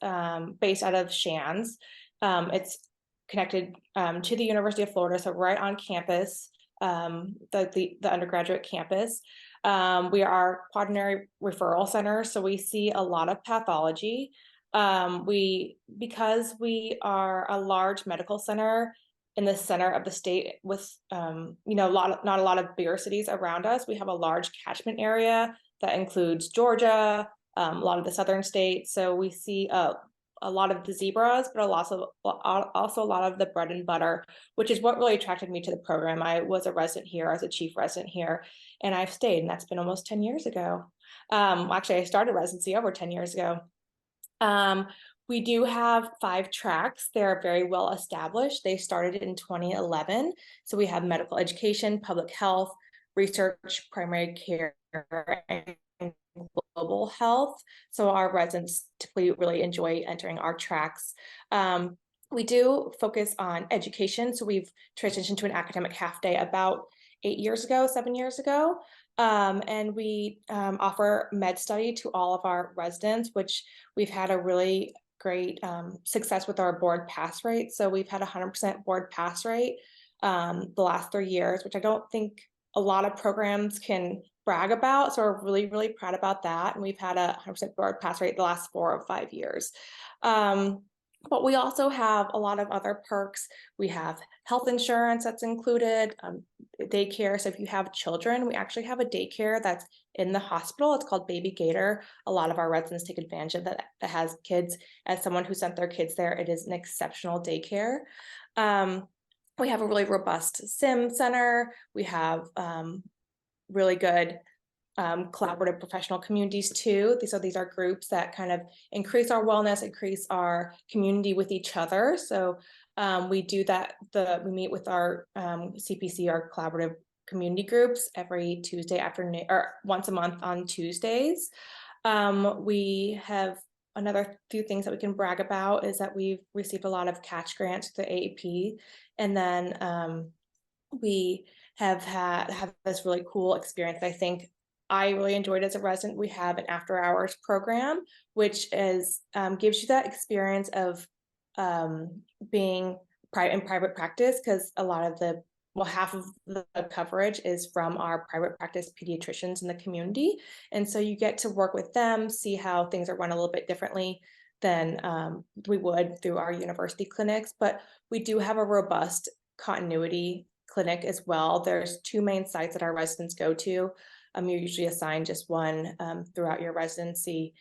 based out of Shands. It's connected to the University of Florida, so right on campus, the undergraduate campus. We are quaternary referral center, so we see a lot of pathology. Because we are a large medical center in the center of the state with not a lot of bigger cities around us, we have a large catchment area that includes Georgia, a lot of the southern states. So we see a lot of the zebras, but also a lot of the bread and butter, which is what really attracted me to the program. I was a resident here, as a chief resident here, and I've stayed, and that's been almost 10 years ago. Actually, I started residency over 10 years ago. We do have 5 tracks. They're very well established. They started in 2011. So we have medical education, public health, research, primary care, and global health. So our residents typically really enjoy entering our tracks. We do focus on education. So we've transitioned to an academic half day about 7 years ago. And we offer med study to all of our residents, which we've had a really great success with our board pass rate. So we've had 100% board pass rate the last 3 years, which I don't think a lot of programs can brag about. So we're really, really proud about that. And we've had a 100% board pass rate the last 4 or 5 years. But we also have a lot of other perks. We have health insurance that's included, daycare. So if you have children, we actually have a daycare that's in the hospital. It's called Baby Gator. A lot of our residents take advantage of that has kids. As someone who sent their kids there, it is an exceptional daycare. We have a really robust sim center. We have really good collaborative professional communities too. So these are groups that kind of increase our wellness, increase our community with each other. So we do that. We meet with our CPC, our collaborative community groups, every Tuesday afternoon or once a month on Tuesdays. We have another few things that we can brag about is that we've received a lot of catch grants through the AAP, and then we have this really cool experience. I think I really enjoyed as a resident. We have an after hours program, which is gives you that experience of being in private practice, because a lot of half of the coverage is from our private practice pediatricians in the community. And so you get to work with them, see how things are run a little bit differently than we would through our university clinics. But we do have a robust continuity clinic as well. There's 2 main sites that our residents go to. You're usually assigned just one throughout your residency.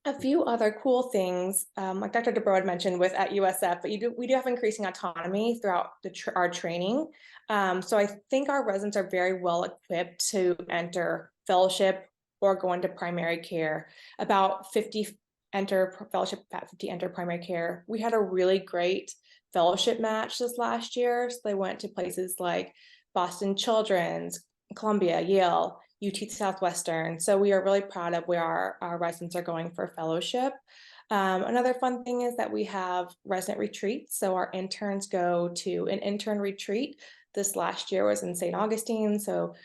A few other cool things, like Dr. DeBro had mentioned at USF, but we do have increasing autonomy throughout our training. So I think our residents are very well equipped to enter fellowship or go into primary care. About 50 enter fellowship, about 50 enter primary care. We had a really great fellowship match this last year. So they went to places like Boston Children's, Columbia, Yale, UT Southwestern. So we are really proud of where our residents are going for fellowship. Another fun thing is that we have resident retreats. So our interns go to an intern retreat. This last year was in St. Augustine. So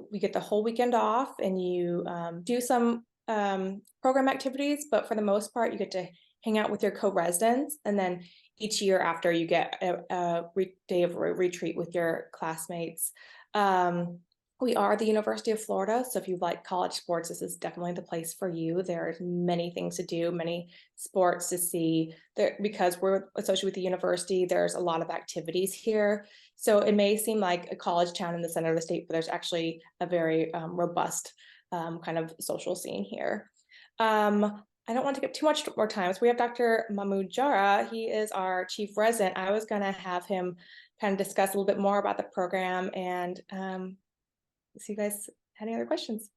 we get the whole weekend off, and you do some program activities, but for the most part, you get to hang out with your co-residents. And then each year after, you get a day of retreat with your classmates. We are the University of Florida, so if you like college sports, this is definitely the place for you. There's many things to do, many sports to see. Because we're associated with the university, there's a lot of activities here. So it may seem like a college town in the center of the state, but there's actually a very robust kind of social scene here. I don't want to take up too much more time. So we have Dr. Mahmoud Jara. He is our chief resident. I was going to have him kind of discuss a little bit more about the program, and see you guys had any other questions.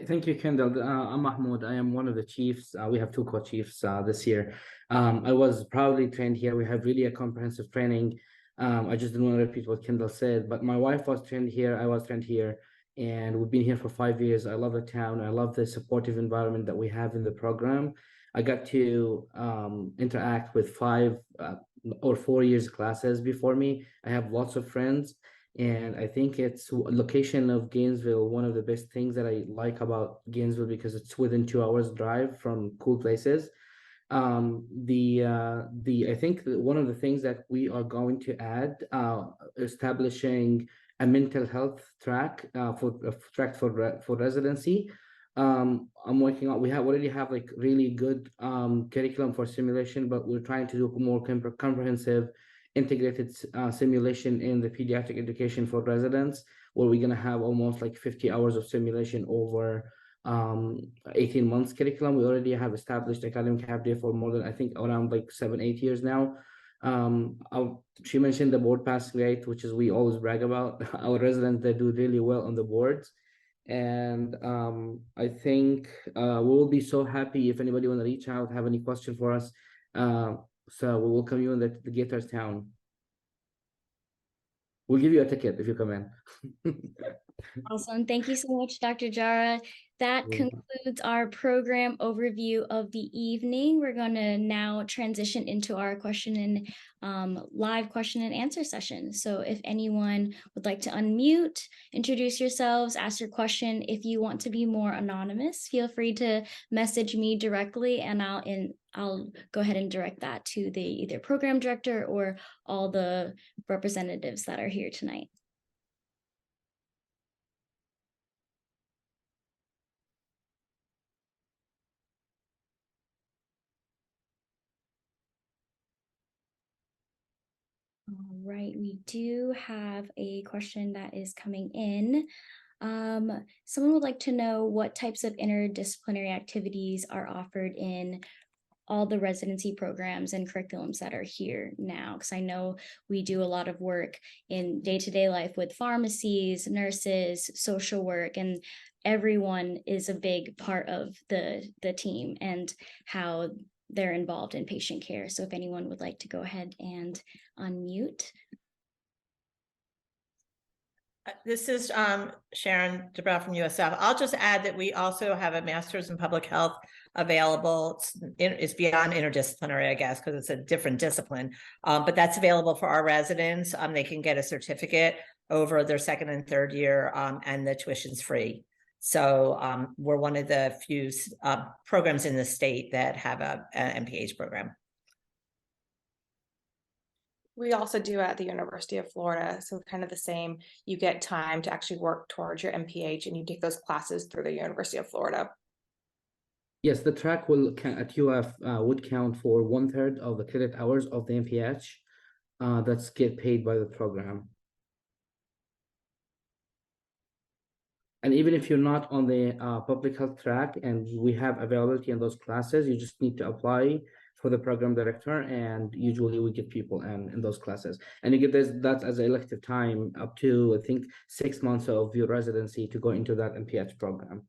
Thank you, Kendall. I'm Mahmoud. I am one of the chiefs. We have 2 co-chiefs this year. I was proudly trained here. We have really a comprehensive training. I just didn't want to repeat what Kendall said, but my wife was trained here. I was trained here, and we've been here for 5 years. I love the town. I love the supportive environment that we have in the program. I got to interact with 5 or 4 years classes before me. I have lots of friends. And I think it's location of Gainesville, one of the best things that I like about Gainesville, because it's within 2 hours drive from cool places. I think one of the things that we are going to add, establishing a mental health track for residency. I'm working on. We already have like really good curriculum for simulation, but we're trying to do more comprehensive integrated simulation in the pediatric education for residents, where we're going to have almost like 50 hours of simulation over 18 months curriculum. We already have established academic half day for more than, I think, around like 7-8 years now. She mentioned the board pass rate, which is we always brag about. Our residents, they do really well on the boards. And I think we will be so happy if anybody want to reach out, have any question for us. So we welcome you in the Gators town. We'll give you a ticket if you come in. Awesome. Thank you so much, Dr. Jara. That concludes our program overview of the evening. We're going to now transition into our live question and answer session. So if anyone would like to unmute, introduce yourselves, ask your question. If you want to be more anonymous, feel free to message me directly, and I'll go ahead and direct that to the either program director or all the representatives that are here tonight. All right, we do have a question that is coming in. Someone would like to know what types of interdisciplinary activities are offered in all the residency programs and curriculums that are here now, because I know we do a lot of work in day-to-day life with pharmacies, nurses, social work, and everyone is a big part of the team and how they're involved in patient care. So if anyone would like to go ahead and unmute. This is Sharon DeBrow from USF. I'll just add that we also have a master's in public health available. It's beyond interdisciplinary, I guess, because it's a different discipline, but that's available for our residents. They can get a certificate over their second and third year, and the tuition's free. So we're one of the few programs in the state that have an MPH program. We also do at the University of Florida, so kind of the same. You get time to actually work towards your MPH, and you take those classes through the University of Florida. Yes, the track at UF would count for 1/3 of the credit hours of the MPH that's get paid by the program. And even if you're not on the public health track and we have availability in those classes, you just need to apply for the program director, and usually we get people in those classes. And you get that as an elective time up to, I think, 6 months of your residency to go into that MPH program.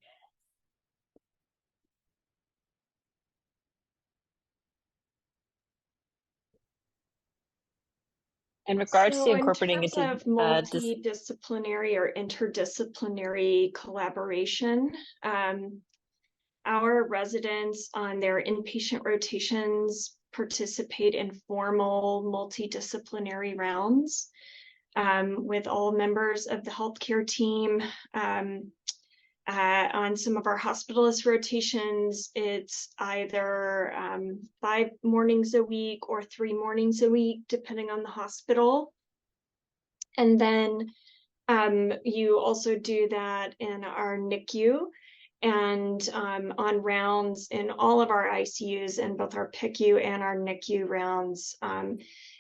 In regards to So incorporating in terms of multidisciplinary or interdisciplinary collaboration, our residents on their inpatient rotations participate in formal multidisciplinary rounds with all members of the healthcare team. On some of our hospitalist rotations, it's either 5 mornings a week or 3 mornings a week, depending on the hospital. And then you also do that in our NICU and on rounds in all of our ICUs, in both our PICU and our NICU rounds.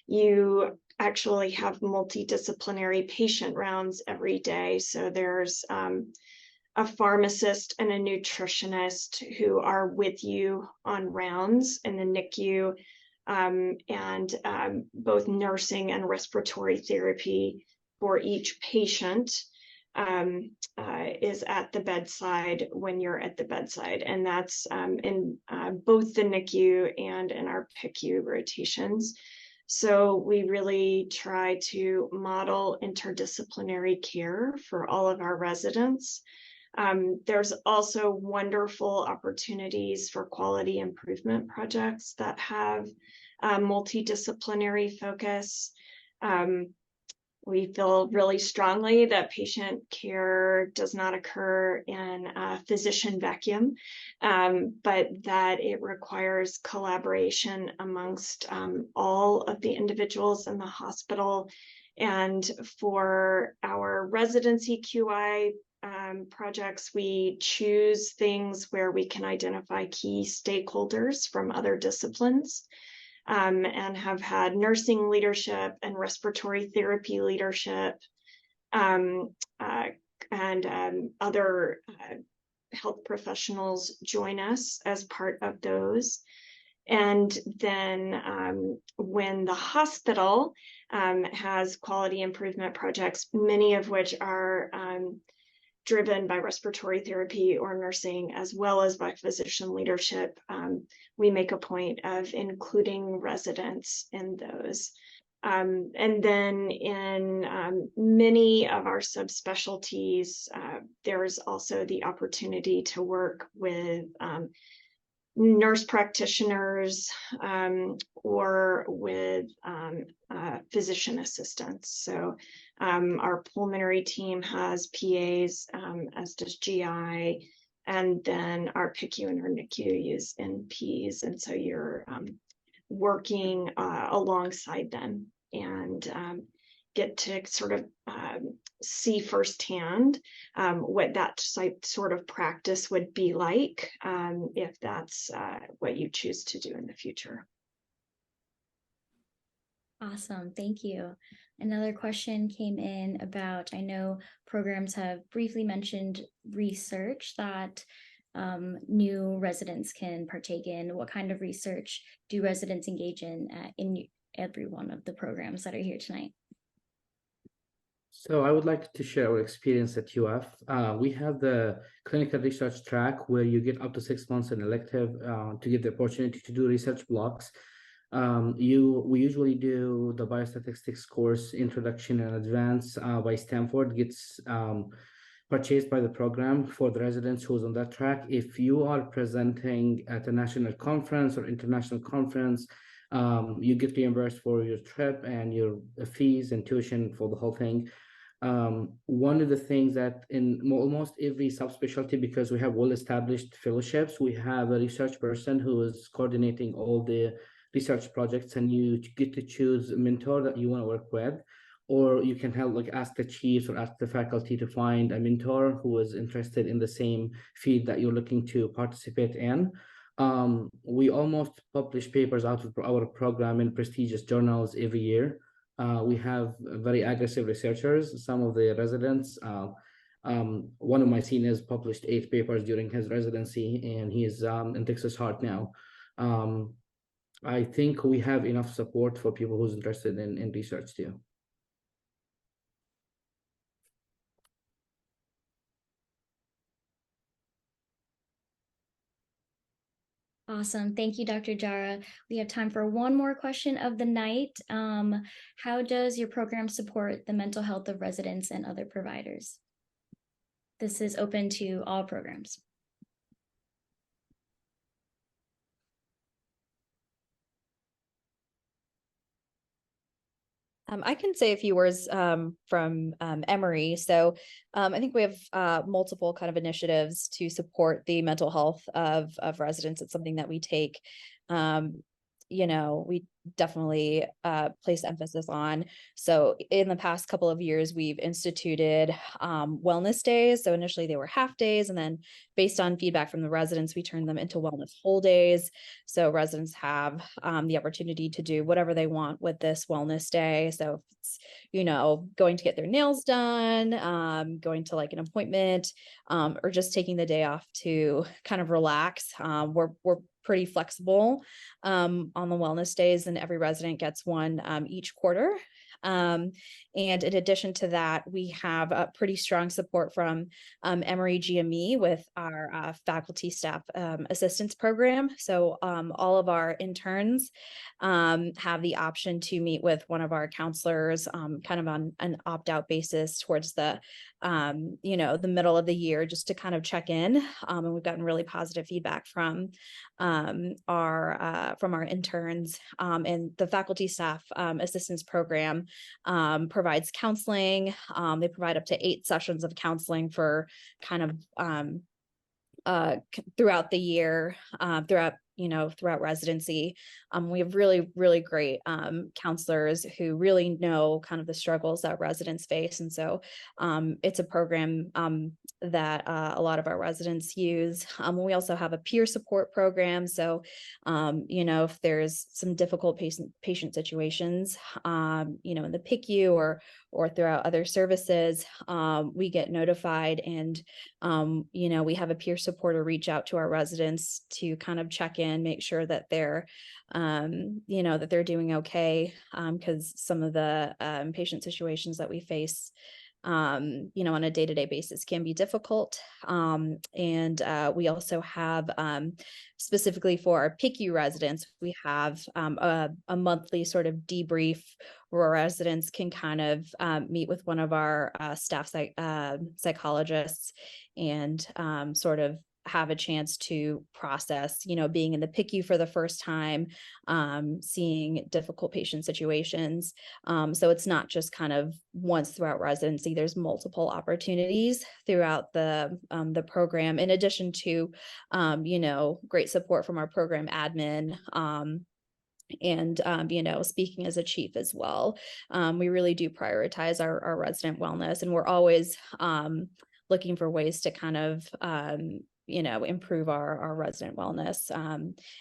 You actually have multidisciplinary patient rounds every day. So there's a pharmacist and a nutritionist who are with you on rounds in the NICU, and both nursing and respiratory therapy for each patient is at the bedside when you're at the bedside. And that's in both the NICU and in our PICU rotations. So we really try to model interdisciplinary care for all of our residents. There's also wonderful opportunities for quality improvement projects that have multidisciplinary focus. We feel really strongly that patient care does not occur in a physician vacuum, but that it requires collaboration amongst all of the individuals in the hospital. And for our residency QI projects, we choose things where we can identify key stakeholders from other disciplines, and have had nursing leadership and respiratory therapy leadership, and other health professionals join us as part of those. And then when the hospital has quality improvement projects, many of which are driven by respiratory therapy or nursing, as well as by physician leadership, we make a point of including residents in those. And then in many of our subspecialties, there's also the opportunity to work with nurse practitioners or with physician assistants. So our pulmonary team has PAs, as does GI, and then our PICU and our NICU use NPs. And so you're working alongside them and get to sort of see firsthand what that sort of practice would be like if that's what you choose to do in the future. Awesome, thank you. Another question came in about, I know programs have briefly mentioned research that new residents can partake in. What kind of research do residents engage in every one of the programs that are here tonight? So I would like to share our experience at UF. We have the clinical research track where you get up to 6 months in elective to get the opportunity to do research blocks. We usually do the biostatistics course, Introduction and Advance by Stanford, gets purchased by the program for the residents who's on that track. If you are presenting at a national conference or international conference, you get reimbursed for your trip and your fees and tuition for the whole thing. One of the things that in almost every subspecialty, because we have well-established fellowships, we have a research person who is coordinating all the research projects, and you get to choose a mentor that you want to work with, or you can help, like, ask the chiefs or ask the faculty to find a mentor who is interested in the same field that you're looking to participate in. We almost publish papers out of our program in prestigious journals every year. We have very aggressive researchers. Some of the residents, one of my seniors published 8 papers during his residency, and he's in Texas Heart now. I think we have enough support for people who's interested in research too. Awesome. Thank you, Dr. Jara. We have time for one more question of the night. How does your program support the mental health of residents and other providers? This is open to all programs. I can say a few words from Emory. So I think we have multiple kind of initiatives to support the mental health of residents. It's something that we take, we definitely place emphasis on. So in the past couple of years, we've instituted wellness days. So initially they were half days, and then based on feedback from the residents, we turned them into wellness whole days. So residents have the opportunity to do whatever they want with this wellness day. So if it's, going to get their nails done, going to like an appointment, or just taking the day off to kind of relax. We're pretty flexible on the wellness days, and every resident gets one each quarter. And in addition to that, we have a pretty strong support from Emory GME with our faculty staff assistance program. So all of our interns have the option to meet with one of our counselors kind of on an opt-out basis towards the the middle of the year, just to kind of check in. And we've gotten really positive feedback from our interns, and the faculty staff assistance program provides counseling. They provide up to 8 sessions of counseling for kind of throughout the year, throughout residency. We have really, really great counselors who really know kind of the struggles that residents face. And so it's a program that a lot of our residents use. We also have a peer support program. So, if there's some difficult patient situations, in the PICU or throughout other services, we get notified, and, we have a peer supporter reach out to our residents to kind of check in, make sure that they're, that they're doing okay. Because some of the patient situations that we face on a day-to-day basis can be difficult. And we also have, specifically for our PICU residents, we have a monthly sort of debrief where residents can kind of meet with one of our staff psychologists and sort of have a chance to process, being in the PICU for the first time, seeing difficult patient situations. So it's not just kind of once throughout residency, there's multiple opportunities throughout the program, in addition to, great support from our program admin, and speaking as a chief as well. We really do prioritize our resident wellness, and we're always looking for ways to kind of improve our resident wellness.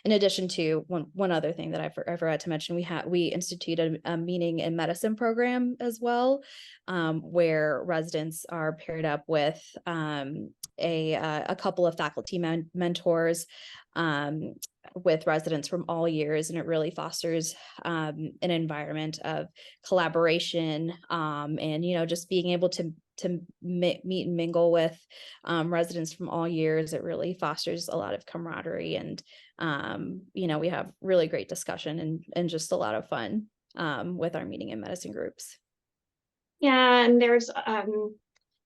In addition to one other thing that I forgot to mention, we instituted a meeting and medicine program as well, where residents are paired up with a couple of faculty mentors with residents from all years, and it really fosters an environment of collaboration, and just being able to meet and mingle with residents from all years. It really fosters a lot of camaraderie, and we have really great discussion and just a lot of fun with our meeting and medicine groups. Yeah, and there's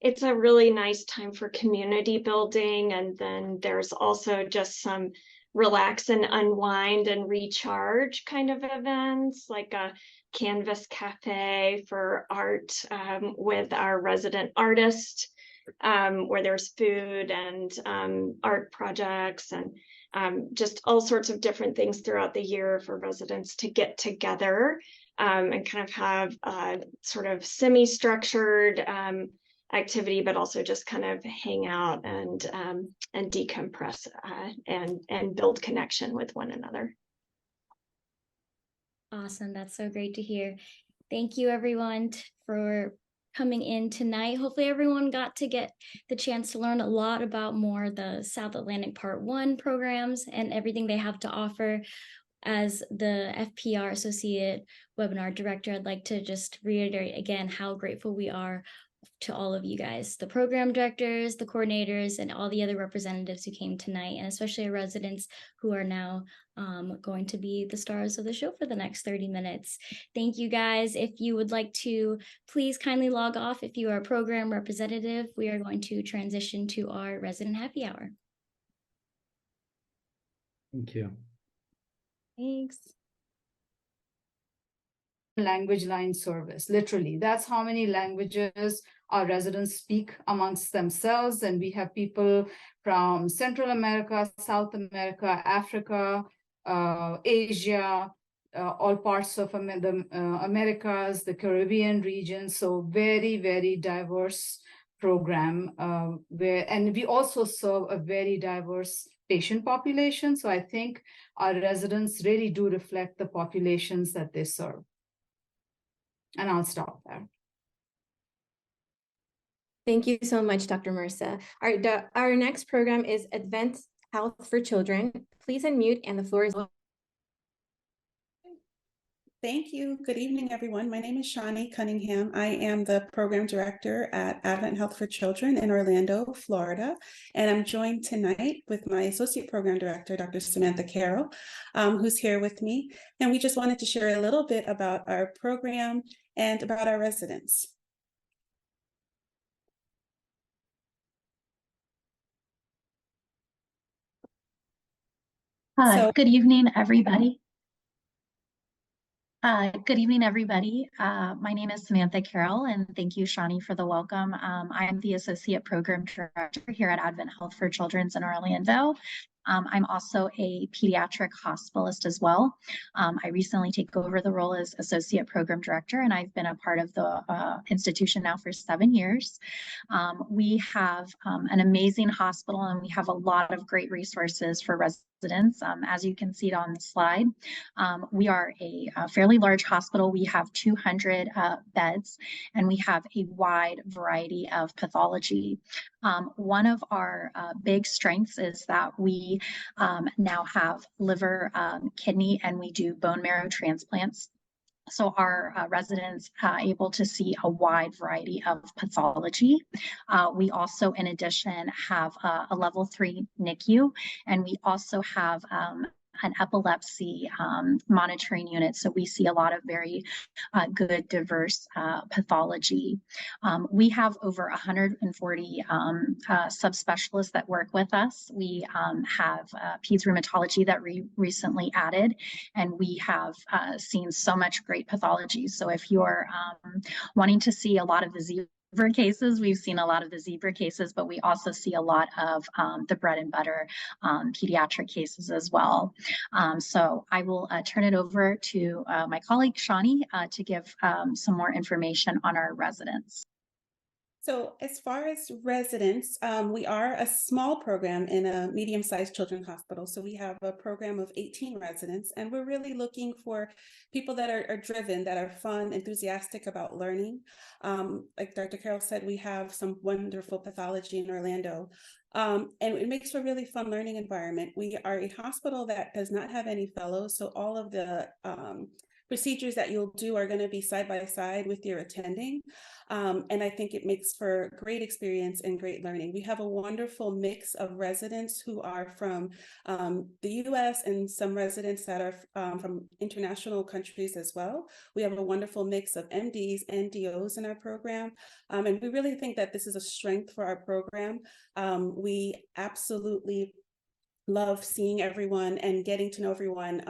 it's a really nice time for community building, and then there's also just some relax and unwind and recharge kind of events, like a Canvas Cafe for art with our resident artist, where there's food and art projects and just all sorts of different things throughout the year for residents to get together and kind of have a sort of semi-structured activity, but also just kind of hang out and decompress and build connection with one another. Awesome. That's so great to hear. Thank you, everyone, for coming in tonight. Hopefully everyone got to get the chance to learn a lot about more the South Atlantic Part 1 programs and everything they have to offer. As the FPR Associate Webinar Director, I'd like to just reiterate again how grateful we are to all of you guys, the program directors, the coordinators, and all the other representatives who came tonight, and especially our residents who are now going to be the stars of the show for the next 30 minutes. Thank you guys. If you would like to, please kindly log off. If you are a program representative, we are going to transition to our resident happy hour. Thank you. Thanks. Language line service, literally. That's how many languages our residents speak amongst themselves. And we have people from Central America, South America, Africa, Asia, all parts of the Americas, the Caribbean region. So very, very diverse program and we also serve a very diverse patient population. So I think our residents really do reflect the populations that they serve. And I'll stop there. Thank you so much, Dr. Mirza. Our next program is Advanced Health for Children. Please unmute, and the floor is open. Thank you. Good evening, everyone. My name is Shani Cunningham. I am the program director at Advent Health for Children in Orlando, Florida. And I'm joined tonight with my associate program director, Dr. Samantha Carroll, who's here with me. And we just wanted to share a little bit about our program and about our residents. Good evening, everybody. Good evening, everybody. My name is Samantha Carroll, and thank you, Shani, for the welcome. I'm the Associate Program Director here at Advent Health for Children in Orlando. I'm also a pediatric hospitalist as well. I recently take over the role as Associate Program Director, and I've been a part of the institution now for 7 years. We have an amazing hospital, and we have a lot of great resources for residents. As you can see on the slide, we are a fairly large hospital. We have 200 beds, and we have a wide variety of pathology. One of our big strengths is that we now have liver, kidney, and we do bone marrow transplants So our residents able to see a wide variety of pathology. We also, in addition, have a level 3 NICU, and we also have an epilepsy monitoring unit. So we see a lot of very good, diverse pathology. We have over 140 subspecialists that work with us. We have peds rheumatology that we recently added, and we have seen so much great pathology. So if you're wanting to see a lot of the zebra cases, we've seen a lot of the zebra cases, but we also see a lot of the bread and butter pediatric cases as well. So I will turn it over to my colleague Shani to give some more information on our residents. So as far as residents, we are a small program in a medium-sized children's hospital. So we have a program of 18 residents, and we're really looking for people that are driven, that are fun, enthusiastic about learning. Like Dr. Carroll said, we have some wonderful pathology in Orlando. And it makes for a really fun learning environment. We are a hospital that does not have any fellows, so all of the procedures that you'll do are going to be side by side with your attending. And I think it makes for great experience and great learning. We have a wonderful mix of residents who are from the US and some residents that are from international countries as well. We have a wonderful mix of MDs and DOs in our program. And we really think that this is a strength for our program. We absolutely love seeing everyone and getting to know everyone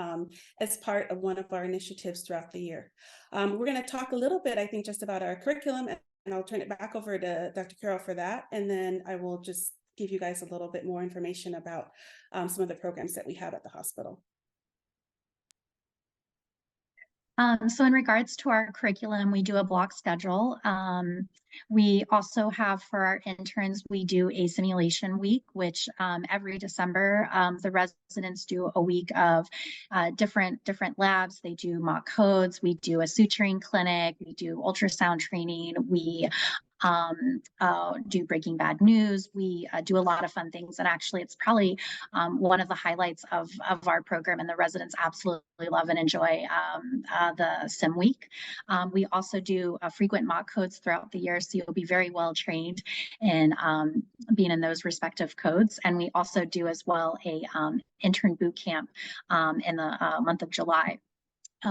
as part of one of our initiatives throughout the year. We're going to talk a little bit, I think, just about our curriculum, and I'll turn it back over to Dr. Carroll for that. And then I will just give you guys a little bit more information about some of the programs that we have at the hospital. So in regards to our curriculum, we do a block schedule. We also have for our interns, we do a simulation week, which every December, the residents do a week of different labs. They do mock codes. We do a suturing clinic. We do ultrasound training. We do Breaking Bad News. We do a lot of fun things, and actually it's probably one of the highlights of our program, and the residents absolutely love and enjoy the sim week. We also do frequent mock codes throughout the year, so you'll be very well trained in being in those respective codes. And we also do as well a intern boot camp in the month of July.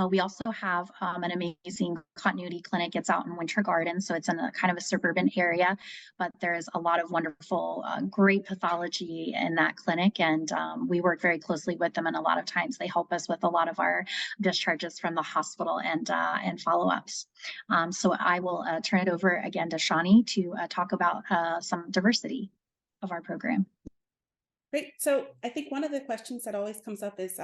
We also have an amazing continuity clinic. It's out in Winter Garden, so it's in a kind of a suburban area, but there's a lot of wonderful, great pathology in that clinic, and we work very closely with them, and a lot of times they help us with a lot of our discharges from the hospital and follow-ups. So I will turn it over again to Shani to talk about some diversity of our program. Great. So I think one of the questions that always comes up is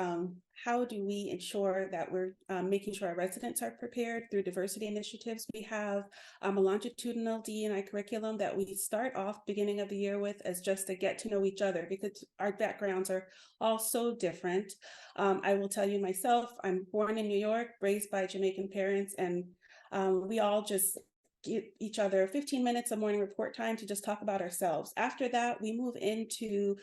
how do we ensure that we're making sure our residents are prepared through diversity initiatives? We have a longitudinal D&I curriculum that we start off beginning of the year with as just to get to know each other, because our backgrounds are all so different. I will tell you myself, I'm born in New York, raised by Jamaican parents, and we all just give each other 15 minutes of morning report time to just talk about ourselves. After that, we move into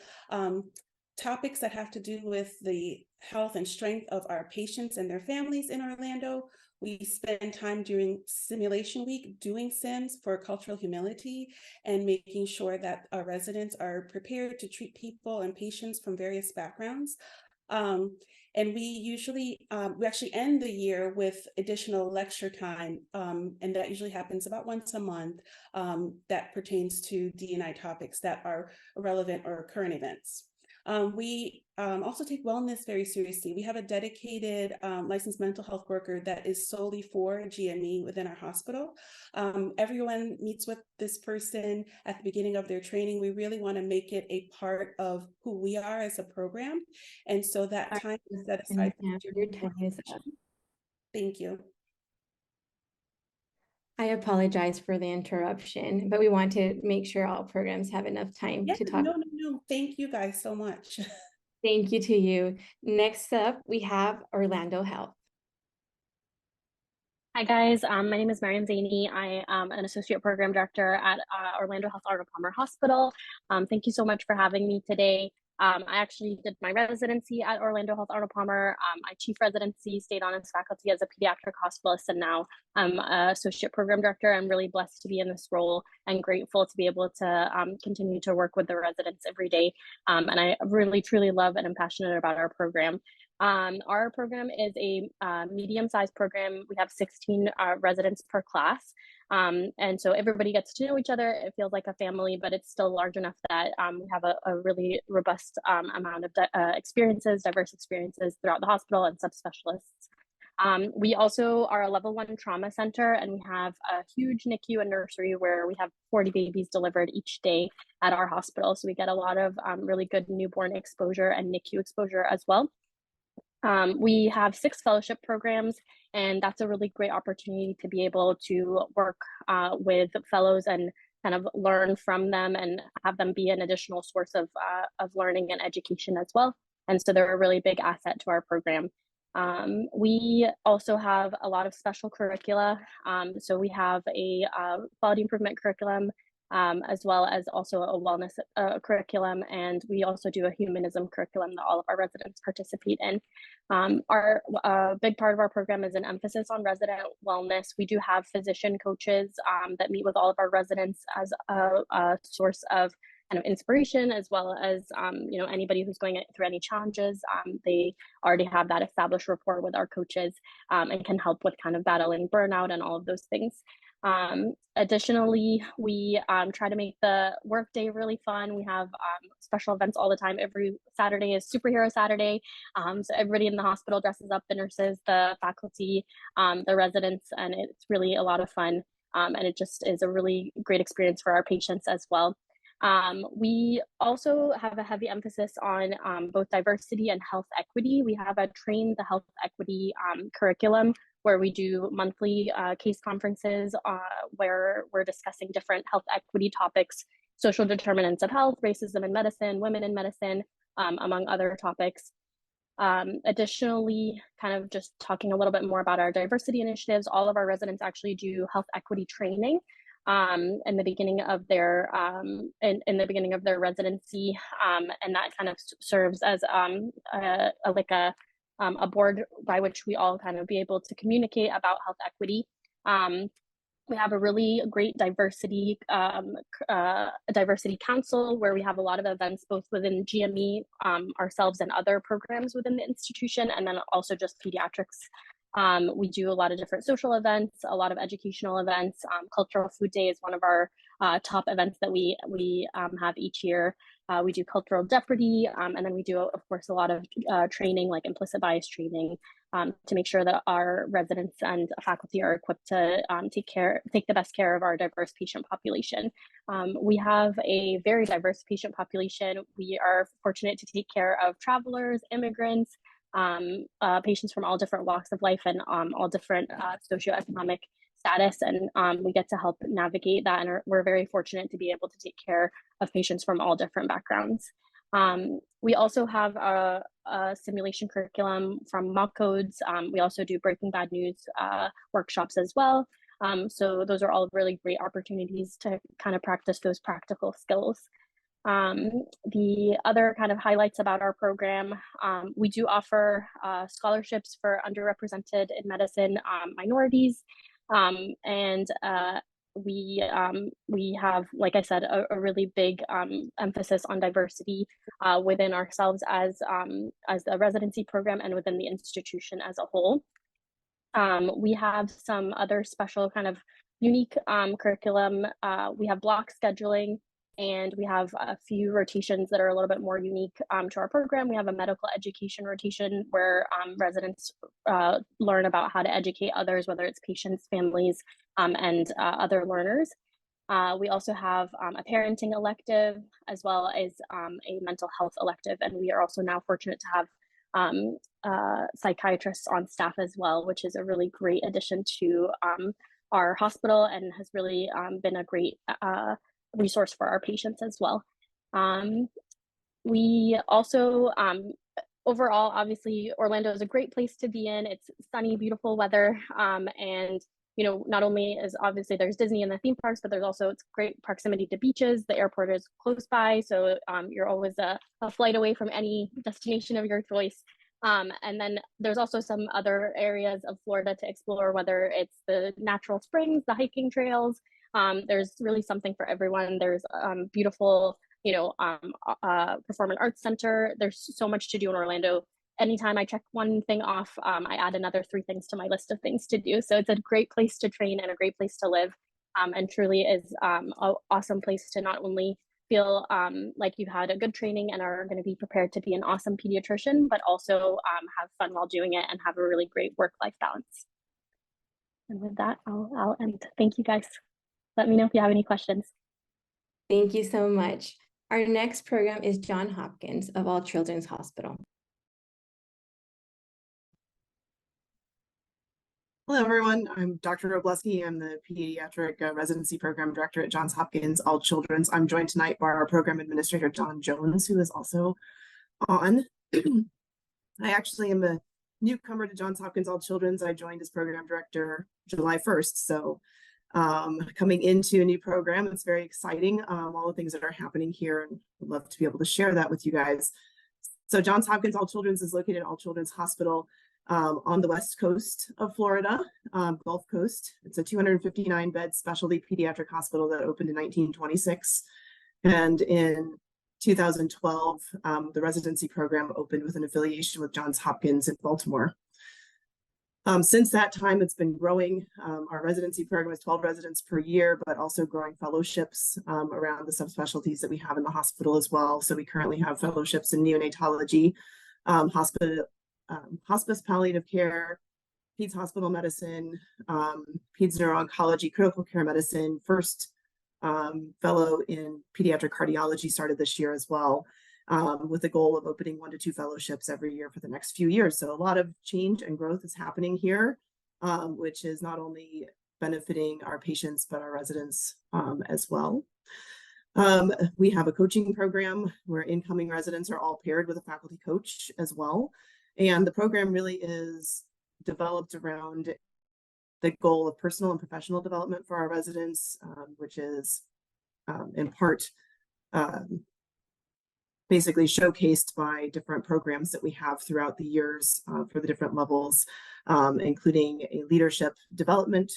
topics that have to do with the health and strength of our patients and their families in Orlando. We spend time during simulation week doing sims for cultural humility and making sure that our residents are prepared to treat people and patients from various backgrounds. And we usually, we actually end the year with additional lecture time, and that usually happens about once a month, that pertains to D&I topics that are relevant or current events. We also take wellness very seriously. We have a dedicated licensed mental health worker that is solely for GME within our hospital. Everyone meets with this person at the beginning of their training. We really want to make it a part of who we are as a program. And so that time is set aside. Your time is up. Thank you. I apologize for the interruption, but we want to make sure all programs have enough time to talk. No. Thank you guys so much. Thank you to you. Next up, we have Orlando Health. Hi guys, my name is Mariam Zaini. I am an associate program director at Orlando Health Arnold Palmer Hospital. Thank you so much for having me today. I actually did my residency at Orlando Health Arnold Palmer. My chief residency, stayed on as faculty as a pediatric hospitalist, and now I'm associate program director. I'm really blessed to be in this role and grateful to be able to continue to work with the residents every day. And I really, truly love and am passionate about our program. Our program is a medium-sized program. We have 16 residents per class. And so everybody gets to know each other. It feels like a family, but it's still large enough that we have a really robust amount of diverse experiences throughout the hospital and subspecialists. We also are a level 1 trauma center, and we have a huge NICU and nursery where we have 40 babies delivered each day at our hospital. So we get a lot of really good newborn exposure and NICU exposure as well. We have 6 fellowship programs, and that's a really great opportunity to be able to work with fellows and kind of learn from them and have them be an additional source of learning and education as well. And so they're a really big asset to our program. We also have a lot of special curricula. So we have a quality improvement curriculum, as well as also a wellness curriculum. And we also do a humanism curriculum that all of our residents participate in. Our big part of our program is an emphasis on resident wellness. We do have physician coaches that meet with all of our residents as a source of kind of inspiration, as well as anybody who's going through any challenges. They already have that established rapport with our coaches and can help with kind of battling burnout and all of those things. Additionally, we try to make the workday really fun. We have special events all the time. Every Saturday is Superhero Saturday. So everybody in the hospital dresses up, the nurses, the faculty, the residents, and it's really a lot of fun. And it just is a really great experience for our patients as well. We also have a heavy emphasis on both diversity and health equity. We have a Train the Health Equity curriculum where we do monthly case conferences where we're discussing different health equity topics, social determinants of health, racism in medicine, women in medicine, among other topics. Additionally, kind of just talking a little bit more about our diversity initiatives, all of our residents actually do health equity training in the beginning of their in the beginning of their residency, and that kind of serves as a board by which we all kind of be able to communicate about health equity. We have a really great diversity council where we have a lot of events both within GME ourselves and other programs within the institution, and then also just pediatrics. We do a lot of different social events, a lot of educational events. Cultural Food Day is one of our top events that we have each year. We do Cultural Jeopardy, and then we do, of course, a lot of training, like implicit bias training, to make sure that our residents and faculty are equipped to take the best care of our diverse patient population. We have a very diverse patient population. We are fortunate to take care of travelers, immigrants, patients from all different walks of life and all different socioeconomic status, and we get to help navigate that, and we're very fortunate to be able to take care of patients from all different backgrounds. We also have a simulation curriculum from mock codes. We also do Breaking Bad News workshops as well. So those are all really great opportunities to kind of practice those practical skills. The other kind of highlights about our program, we do offer scholarships for underrepresented in medicine minorities, and we have, like I said, a really big emphasis on diversity within ourselves as a residency program and within the institution as a whole. We have some other special kind of unique curriculum. We have block scheduling, and we have a few rotations that are a little bit more unique to our program. We have a medical education rotation where residents learn about how to educate others, whether it's patients, families, and other learners. We also have a parenting elective, as well as a mental health elective. And we are also now fortunate to have psychiatrists on staff as well, which is a really great addition to our hospital and has really been a great resource for our patients as well. We also, overall, obviously, Orlando is a great place to be in. It's sunny, beautiful weather, and not only is obviously there's Disney and the theme parks, but there's also it's great proximity to beaches. The airport is close by, so you're always a flight away from any destination of your choice. And then there's also some other areas of Florida to explore, whether it's the natural springs, the hiking trails. There's really something for everyone. There's beautiful, performing arts center. There's so much to do in Orlando. Anytime I check one thing off, I add another 3 things to my list of things to do. So it's a great place to train and a great place to live, and truly is an awesome place to not only feel like you've had a good training and are going to be prepared to be an awesome pediatrician, but also have fun while doing it and have a really great work-life balance. And with that, I'll end. Thank you guys. Let me know if you have any questions. Thank you so much. Our next program is Johns Hopkins of All Children's Hospital. Hello, everyone. I'm Dr. Robleski. I'm the Pediatric Residency Program Director at Johns Hopkins All Children's. I'm joined tonight by our Program Administrator, John Jones, who is also on. I actually am a newcomer to Johns Hopkins All Children's. I joined as Program Director July 1st. So coming into a new program, it's very exciting, all the things that are happening here, and I'd love to be able to share that with you guys. So Johns Hopkins All Children's is located at All Children's Hospital on the west coast of Florida, Gulf Coast. It's a 259-bed specialty pediatric hospital that opened in 1926. And in 2012, the residency program opened with an affiliation with Johns Hopkins in Baltimore. Since that time, it's been growing. Our residency program is 12 residents per year, but also growing fellowships around the subspecialties that we have in the hospital as well. So we currently have fellowships in neonatology, hospice palliative care, peds hospital medicine, peds neuro-oncology, critical care medicine. First fellow in pediatric cardiology started this year as well, with the goal of opening 1 to 2 fellowships every year for the next few years. So a lot of change and growth is happening here, which is not only benefiting our patients, but our residents as well. We have a coaching program where incoming residents are all paired with a faculty coach as well. And the program really is developed around the goal of personal and professional development for our residents, which is in part basically showcased by different programs that we have throughout the years for the different levels, including a leadership development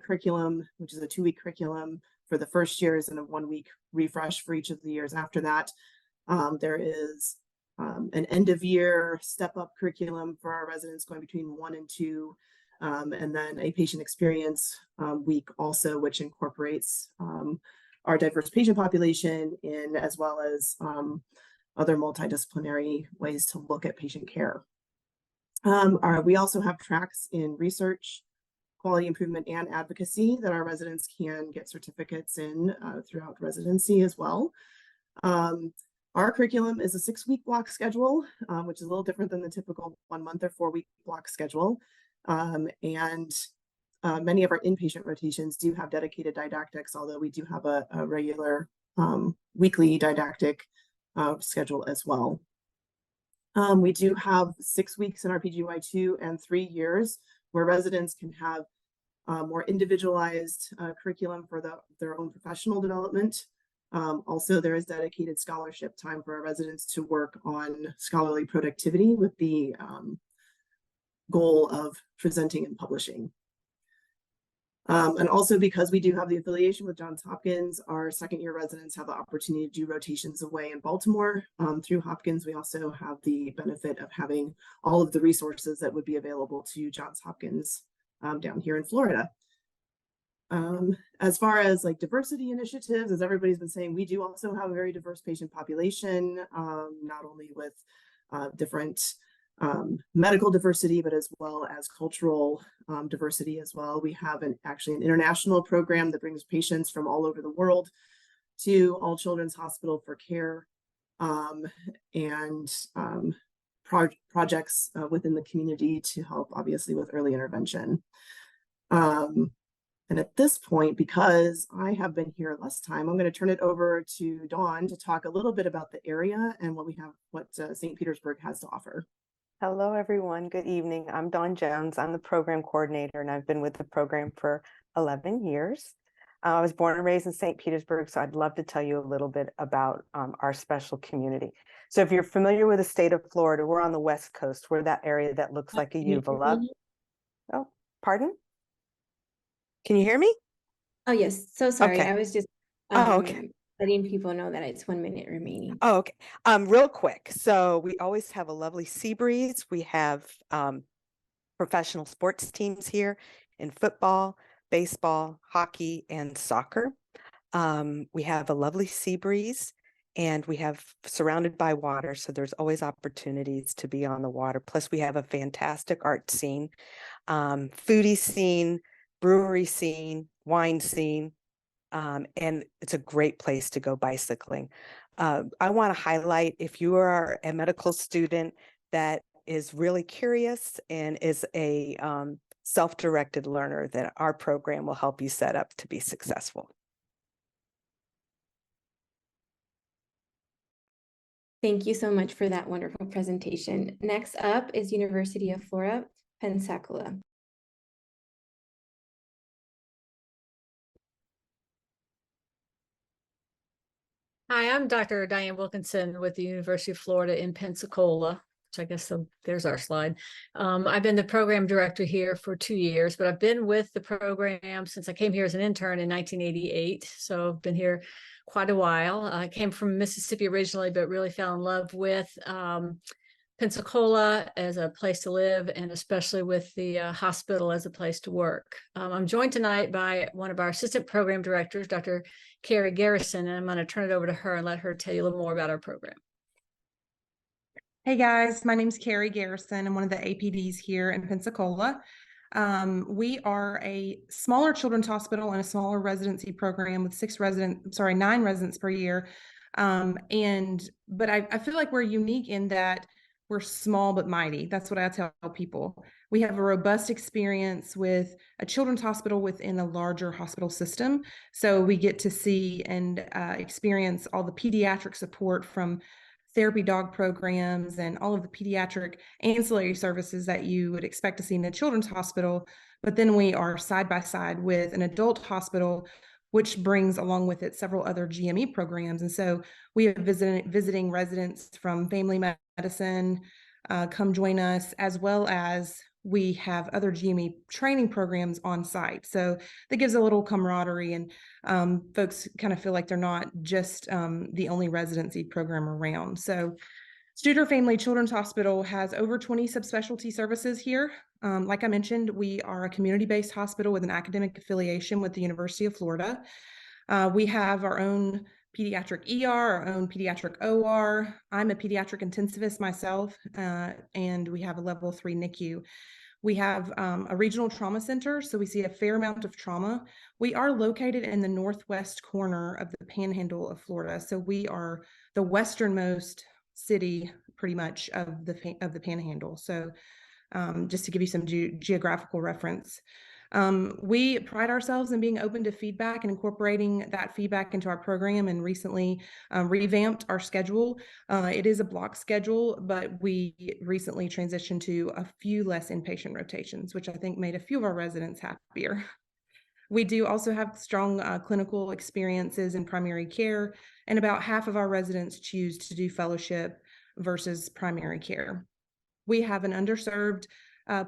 curriculum, which is a 2-week curriculum for the first years and a 1-week refresh for each of the years after that. There is an end of year step up curriculum for our residents going between 1 and 2, and then a patient experience week also, which incorporates our diverse patient population in, as well as other multidisciplinary ways to look at patient care. We also have tracks in research, quality improvement, and advocacy that our residents can get certificates in throughout residency as well. Our curriculum is a 6-week block schedule, which is a little different than the typical 1-month or 4-week block schedule. And many of our inpatient rotations do have dedicated didactics, although we do have a regular weekly didactic schedule as well. We do have 6 weeks in our PGY2 and 3 years where residents can have more individualized curriculum for their own professional development. Also, there is dedicated scholarship time for our residents to work on scholarly productivity with the goal of presenting and publishing. And also, because we do have the affiliation with Johns Hopkins, our 2nd-year residents have the opportunity to do rotations away in Baltimore. Through Hopkins, we also have the benefit of having all of the resources that would be available to Johns Hopkins down here in Florida. As far as like diversity initiatives, as everybody's been saying, we do also have a very diverse patient population, not only with different medical diversity, but as well as cultural diversity as well. We have actually an international program that brings patients from all over the world to All Children's Hospital for care, and projects within the community to help, obviously, with early intervention. And at this point, because I have been here less time, I'm going to turn it over to Dawn to talk a little bit about the area and what St. Petersburg has to offer. Hello, everyone. Good evening. I'm Dawn Jones. I'm the program coordinator, and I've been with the program for 11 years. I was born and raised in St. Petersburg, so I'd love to tell you a little bit about our special community. So if you're familiar with the state of Florida, we're on the West Coast. We're that area that looks like a uvula. Oh, pardon? Can you hear me? Oh, yes. So sorry. Okay. I was just Okay. letting people know that it's 1 minute remaining. Oh, okay. Real quick. So we always have a lovely sea breeze. We have professional sports teams here in football, baseball, hockey, and soccer. We have a lovely sea breeze, and we have surrounded by water. So there's always opportunities to be on the water. Plus we have a fantastic art scene, foodie scene, brewery scene, wine scene. And it's a great place to go bicycling. I want to highlight, if you are a medical student that is really curious and is a self-directed learner, that our program will help you set up to be successful. Thank you so much for that wonderful presentation. Next up is University of Florida, Pensacola. Hi, I'm Dr. Diane Wilkinson with the University of Florida in Pensacola, which I guess there's our slide. I've been the program director here for 2 years, but I've been with the program since I came here as an intern in 1988. So I've been here quite a while. I came from Mississippi originally, but really fell in love with Pensacola as a place to live, and especially with the hospital as a place to work. I'm joined tonight by one of our assistant program directors, Dr. Carrie Garrison, and I'm going to turn it over to her and let her tell you a little more about our program. Hey guys, my name's Carrie Garrison. I'm one of the APDs here in Pensacola. We are a smaller children's hospital and a smaller residency program with 9 residents per year. But I feel like we're unique in that we're small but mighty. That's what I tell people. We have a robust experience with a children's hospital within a larger hospital system. So we get to see and experience all the pediatric support from therapy dog programs and all of the pediatric ancillary services that you would expect to see in a children's hospital. But then we are side by side with an adult hospital, which brings along with it several other GME programs. And so we have visiting residents from family medicine come join us, as well as we have other GME training programs on site. So that gives a little camaraderie, and folks kind of feel like they're not just the only residency program around. So Studer Family Children's Hospital has over 20 subspecialty services here. Like I mentioned, we are a community-based hospital with an academic affiliation with the University of Florida. We have our own pediatric ER, our own pediatric OR. I'm a pediatric intensivist myself, and we have a level 3 NICU. We have a regional trauma center, so we see a fair amount of trauma. We are located in the northwest corner of the panhandle of Florida, so we are the westernmost city, pretty much, of the panhandle. So just to give you some geographical reference. We pride ourselves in being open to feedback and incorporating that feedback into our program, and recently revamped our schedule. It is a block schedule, but we recently transitioned to a few less inpatient rotations, which I think made a few of our residents happier. We do also have strong clinical experiences in primary care, and about half of our residents choose to do fellowship versus primary care. We have an underserved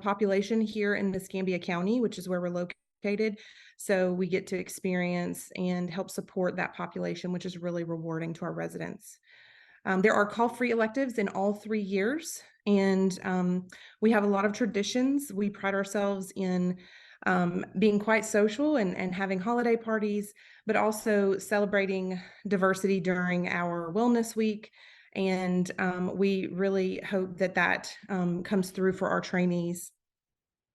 population here in Escambia County, which is where we're located. So we get to experience and help support that population, which is really rewarding to our residents. There are call-free electives in all 3 years, and we have a lot of traditions. We pride ourselves in being quite social and having holiday parties, but also celebrating diversity during our Wellness Week. And we really hope that comes through for our trainees.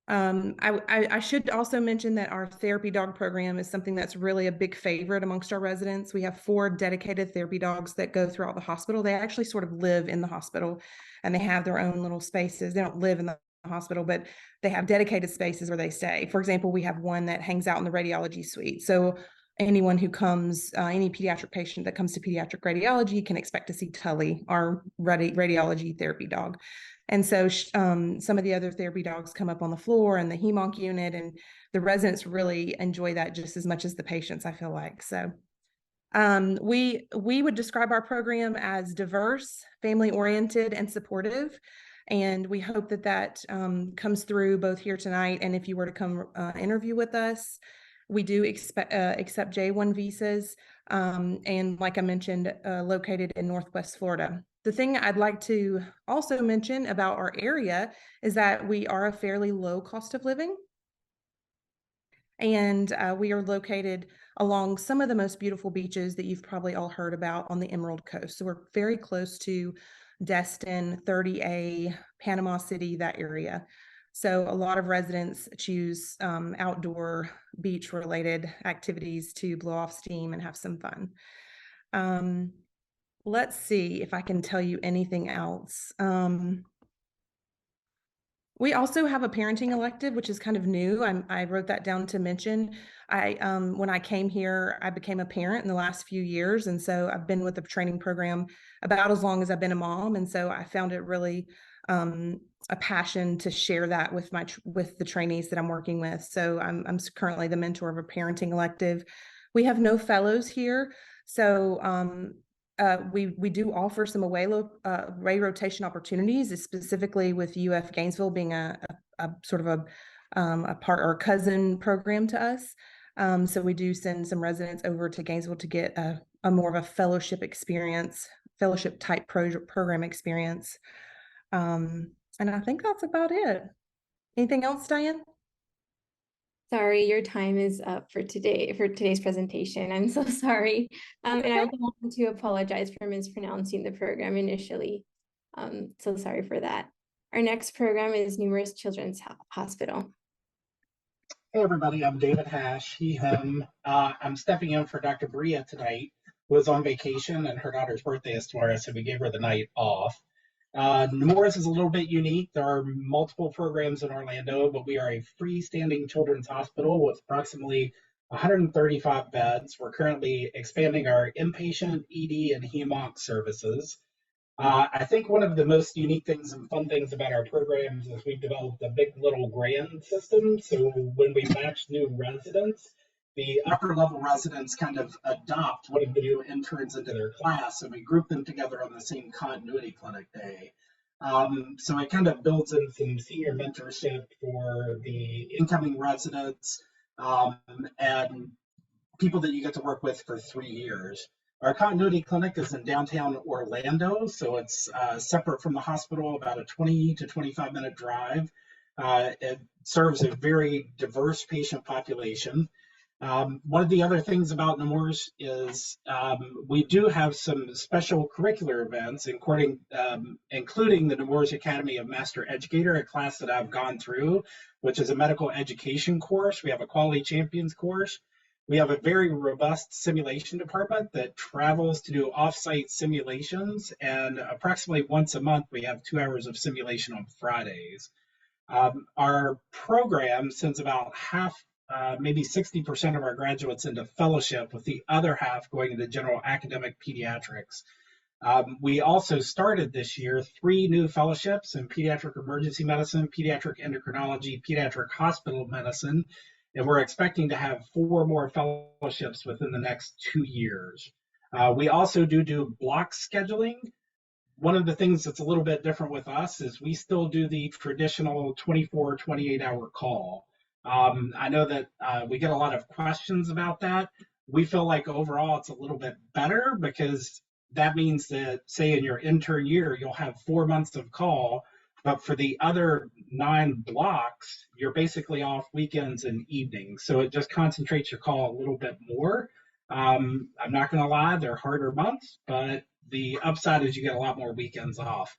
I should also mention that our therapy dog program is something that's really a big favorite amongst our residents. We have 4 dedicated therapy dogs that go throughout the hospital. They actually sort of live in the hospital, and they have their own little spaces. They don't live in the hospital, but they have dedicated spaces where they stay. For example, we have one that hangs out in the radiology suite. So anyone who comes, any pediatric patient that comes to pediatric radiology can expect to see Tully, our radiology therapy dog. And so some of the other therapy dogs come up on the floor in the HEMONC unit, and the residents really enjoy that just as much as the patients, I feel like. So we would describe our program as diverse, family-oriented, and supportive. And we hope that that comes through both here tonight, and if you were to come interview with us. We do accept J1 visas, and like I mentioned, located in Northwest Florida. The thing I'd like to also mention about our area is that we are a fairly low cost of living. And we are located along some of the most beautiful beaches that you've probably all heard about on the Emerald Coast. So we're very close to Destin, 30A, Panama City, that area. So a lot of residents choose outdoor beach-related activities to blow off steam and have some fun. Let's see if I can tell you anything else. We also have a parenting elective, which is kind of new. I wrote that down to mention. When I came here, I became a parent in the last few years. And so I've been with the training program about as long as I've been a mom. And so I found it really a passion to share that with the trainees that I'm working with. So I'm currently the mentor of a parenting elective. We have no fellows here. So we do offer some away rotation opportunities, specifically with UF Gainesville being a sort of a part or a cousin program to us. So we do send some residents over to Gainesville to get a more of a fellowship experience, fellowship type program experience. And I think that's about it. Anything else, Diane? Sorry, your time is up for today's presentation. I'm so sorry. And I also want to apologize for mispronouncing the program initially. So sorry for that. Our next program is Nemours Children's Hospital. Hey everybody, I'm David Hash, he, him. I'm stepping in for Dr. Bria tonight, who is on vacation and her daughter's birthday is tomorrow, so we gave her the night off. Nemours is a little bit unique. There are multiple programs in Orlando, but we are a freestanding children's hospital with approximately 135 beds. We're currently expanding our inpatient, ED, and HEMONC services. I think one of the most unique things and fun things about our programs is we've developed a big little grand system. So when we match new residents, the upper level residents kind of adopt one of the new interns into their class, and we group them together on the same continuity clinic day. So it kind of builds in some senior mentorship for the incoming residents and people that you get to work with for 3 years. Our continuity clinic is in downtown Orlando, so it's separate from the hospital, about a 20 to 25 minute drive. It serves a very diverse patient population. One of the other things about Nemours is we do have some special curricular events, including the Nemours Academy of Master Educator, a class that I've gone through, which is a medical education course. We have a Quality Champions course. We have a very robust simulation department that travels to do off-site simulations, and approximately once a month we have 2 hours of simulation on Fridays. Our program sends about half, maybe 60% of our graduates into fellowship, with the other half going into general academic pediatrics. We also started this year 3 new fellowships in pediatric emergency medicine, pediatric endocrinology, pediatric hospital medicine, and we're expecting to have 4 more fellowships within the next 2 years. We also do block scheduling. One of the things that's a little bit different with us is we still do the traditional 24, 28-hour call. I know that we get a lot of questions about that. We feel like overall it's a little bit better, because that means that, say, in your intern year, you'll have 4 months of call, but for the other 9 blocks, you're basically off weekends and evenings. So it just concentrates your call a little bit more. I'm not going to lie, they're harder months, but the upside is you get a lot more weekends off.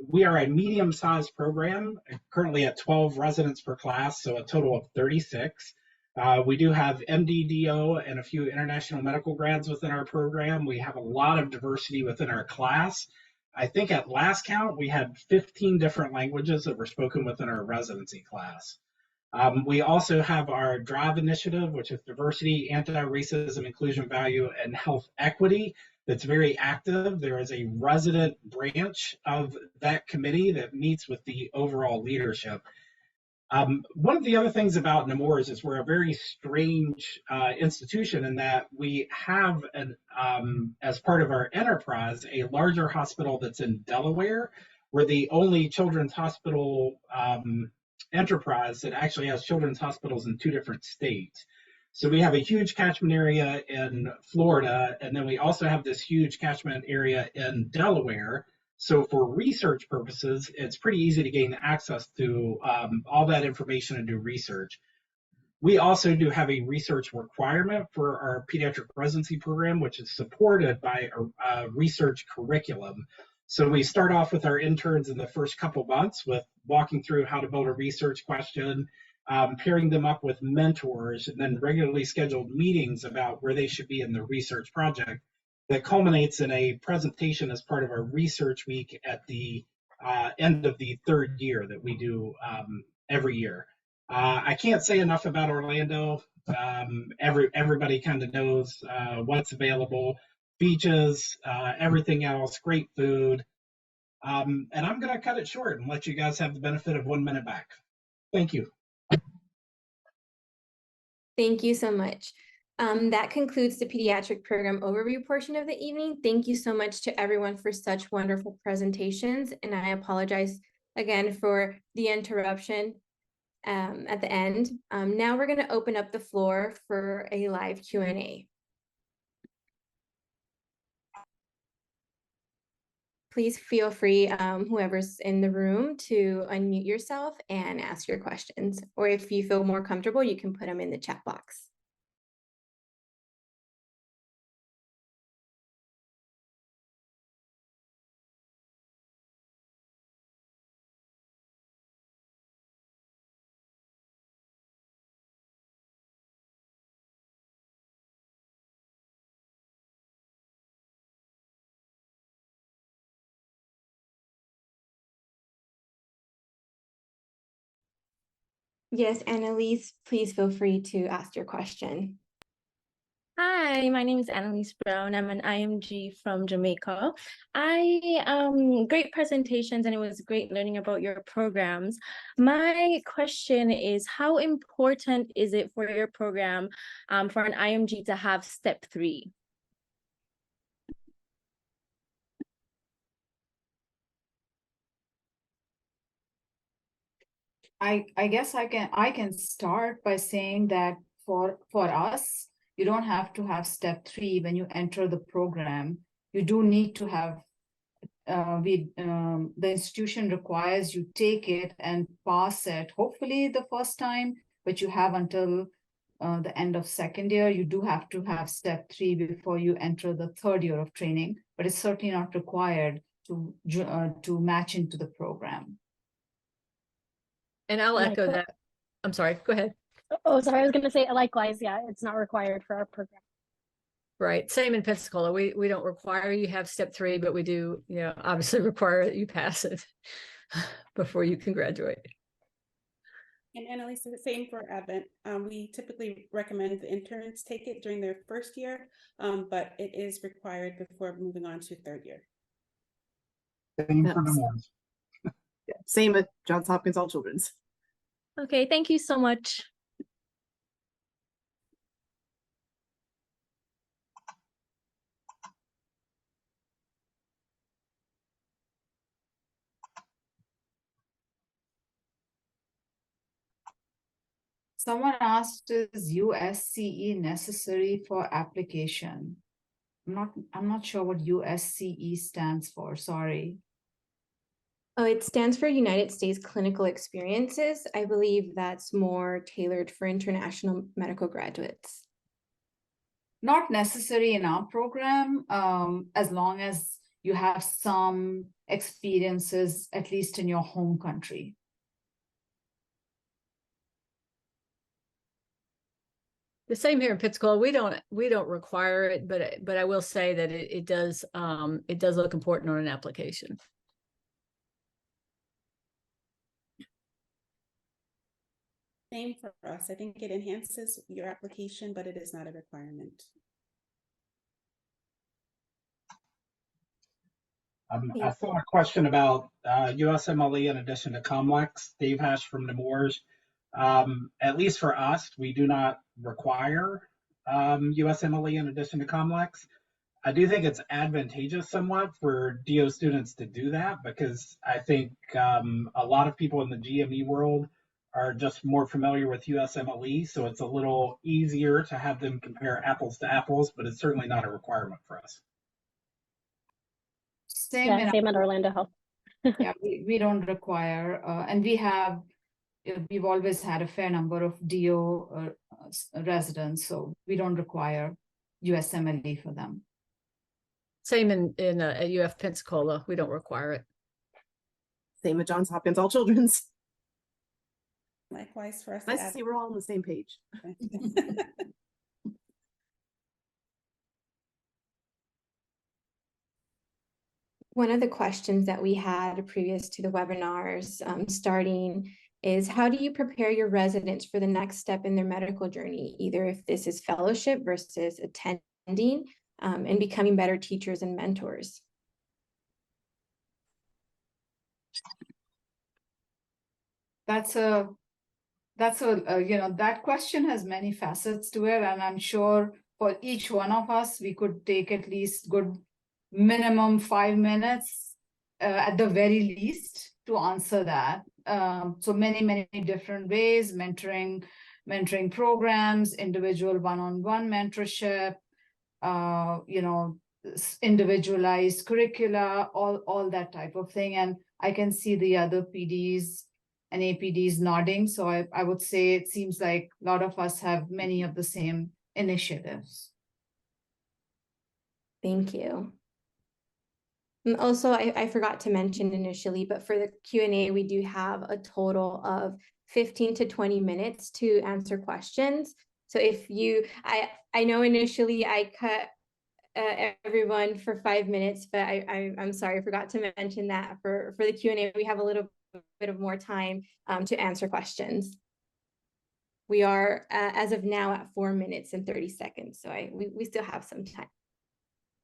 We are a medium-sized program, currently at 12 residents per class, so a total of 36. We do have MD/DO and a few international medical grads within our program. We have a lot of diversity within our class. I think at last count, we had 15 different languages that were spoken within our residency class. We also have our DRIVE initiative, which is diversity, anti-racism, inclusion, value, and health equity. That's very active. There is a resident branch of that committee that meets with the overall leadership. One of the other things about Nemours is we're a very strange institution in that we have, as part of our enterprise, a larger hospital that's in Delaware. We're the only children's hospital enterprise that actually has children's hospitals in 2 different states. So we have a huge catchment area in Florida, and then we also have this huge catchment area in Delaware. So for research purposes, it's pretty easy to gain access to all that information and do research. We also do have a research requirement for our pediatric residency program, which is supported by a research curriculum. So we start off with our interns in the first couple months with walking through how to build a research question, pairing them up with mentors, and then regularly scheduled meetings about where they should be in the research project. That culminates in a presentation as part of our research week at the end of the 3rd year that we do every year. I can't say enough about Orlando. Everybody kind of knows what's available, beaches, everything else, great food. And I'm going to cut it short and let you guys have the benefit of 1 minute back. Thank you. Thank you so much. That concludes the pediatric program overview portion of the evening. Thank you so much to everyone for such wonderful presentations. And I apologize again for the interruption at the end. Now we're going to open up the floor for a live Q&A. Please feel free, whoever's in the room, to unmute yourself and ask your questions. Or if you feel more comfortable, you can put them in the chat box. Yes, Annalise, please feel free to ask your question. Hi, my name is Annalise Brown. I'm an IMG from Jamaica. Great presentations, and it was great learning about your programs. My question is, how important is it for your program for an IMG to have step 3? I guess I can start by saying that for us, you don't have to have step 3 when you enter the program. You do need to have the institution requires you take it and pass it, hopefully the first time, but you have until the end of 2nd year. You do have to have step 3 before you enter the 3rd year of training, but it's certainly not required to match into the program. And I'll echo that. I'm sorry, go ahead. Oh, sorry, I was going to say likewise. Yeah, it's not required for our program. Right. Same in Pensacola. We don't require you have step 3, but we do, obviously require that you pass it before you can graduate. And Annalise, the same for Advent. We typically recommend the interns take it during their 1st year, but it is required before moving on to 3rd year. Same for Nemours. Same at Johns Hopkins All Children's. Okay, thank you so much. Someone asked, is USCE necessary for application? I'm not sure what USCE stands for, sorry. Oh, it stands for United States Clinical Experiences. I believe that's more tailored for international medical graduates. Not necessary in our program, as long as you have some experiences, at least in your home country. The same here in Pensacola. We don't require it, but I will say that it does look important on an application. Same for us. I think it enhances your application, but it is not a requirement. I saw a question about USMLE in addition to COMLEX. Dave Hash from Nemours. At least for us, we do not require USMLE in addition to COMLEX. I do think it's advantageous somewhat for DO students to do that because I think a lot of people in the GME world are just more familiar with USMLE, so it's a little easier to have them compare apples to apples, but it's certainly not a requirement for us. Same at Orlando Health. Yeah, we don't require, and we've always had a fair number of DO residents, so we don't require USMLE for them. Same at UF Pensacola, we don't require it. Same at Johns Hopkins All Children's. Likewise for us. Nice to see we're all on the same page. One of the questions that we had previous to the webinars starting is, how do you prepare your residents for the next step in their medical journey, either if this is fellowship versus attending and becoming better teachers and mentors? That question has many facets to it, and I'm sure for each one of us, we could take at least good minimum 5 minutes at the very least to answer that. So many different ways: mentoring programs, individual one-on-one mentorship, individualized curricula, all that type of thing. And I can see the other PDs and APDs nodding. So I would say it seems like a lot of us have many of the same initiatives. Thank you. And also, I forgot to mention initially, but for the Q&A, we do have a total of 15 to 20 minutes to answer questions. So if I know initially I cut everyone for 5 minutes, but I'm sorry, I forgot to mention that for the Q&A, we have a little bit of more time to answer questions. We are, as of now, at 4 minutes and 30 seconds. So we still have some time.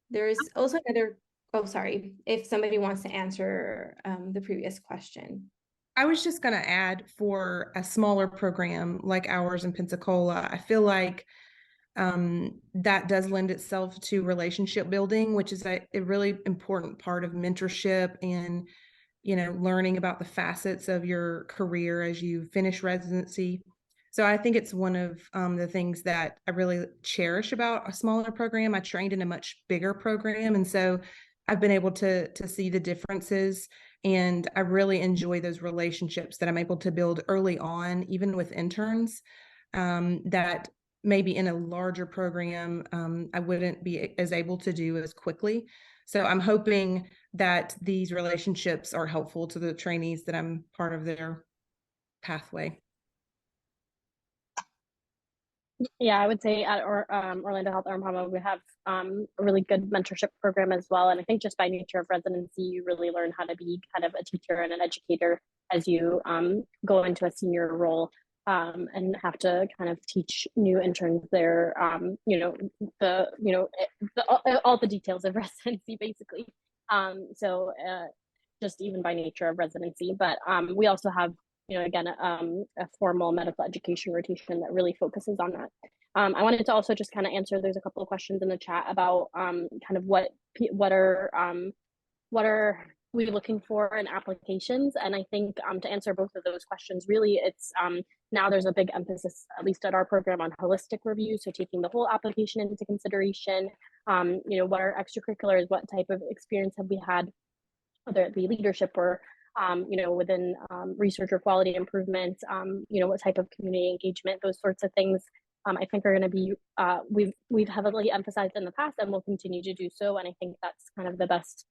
There's also another, oh, sorry, if somebody wants to answer the previous question. I was just going to add, for a smaller program like ours in Pensacola, I feel like that does lend itself to relationship building, which is a really important part of mentorship and, learning about the facets of your career as you finish residency. So I think it's one of the things that I really cherish about a smaller program. I trained in a much bigger program, and so I've been able to see the differences, and I really enjoy those relationships that I'm able to build early on, even with interns, that maybe in a larger program I wouldn't be as able to do as quickly. So I'm hoping that these relationships are helpful to the trainees that I'm part of their pathway. Yeah, I would say at Orlando Health Arm we have a really good mentorship program as well. And I think just by nature of residency, you really learn how to be kind of a teacher and an educator as you go into a senior role and have to kind of teach new interns their, all the details of residency, basically. So just even by nature of residency, but we also have, again, a formal medical education rotation that really focuses on that. I wanted to also just kind of answer, there's a couple of questions in the chat about kind of what are we looking for in applications? And I think to answer both of those questions, really it's now there's a big emphasis, at least at our program, on holistic review. So taking the whole application into consideration, what are extracurriculars, what type of experience have we had, whether it be leadership or within research or quality improvement, what type of community engagement, those sorts of things, I think are going to be, we've heavily emphasized in the past and will continue to do so. And I think that's kind of the best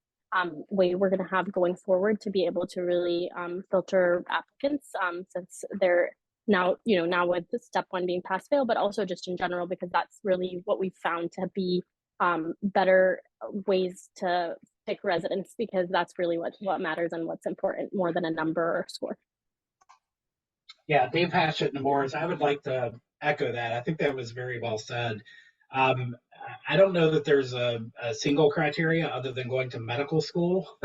way we're going to have going forward to be able to really filter applicants since they're now with step one being pass fail, but also just in general, because that's really what we've found to be better ways to pick residents, because that's really what matters and what's important more than a number or score. Yeah, Dave Hash at Nemours. I would like to echo that. I think that was very well said. Um, I don't know that there's a single criteria other than going to medical school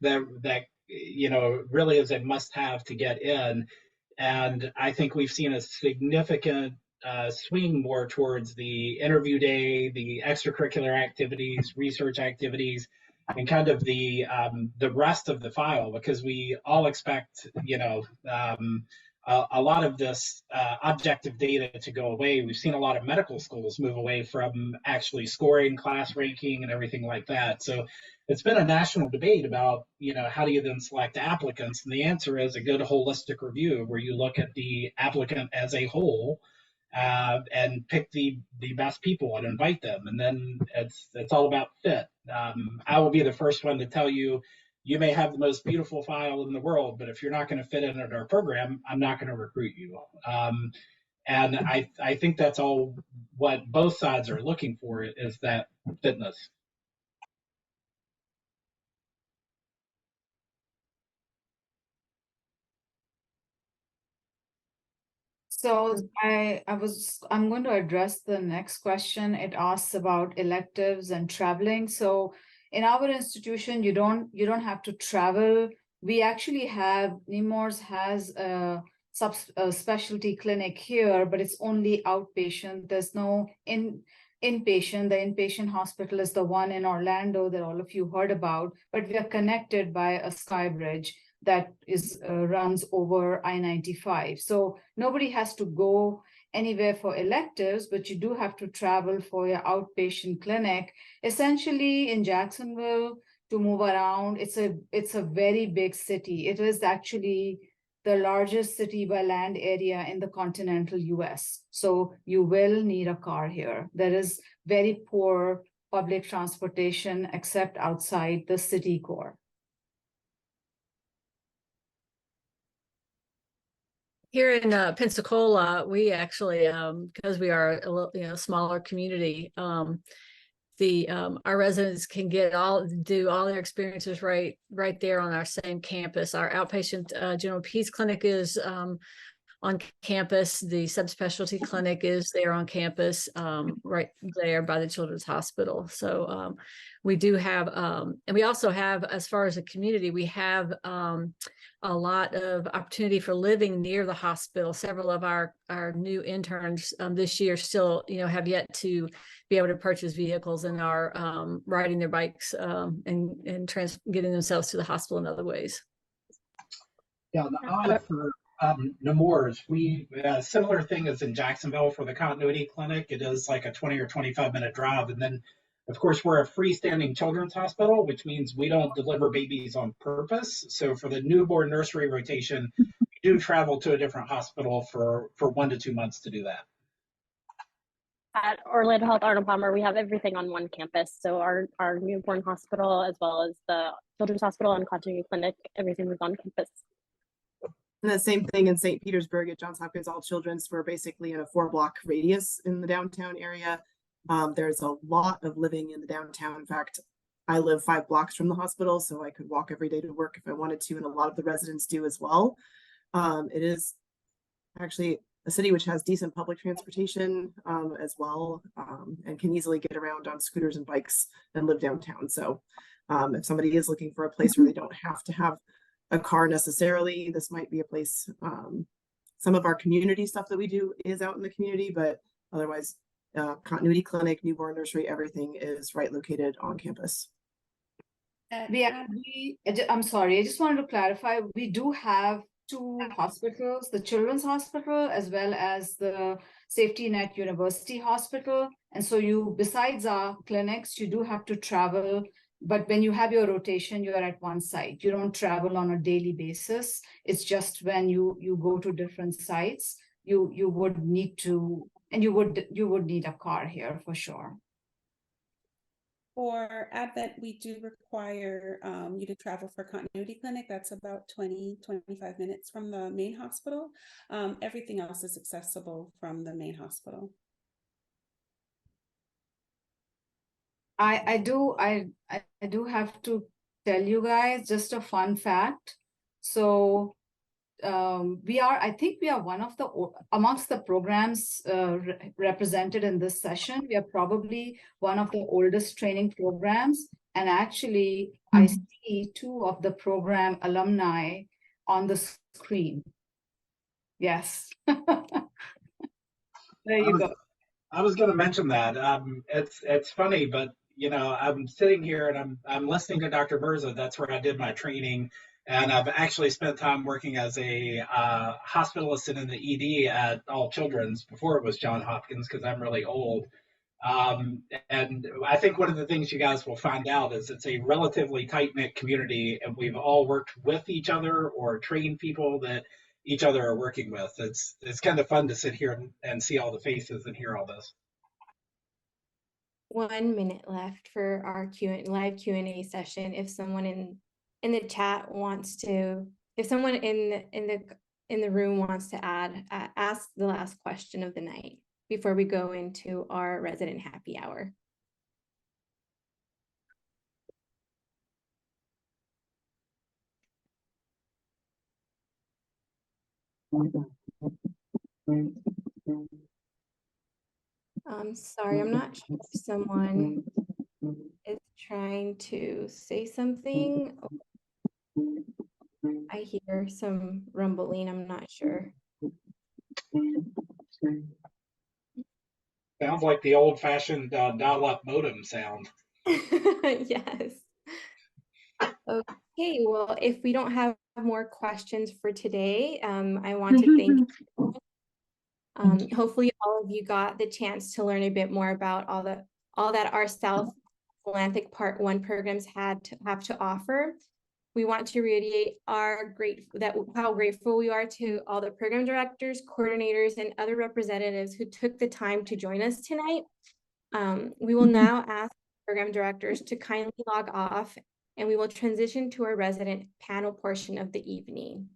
that really is a must-have to get in. And I think we've seen a significant swing more towards the interview day, the extracurricular activities, research activities, and kind of the rest of the file, because we all expect a lot of this objective data to go away. We've seen a lot of medical schools move away from actually scoring, class ranking, and everything like that. So it's been a national debate about, how do you then select applicants? And the answer is a good holistic review where you look at the applicant as a whole and pick the best people and invite them. And then it's all about fit. I will be the first one to tell you, you may have the most beautiful file in the world, but if you're not going to fit in at our program, I'm not going to recruit you. And I think that's all what both sides are looking for, is that fitness. So I'm going to address the next question. It asks about electives and traveling. So in our institution, you don't have to travel. We actually have, Nemours has a specialty clinic here, but it's only outpatient. There's no inpatient. The inpatient hospital is the one in Orlando that all of you heard about, but we are connected by a sky bridge that runs over I-95. So nobody has to go anywhere for electives, but you do have to travel for your outpatient clinic. Essentially in Jacksonville, to move around, it's a very big city. It is actually the largest city by land area in the continental US. So you will need a car here. There is very poor public transportation except outside the city core. Here in Pensacola, we actually, because we are a little, smaller community, our residents can do all their experiences right there on our same campus. Our outpatient general peds clinic is on campus. The subspecialty clinic is there on campus, right there by the Children's Hospital. So we do have, and we also have, as far as a community, we have a lot of opportunity for living near the hospital. Several of our new interns this year still, have yet to be able to purchase vehicles and are riding their bikes and getting themselves to the hospital in other ways. Yeah, for Nemours, we similar thing as in Jacksonville for the continuity clinic. It is like a 20 or 25-minute drive, and then of course we're a freestanding children's hospital, which means we don't deliver babies on purpose. So for the newborn nursery rotation, we do travel to a different hospital for 1 to 2 months to do that. At Orlando Health Arnold Palmer, we have everything on one campus. So our newborn hospital, as well as the children's hospital and continuity clinic, everything is on campus. And the same thing in St. Petersburg at Johns Hopkins All Children's. We're basically in a 4-block radius in the downtown area. There's a lot of living in the downtown. In fact, I live 5 blocks from the hospital, so I could walk every day to work if I wanted to, and a lot of the residents do as well. It is actually a city which has decent public transportation as well, and can easily get around on scooters and bikes and live downtown. So if somebody is looking for a place where they don't have to have a car necessarily, this might be a place. Some of our community stuff that we do is out in the community, but otherwise continuity clinic, newborn nursery, everything is right located on campus. I'm sorry, I just wanted to clarify, we do have 2 hospitals, the Children's Hospital as well as the Safety Net University Hospital. And so besides our clinics, you do have to travel, but when you have your rotation, you are at one site. You don't travel on a daily basis. It's just when you go to different sites, you would need to, and you would need a car here for sure. For Advent, we do require you to travel for continuity clinic. That's about 20-25 minutes from the main hospital. Everything else is accessible from the main hospital. I do have to tell you guys just a fun fact. So I think we are one of the, amongst the programs represented in this session, we are probably one of the oldest training programs. And actually, I see two of the program alumni on the screen. Yes. There you go. I was going to mention that. It's funny, but you know, I'm sitting here and I'm listening to Dr. Berza. That's where I did my training, and I've actually spent time working as a hospital assistant in the ED at All Children's before it was John Hopkins, because I'm really old. And I think one of the things you guys will find out is it's a relatively tight-knit community, and we've all worked with each other or trained people that each other are working with. It's kind of fun to sit here and see all the faces and hear all this. 1 minute left for our live Q&A session. If someone in the chat wants to, if someone in the room wants to ask the last question of the night before we go into our resident happy hour. Sorry, I'm not sure if someone is trying to say something. I hear some rumbling, I'm not sure. Sounds like the old-fashioned dial-up modem sound. Yes. Okay, well, if we don't have more questions for today, I want to thank you. Hopefully all of you got the chance to learn a bit more about all that our South Atlantic Part 1 programs have to offer. We want to reiterate how grateful we are to all the program directors, coordinators, and other representatives who took the time to join us tonight. We will now ask program directors to kindly log off, and we will transition to our resident panel portion of the evening.